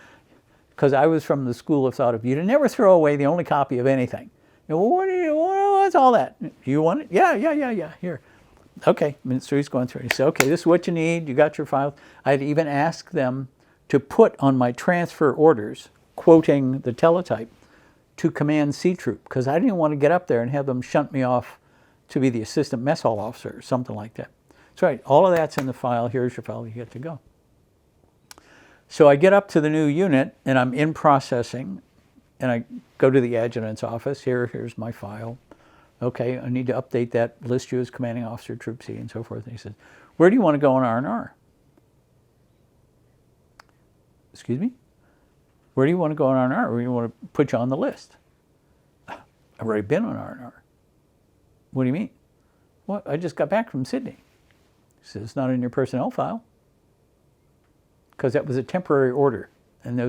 Because I was from the school of thought of, you'd never throw away the only copy of anything. What's all that? You want it? Yeah. Here. Okay. So he's going through. He said, okay, this is what you need. You got your files. I'd even asked them to put on my transfer orders, quoting the teletype, to Command C Troop, because I didn't want to get up there and have them shunt me off to be the assistant mess hall officer or something like that. That's right. All of that's in the file. Here's your file. You get to go. So I get up to the new unit, and I'm in processing, and I go to the adjutant's office. Here's my file. Okay, I need to update that, list you as commanding officer, Troop C, and so forth. And he says, where do you want to go on R&R? Excuse me? Where do you want to go on R&R? Where do you want to put you on the list? I've already been on R&R. What do you mean? Well, I just got back from Sydney. He says, it's not in your personnel file. Because that was a temporary order. And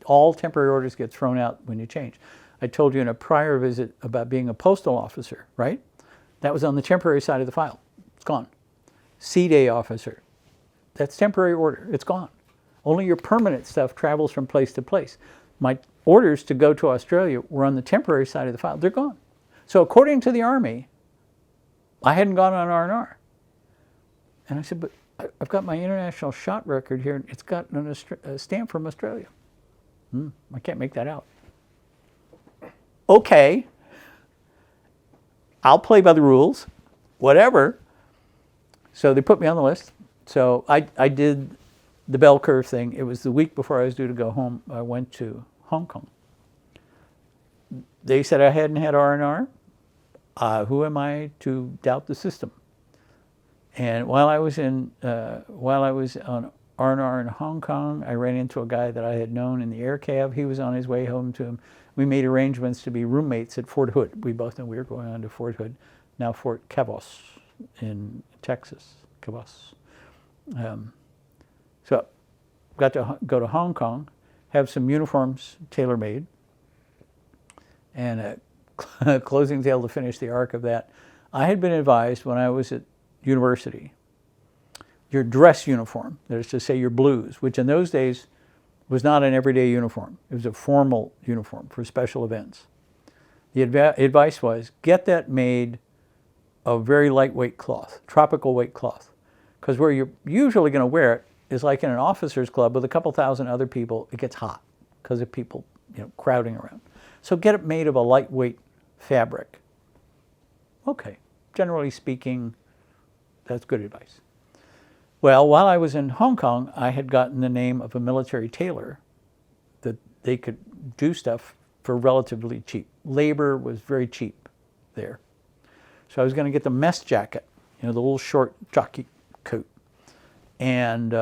all temporary orders get thrown out when you change. I told you in a prior visit about being a postal officer, right? That was on the temporary side of the file. It's gone. C-Day officer. That's temporary order. It's gone. Only your permanent stuff travels from place to place. My orders to go to Australia were on the temporary side of the file. They're gone. So according to the Army, I hadn't gone on R&R. And I said, but I've got my international shot record here. It's got a stamp from Australia. I can't make that out. Okay. I'll play by the rules. Whatever. So they put me on the list. So I did the bell curve thing. It was the week before I was due to go home. I went to Hong Kong. They said I hadn't had R&R. Who am I to doubt the system? And while I was on R&R in Hong Kong, I ran into a guy that I had known in the Air Cav. He was on his way home to him. We made arrangements to be roommates at Fort Hood. We both knew we were going on to Fort Hood, now Fort Cavos in Texas. Cavos. So got to go to Hong Kong, have some uniforms tailor-made, and a closing tale to finish the arc of that. I had been advised when I was at university, your dress uniform, that is to say your blues, which in those days was not an everyday uniform. It was a formal uniform for special events. The advice was, get that made of very lightweight cloth, tropical weight cloth, because where you're usually going to wear it is like in an officer's club with a couple thousand other people. It gets hot because of people, crowding around. So get it made of a lightweight fabric. Okay, generally speaking, that's good advice. Well, while I was in Hong Kong, I had gotten the name of a military tailor that they could do stuff for relatively cheap. Labor was very cheap there. So I was going to get the mess jacket, the little short jockey coat. And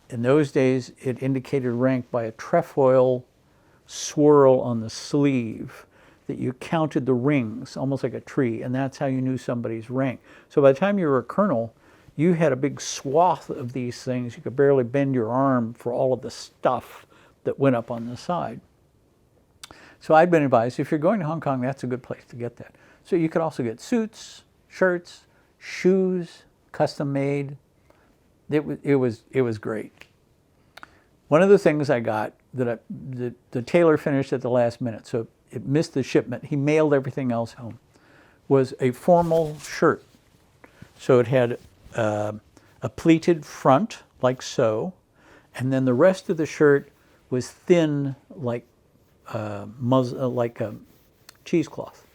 in those days, it indicated rank by a trefoil swirl on the sleeve that you counted the rings, almost like a tree, and that's how you knew somebody's rank. So by the time you were a colonel, you had a big swath of these things. You could barely bend your arm for all of the stuff that went up on the side. So I'd been advised, if you're going to Hong Kong, that's a good place to get that. So you could also get suits, shirts, shoes, custom made. It was great. One of the things I got that the tailor finished at the last minute, so it missed the shipment. He mailed everything else home. Was a formal shirt. So it had a pleated front, like so, and then the rest of the shirt was thin, like cheesecloth,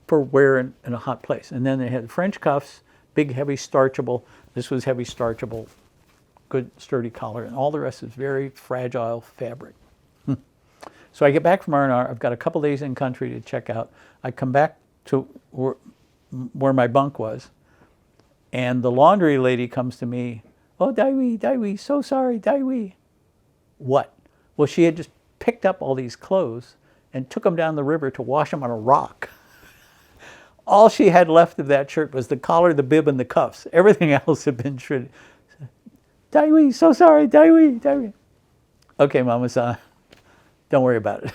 for wear in a hot place. And then they had French cuffs, big, heavy, starchable. This was heavy, starchable, good, sturdy collar, and all the rest is very fragile fabric. So I get back from R&R. I've got a couple days in country to check out. I come back to where my bunk was, and the laundry lady comes to me. Oh, Daiwi, so sorry, Daiwi. What? Well, she had just picked up all these clothes and took them down the river to wash them on a rock. All she had left of that shirt was the collar, the bib, and the cuffs. Everything else had been shredded. Daiwi, so sorry, Daiwi. Okay, Mama-san. Don't worry about it.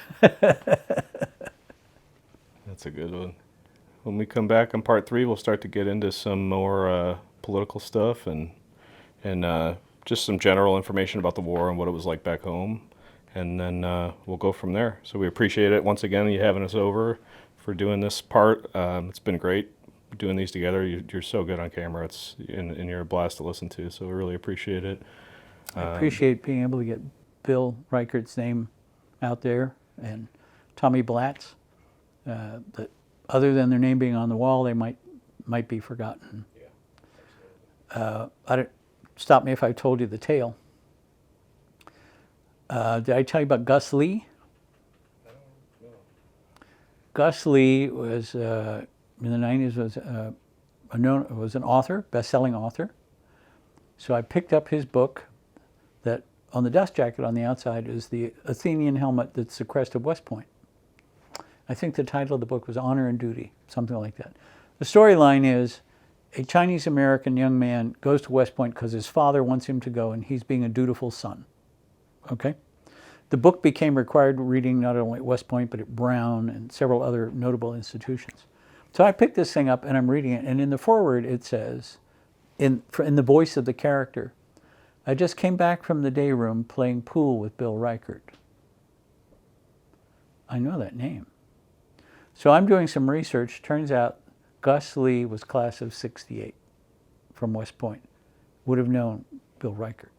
That's a good one. When we come back on part 3, we'll start to get into some more political stuff and just some general information about the war and what it was like back home. And then we'll go from there. So we appreciate it once again, you having us over for doing this part. It's been great doing these together. You're so good on camera. And you're a blast to listen to. So I really appreciate it. I appreciate being able to get Bill Reichert's name out there and Tommy Blatt's. That other than their name being on the wall, they might be forgotten. Yeah, Stop me if I told you the tale. Did I tell you about Gus Lee? I don't know. Gus Lee was in the 90s was an author, best-selling author. So I picked up his book that on the dust jacket on the outside is the Athenian helmet that's the crest of West Point. I think the title of the book was Honor and Duty, something like that. The storyline is a Chinese-American young man goes to West Point because his father wants him to go and he's being a dutiful son. Okay? The book became required reading not only at West Point, but at Brown and several other notable institutions. So I picked this thing up and I'm reading it, and in the foreword it says, in the voice of the character, I just came back from the day room playing pool with Bill Reichert. I know that name. So I'm doing some research. Turns out Gus Lee was class of 68 from West Point. Would have known Bill Reichert.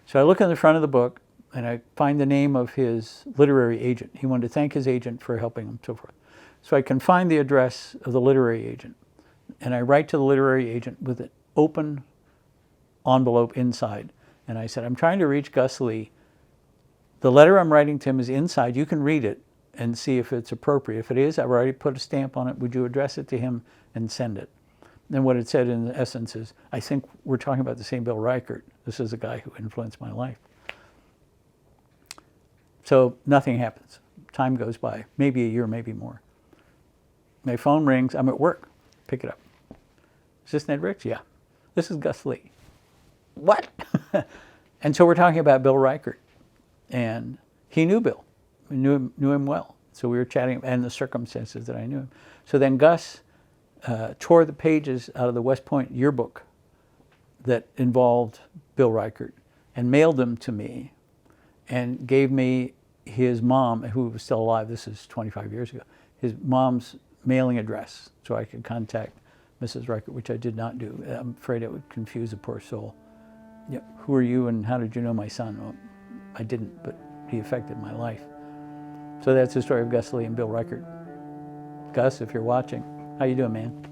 So I look in the front of the book and I find the name of his literary agent. He wanted to thank his agent for helping him, so forth. So I can find the address of the literary agent. And I write to the literary agent with an open envelope inside. And I said, I'm trying to reach Gus Lee. The letter I'm writing to him is inside. You can read it and see if it's appropriate. If it is, I've already put a stamp on it. Would you address it to him and send it? And what it said in essence is, I think we're talking about the same Bill Reichert. This is a guy who influenced my life. So nothing happens. Time goes by, maybe a year, maybe more. My phone rings. I'm at work. Pick it up. Is this Ned Ricks? Yeah. This is Gus Lee. What? And so we're talking about Bill Reichert. And he knew Bill. We knew him well. So we were chatting, and the circumstances that I knew him. So then Gus tore the pages out of the West Point yearbook that involved Bill Reichert and mailed them to me and gave me his mom, who was still alive, this is 25 years ago, his mom's mailing address so I could contact Mrs. Reichert, which I did not do. I'm afraid it would confuse a poor soul. Yeah, who are you and how did you know my son? Well, I didn't, but he affected my life. So that's the story of Gus Lee and Bill Reichert. Gus, if you're watching, how you doing, man?